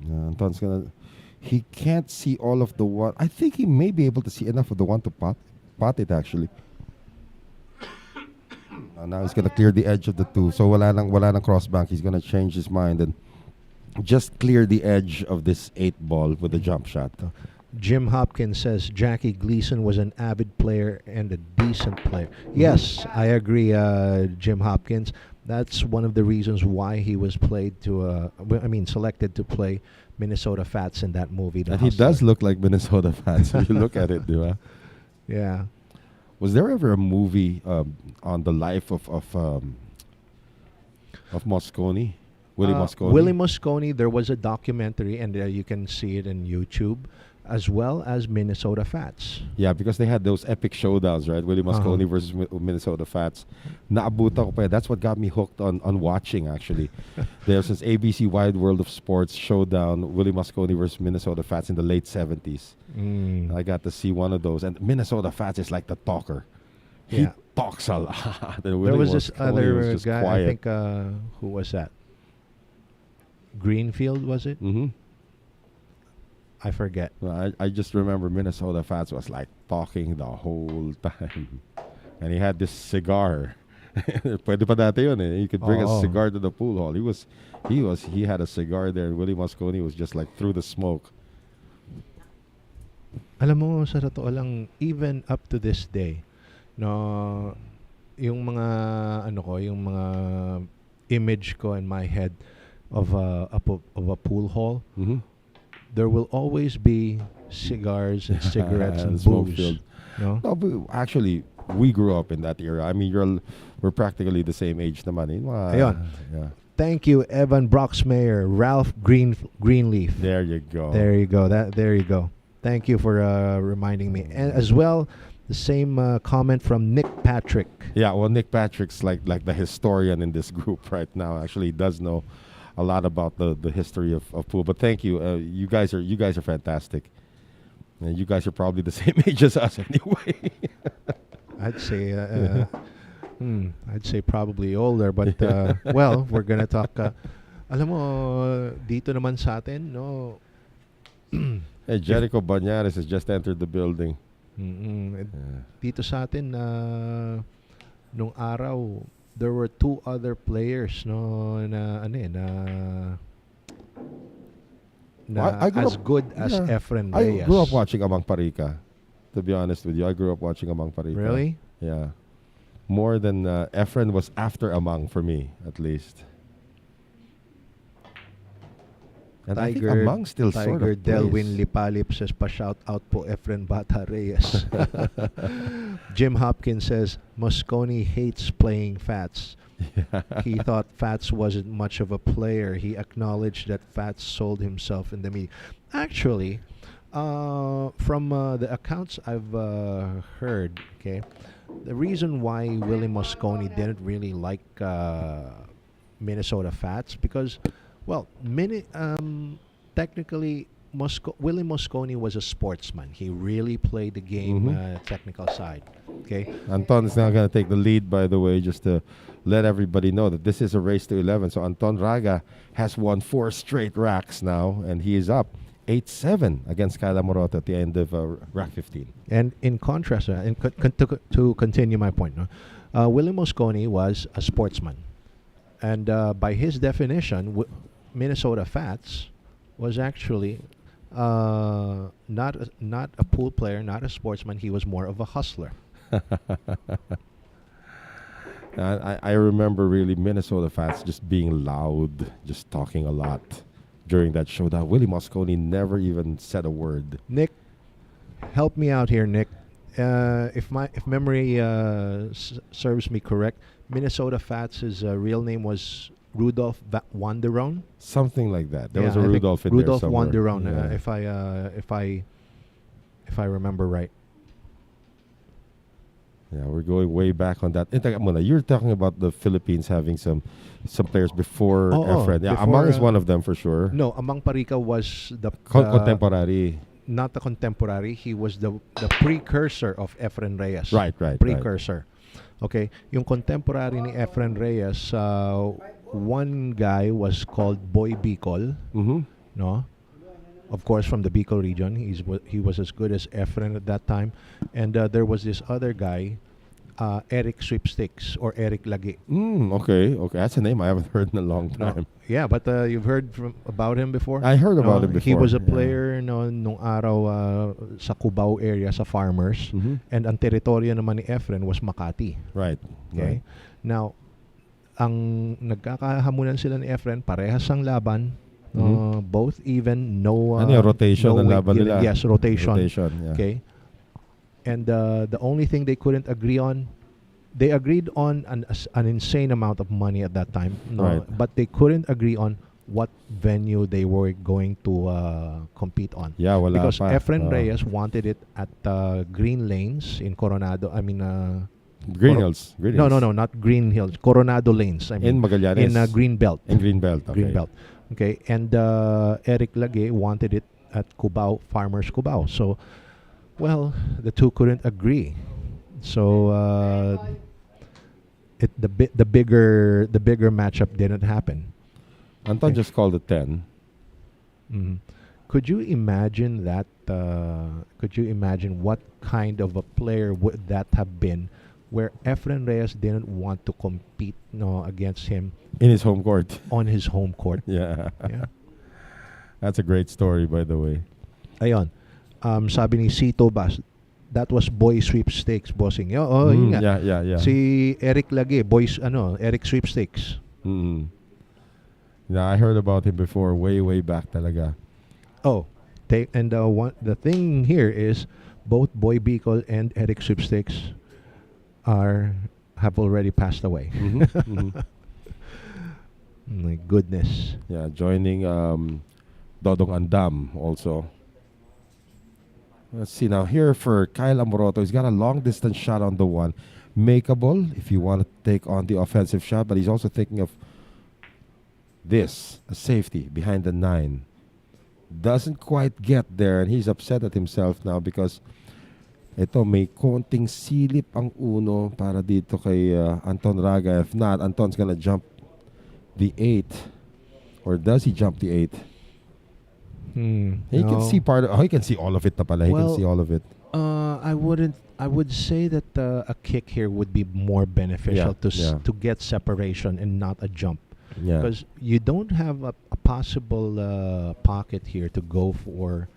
Anton's gonna. He can't see all of the one. I think he may be able to see enough of the one to pot it actually. Now he's gonna clear the edge of the two. So wala nang cross bank. He's gonna change his mind and just clear the edge of this 8 ball with a jump shot. Jim Hopkins says Jackie Gleason was an avid player and a decent player. Yes, I agree, Jim Hopkins. That's one of the reasons why he was selected to play Minnesota Fats in that movie. And he does look like Minnesota Fats if you look at it, diba? Yeah. Was there ever a movie on the life of Mosconi? Willie Mosconi? Willie Mosconi, there was a documentary, and you can see it in YouTube, as well as Minnesota Fats. Yeah, because they had those epic showdowns, right? Willie Mosconi versus Minnesota Fats. Naabuta ko pa yan. That's what got me hooked on watching, actually. There's this ABC Wide World of Sports showdown, Willie Mosconi versus Minnesota Fats in the late 70s. I got to see one of those. And Minnesota Fats is like the talker. He Yeah. talks a lot. There was this Mosconi other just guy, quiet. I think, who was that? Greenfield, was it? Mm-hmm. I forget. Well, I just remember Minnesota Fats was like talking the whole time. And he had this cigar. Pwede pa dati yun eh. You could bring a cigar to the pool hall. He had a cigar there, and Willie Mosconi was just like through the smoke. Alam mo, sa totoo lang, even up to this day, no, yung mga image ko in my head of a pool hall, Mm-hmm. there will always be cigars and cigarettes and smoke booze. filled. No? No, but actually, we grew up in that era. I mean, we're practically the same age naman. Ayun. Yeah. Thank you, Evan Broxmayer, Ralph Greenleaf. There you go. There you go. There you go. Thank you for reminding me. And as well, the same comment from Nick Patrick. Yeah, well, Nick Patrick's like the historian in this group right now. Actually, he does know a lot about the history of pool. But thank you. You guys are fantastic. And you guys are probably the same age as us anyway. I'd say probably older, but well, we're gonna talk. Alam mo, dito naman sa atin, no. Hey, Jerico Bañares has just entered the building. Dito sa atin, nung araw, there were 2 other players, no, I grew as up- good as yeah. Efren I Reyes. grew up watching Amang Parika. To be honest with you, I grew up watching Amang Parika. Really? Yeah. More than Efren was after Amang for me, at least. And I think Amang still sort Tiger of Delwin plays. Lipalip says, pa-shout out po Efren Bata Reyes. Jim Hopkins says, Mosconi hates playing Fats. He thought Fats wasn't much of a player. He acknowledged that Fats sold himself in the media. Actually, from the accounts I've heard, okay, the reason why Willie Mosconi didn't really like Minnesota Fats because, well, technically, Willie Mosconi was a sportsman. He really played the game technical side. Okay. Anton is now going to take the lead, by the way, just to let everybody know that this is a race to 11. So Anton Raga has won 4 straight racks now, and he is up 8-7 against Kyla Morota at the end of rack 15. And in contrast, to continue my point, no, Willie Mosconi was a sportsman. And by his definition, Minnesota Fats was actually not a pool player, not a sportsman. He was more of a hustler. I remember really Minnesota Fats just being loud, just talking a lot. during that showdown. Willie Mosconi never even said a word. Nick, help me out here, Nick. If memory serves me correct, Minnesota Fats' real name was Rudolph Wanderone. Something like that. There was a I think Rudolph in Rudolph there somewhere. Wanderone. If I remember right. Yeah, we're going way back on that. Teka muna, you're talking about the Philippines having some players before Efren. Yeah, before, Amang is one of them for sure. No, Amang Parica was the Contemporary. not the contemporary. He was the precursor of Efren Reyes. Right. Precursor. Okay, yung contemporary ni Efren Reyes, one guy was called Boy Bicol. Mm-hmm. No, of course from the Bicol region. He was as good as Efren at that time, and there was this other guy, Eric Sweepstakes or Eric Lagi. Okay. That's a name I haven't heard in a long time. Yeah, but you've heard about him before? I heard about him before. He was a yeah. player nung araw sa Cubao area sa Farmers, Mhm. and ang teritoryo naman ni Efren was Makati. Right. Okay? Now, ang nagkakahamunan sila ni Efren, parehas ang laban. Both even, no... Ano yung rotation no ng weight laban given. nila? Yes, rotation. Yeah. Okay? And the only thing they couldn't agree on, they agreed on an insane amount of money at that time. No, Right. but they couldn't agree on what venue they were going to compete on. Yeah, wala Because pa. Efren Reyes wanted it at Green Lanes in Coronado. I mean... Green Hills. No, not Green Hills. Coronado Lanes. I mean, In Magallanes. in Green Belt. In Greenbelt. Okay. Green Belt. Okay, and Eric Lage wanted it at Cubao, Farmers Cubao. So, well, the two couldn't agree. So, the bigger matchup didn't happen. Anton Okay. just called it 10. Mhm. Could you imagine that? Could you imagine what kind of a player would that have been, where Efren Reyes didn't want to compete against him In his home court. on his home court? Yeah. Yeah. That's a great story, by the way. Ayun. Sabi ni Cito Bas, that was boy sweepstakes, bossing. Yun nga. Yeah. Si Eric Lage, Eric Sweepstakes. Mm. Yeah, I heard about him before, way back talaga. Oh, and the thing here is both Boy Bicol and Eric Sweepstakes have already passed away. Mhm. My goodness. Yeah, joining Dodong Andam also. Let's see now here for Kyle Amoroto. He's got a long distance shot on the one. Makeable if you want to take on the offensive shot, but he's also thinking of this, a safety behind the 9. Doesn't quite get there, and he's upset at himself now because ito may konting silip ang uno para dito kay Anton Raga. If not, Anton's gonna jump the 8. Or does he jump the 8? He can see part of, he can see all of it na pala. He can see all of it. I would say that a kick here would be more beneficial to get separation and not a jump. Yeah. Because you don't have a possible pocket here to go for.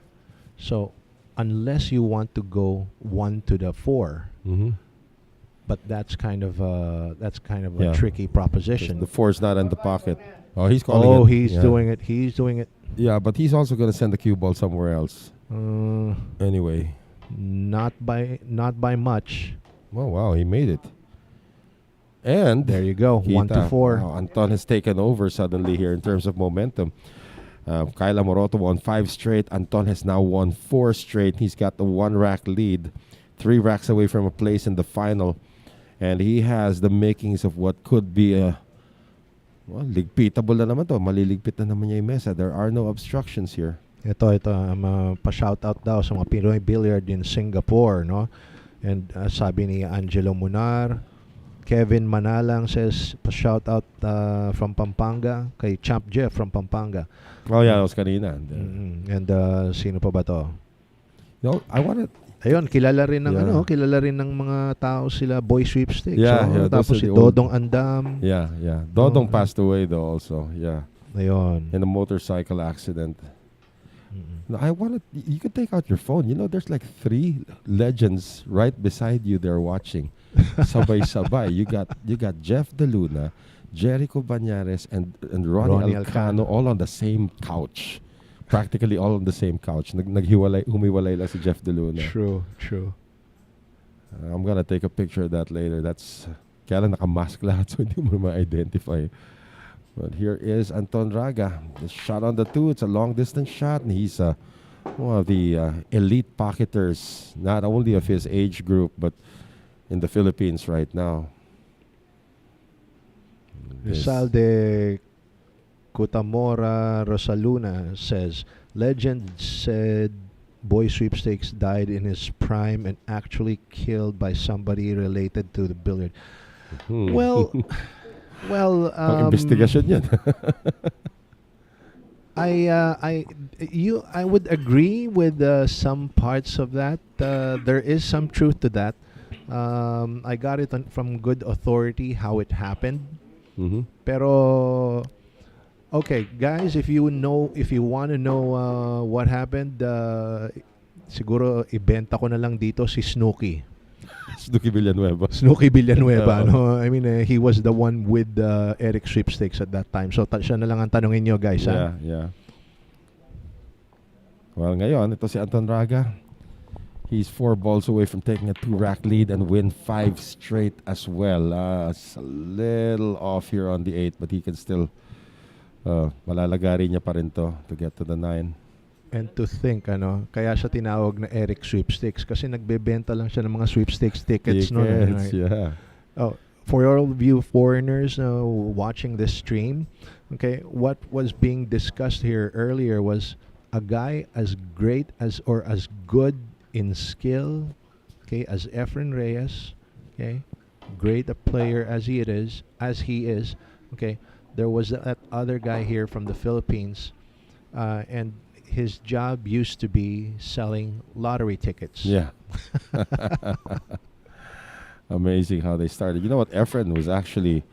So unless you want to go 1 to the 4, Mm-hmm. but that's kind of a tricky proposition. The 4 is not in the pocket. Oh, he's calling Oh, it. he's doing it. He's doing it. Yeah, but he's also going to send the cue ball somewhere else. Anyway. Not by much. Oh, wow, he made it. And There you go. 1 to 4. Wow, Anton has taken over suddenly here in terms of momentum. Kyle Amoroto won 5 straight. Anton has now won 4 straight. He's got the 1-rack lead, 3 racks away from a place in the final. And he has the makings of what could be a ligpitable na naman to. Maliligpit na naman niya yung mesa. There are no obstructions here. Ito, pa-shoutout daw sa mga Pinoy Billiard in Singapore, no? And sabi ni Angelo Munar, Kevin Manalang says, pa-shoutout from Pampanga, kay Champ Jeff from Pampanga. Oh, yeah, that was kanina. And sino pa ba to? No, I wanted... Ayun, kilala rin ng Yeah. kilala rin ng mga tao sila, Boy Sweepstakes. Yeah, So, yeah, those tapos are si the old- Dodong Andam. Yeah. Dodong Oh. passed away though also. Yeah. Ayun. In a motorcycle accident. No, I wanted... You could take out your phone. You know, there's like 3 legends right beside you there watching. Sabay-sabay. You got Jeff De Luna, Jerico, Bañares, and Ronnie Alcano all on the same couch. Practically all on the same couch. Humiwalay lang si Jeff De Luna. True, true. I'm gonna take a picture of that later. That's kaya lang naka-mask lahat so hindi mo ma-identify. But here is Anton Raga. The shot on the 2. It's a long-distance shot, and he's one of the elite pocketers, not only of his age group, but in the Philippines right now. Rizal de Cutamora Rosaluna says, legend said Boy Sweepstakes died in his prime and actually killed by somebody related to the billiard. Well, Pang-investigasyon yan. I would agree with some parts of that. There is some truth to that. I got it from good authority how it happened. Mm-hmm. Pero okay, guys, if you want to know what happened, siguro ibenta ko na lang dito si Snooki. Snooki Villanueva. Snooki Villanueva, no? I mean, he was the one with Eric Sweepstakes at that time. So siya na lang ang tanungin nyo, guys. Yeah, yeah. Well, ngayon, ito si Anton Raga. He's 4 balls away from taking a 2-rack lead and win 5 straight as well. It's a little off here on the 8, but he can still malalagari niya pa rin to get to the 9. And to think, kaya siya tinawag na Eric Sweepstakes kasi nagbebenta lang siya ng mga sweepstakes tickets. Right? Yeah. Oh, for all of you foreigners watching this stream, okay, what was being discussed here earlier was a guy as great as or as good in skill, okay, as Efren Reyes, okay, great a player as he is, okay. There was that other guy here from the Philippines, and his job used to be selling lottery tickets. Yeah. Amazing how they started. You know what? Efren was actually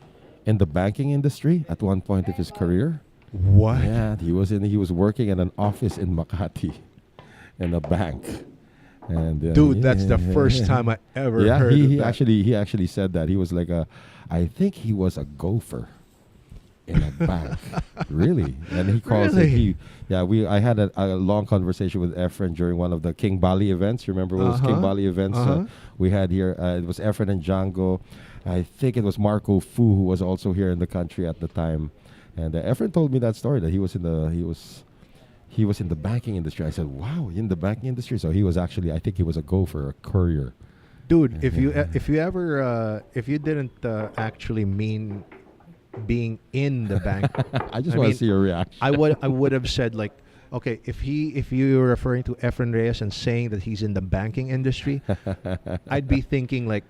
in the banking industry at one point of his career. What? Yeah, he was working in an office in Makati, in a bank. And dude, that's the first time I ever heard of that. He actually said that. He was like I think he was a gopher in a bank. Really? And he calls really? I had a long conversation with Efren during one of the King Bali events. You remember those King Bali events we had here? It was Efren and Django. I think it was Marco Fu who was also here in the country at the time. And Efren told me that story that he was in the banking industry. I said, "Wow, in the banking industry." So he was actually, I think he was a gopher, a courier. Dude, if you didn't actually mean being in the bank, I just want to see your reaction. I would have said like, okay, if you were referring to Efren Reyes and saying that he's in the banking industry, I'd be thinking like,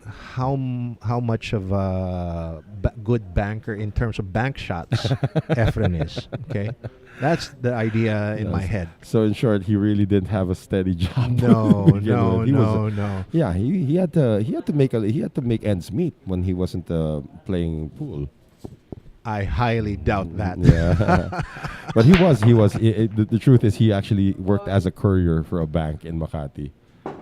how much of a good banker in terms of bank shots Efren is. Okay, that's the idea in my head. So in short, he really didn't have a steady job. No. Yeah, he had to make ends meet when he wasn't playing pool. I highly doubt that. Yeah, but he was. The truth is, he actually worked as a courier for a bank in Makati.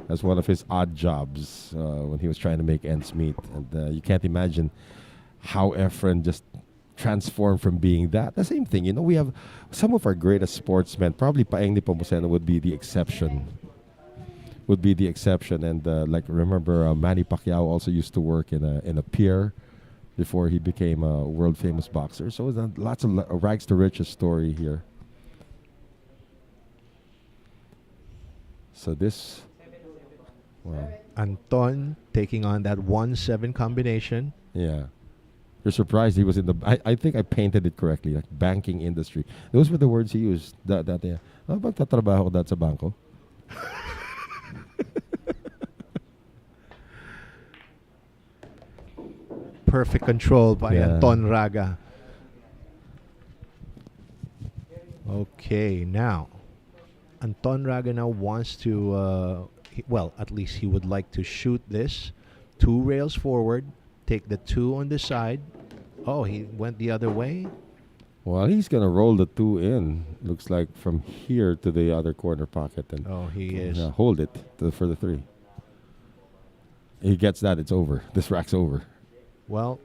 That's one of his odd jobs when he was trying to make ends meet. And you can't imagine how Efren just transformed from being that. The same thing, we have some of our greatest sportsmen. Probably Paeng Nepomuceno would be the exception. And like remember, Manny Pacquiao also used to work in a pier before he became a world famous boxer. So lots of rags to riches story here. So this. Wow. Anton taking on that 1-7 combination. Yeah. You're surprised he was in the... I think I painted it correctly. Like banking industry. Those were the words he used. Magtatrabaho ko sa bangko. Perfect control by Anton Raga. Okay, now. Anton Raga now wants to... at least he would like to shoot this 2 rails forward, take the 2 on the side. Oh, he went the other way. Well, he's gonna roll the 2 in. Looks like from here to the other corner pocket, and he is. Hold it for the 3. He gets that. It's over. This rack's over. Well,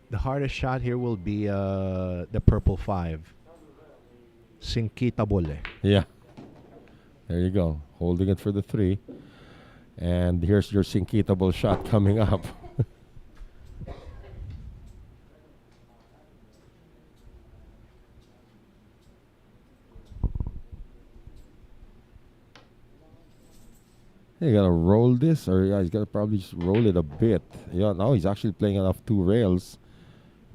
The hardest shot here will be the purple 5. Sinkitabole. Yeah. There you go. Holding it for the 3. And here's your sinkitable shot coming up. You gotta roll this, or yeah, he's gotta probably just roll it a bit. Yeah, now he's actually playing it off 2 rails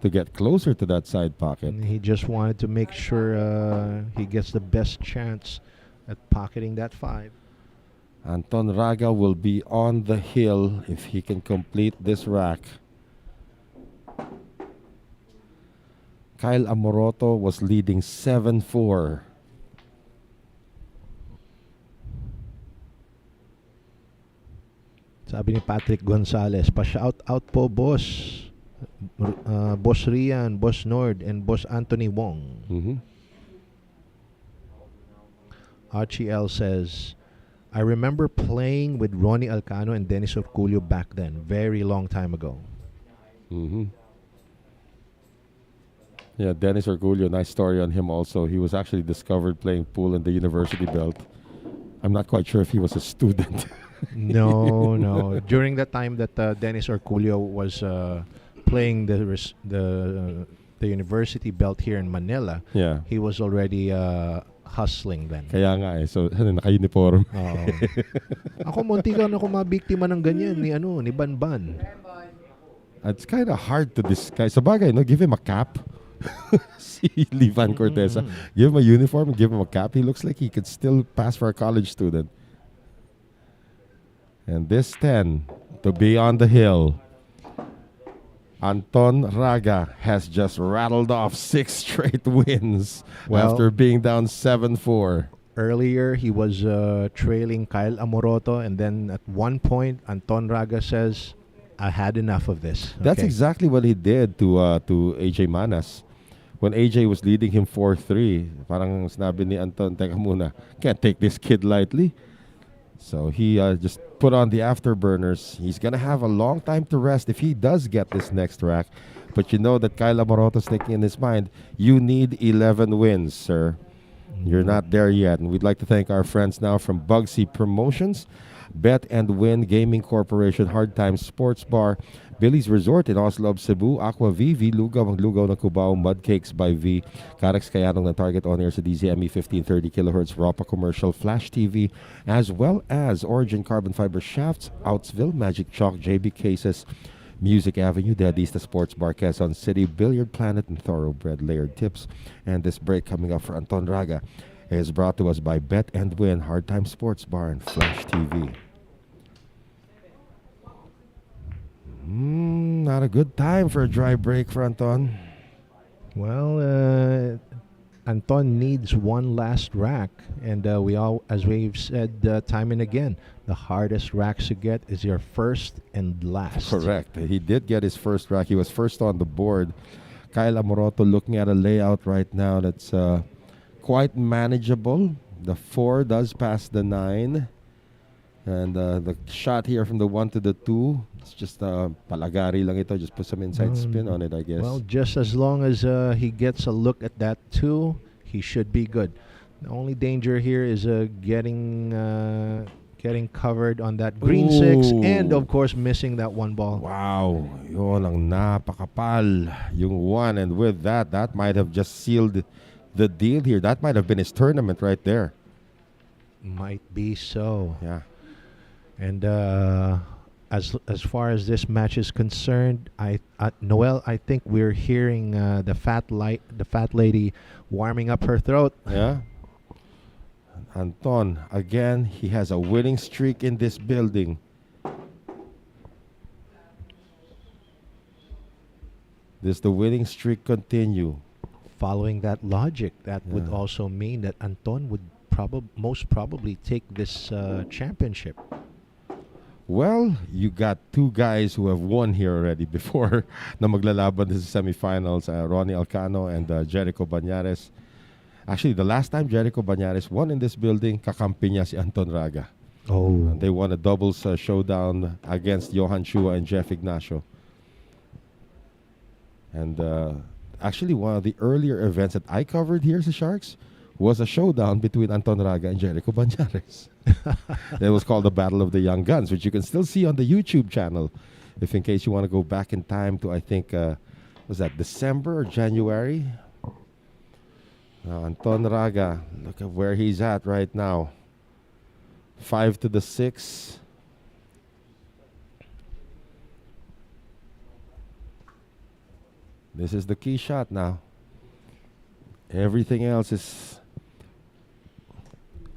to get closer to that side pocket. And he just wanted to make sure he gets the best chance at pocketing that 5. Anton Raga will be on the hill if he can complete this rack. Kyle Amoroto was leading 7-4. Sabi ni Patrick Gonzalez, pa-shout out po boss. Boss Rian, Boss Nord, and Boss Anthony Wong. Mm-hmm. Archie L says, I remember playing with Ronnie Alcano and Dennis Orculio back then, very long time ago. Mm-hmm. Yeah, Dennis Orgulio, nice story on him also. He was actually discovered playing pool in the university belt. I'm not quite sure if he was a student. No. During the time that Dennis Orculio was playing the university belt here in Manila, Yeah. he was already hustling then. Kaya nga eh. So, naka-uniform. Oo. Ako muntikan ako mabiktima ng ganyan ni Banban. It's kind of hard to disguise. Sa bagay, no? Give him a cap. Si Livan Corteza. Give him a uniform and give him a cap. He looks like he could still pass for a college student. And this 10 to be on the hill. Anton Raga has just rattled off 6 straight wins after being down 7-4. Earlier, he was trailing Kyle Amoroto, and then at one point, Anton Raga says, I had enough of this. That's Okay. exactly what he did to AJ Manas. When AJ was leading him 4-3, parang sinabi ni Anton, teka muna, can't take this kid lightly. So he just put on the afterburners. He's going to have a long time to rest if he does get this next rack. But you know that Kyle Amoroto's thinking in his mind, you need 11 wins, sir. You're not there yet. And we'd like to thank our friends now from Bugsy Promotions, Bet and Win Gaming Corporation, Hard Times Sports Bar, Billy's Resort in Oslo of Cebu, Aqua V, V Lugaw, ang Lugaw ng Cubao, Mud Cakes by V, Karex Kayanong ng Target On Air sa DZME 1530 kHz, Ropa Commercial, Flash TV, as well as Origin Carbon Fiber Shafts, Outsville, Magic Chalk, JB Cases, Music Avenue, Dadista Sports Bar, Quezon City, Billiard Planet, and Thoroughbred Layered Tips. And this break coming up for Anton Raga is brought to us by Bet and Win, Hard Time Sports Bar, and Flash TV. Not a good time for a dry break for Anton. Well, Anton needs one last rack, and as we've said time and again, the hardest racks to get is your first and last. Correct. He did get his first rack. He was first on the board. Kyle Amoroto looking at a layout right now that's quite manageable. The 4 does pass the 9. And the shot here from the 1 to the 2, it's just palagari lang ito. Just put some inside spin on it, I guess. Well, just as long as he gets a look at that 2, he should be good. The only danger here is getting covered on that green 6, and of course missing that 1 ball. Wow, yun ang napakapal. Yung 1, and with that might have just sealed the deal here. That might have been his tournament right there. Might be so. Yeah. And as far as this match is concerned, Noel, I think we're hearing the fat lady warming up her throat. Yeah. Anton, again, he has a winning streak in this building. Does the winning streak continue? Following that logic, that would also mean that Anton would most probably take this championship. Well, you got 2 guys who have won here already before na maglalaban sa semifinals, Ronnie Alcano and Jerico Bañares. Actually, the last time Jerico Bañares won in this building, kakampi niya si Anton Raga. Oh. They won a doubles showdown against Johan Chua and Jeff Ignacio. And actually, one of the earlier events that I covered here as the Sharks was a showdown between Anton Raga and Jerico Bañares. That was called the Battle of the Young Guns, which you can still see on the YouTube channel. If in case you want to go back in time to, I think, was that December or January? Anton Raga, look at where he's at right now. 5 to the 6. This is the key shot now. Everything else is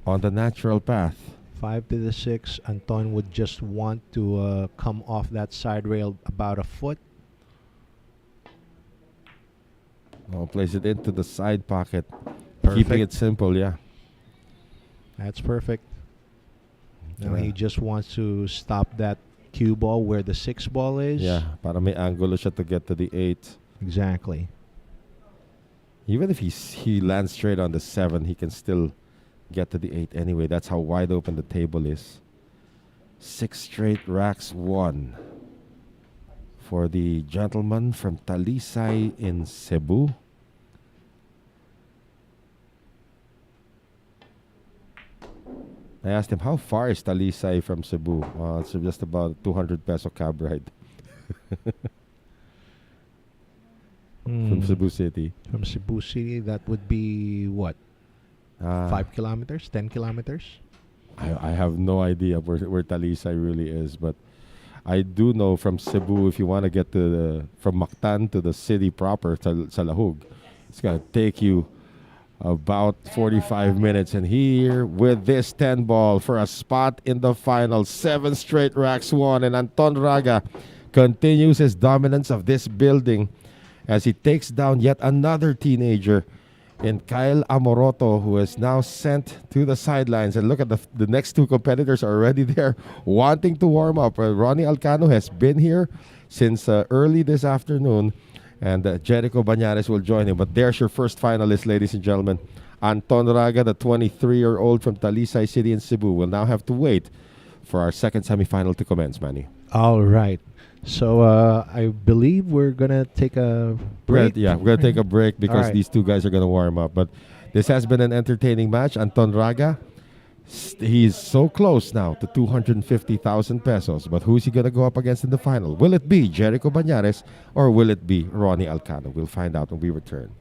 on the natural path. 5 to the 6. Anton would just want to come off that side rail about a foot. Place it into the side pocket. Perfect. Keeping it simple, yeah. That's perfect. Now Yeah. he just wants to stop that cue ball where the 6 ball is. Yeah, para may angulo siya to get to the 8. Exactly. Even if he lands straight on the 7, he can still get to the 8 anyway. That's how wide open the table is. 6 straight racks won for the gentleman from Talisay in Cebu. I asked him, how far is Talisay from Cebu? It's just about 200 peso cab ride from Cebu City. From Cebu City, that would be what? 5 kilometers? 10 kilometers? I have no idea where Talisay really is, but I do know from Cebu, if you want to get from Mactan to the city proper, sa Lahug, it's going to take you about 45 minutes. And here with this 10 ball for a spot in the final, 7 straight racks won, and Anton Raga continues his dominance of this building as he takes down yet another teenager in Kyle Amoroto, who is now sent to the sidelines. And look at the next 2 competitors are already there wanting to warm up. Ronnie Alcano has been here since early this afternoon, and Jerico Bañares will join him. But there's your first finalist, ladies and gentlemen. Anton Raga, the 23-year-old from Talisay City in Cebu, will now have to wait for our second semifinal to commence, Manny. All right. So I believe we're going to take a break. We're going to take a break because right. these 2 guys are going to warm up. But this has been an entertaining match. Anton Raga, he's so close now to 250,000 pesos. But who's he going to go up against in the final? Will it be Jerico Bañares or will it be Ronnie Alcano? We'll find out when we return.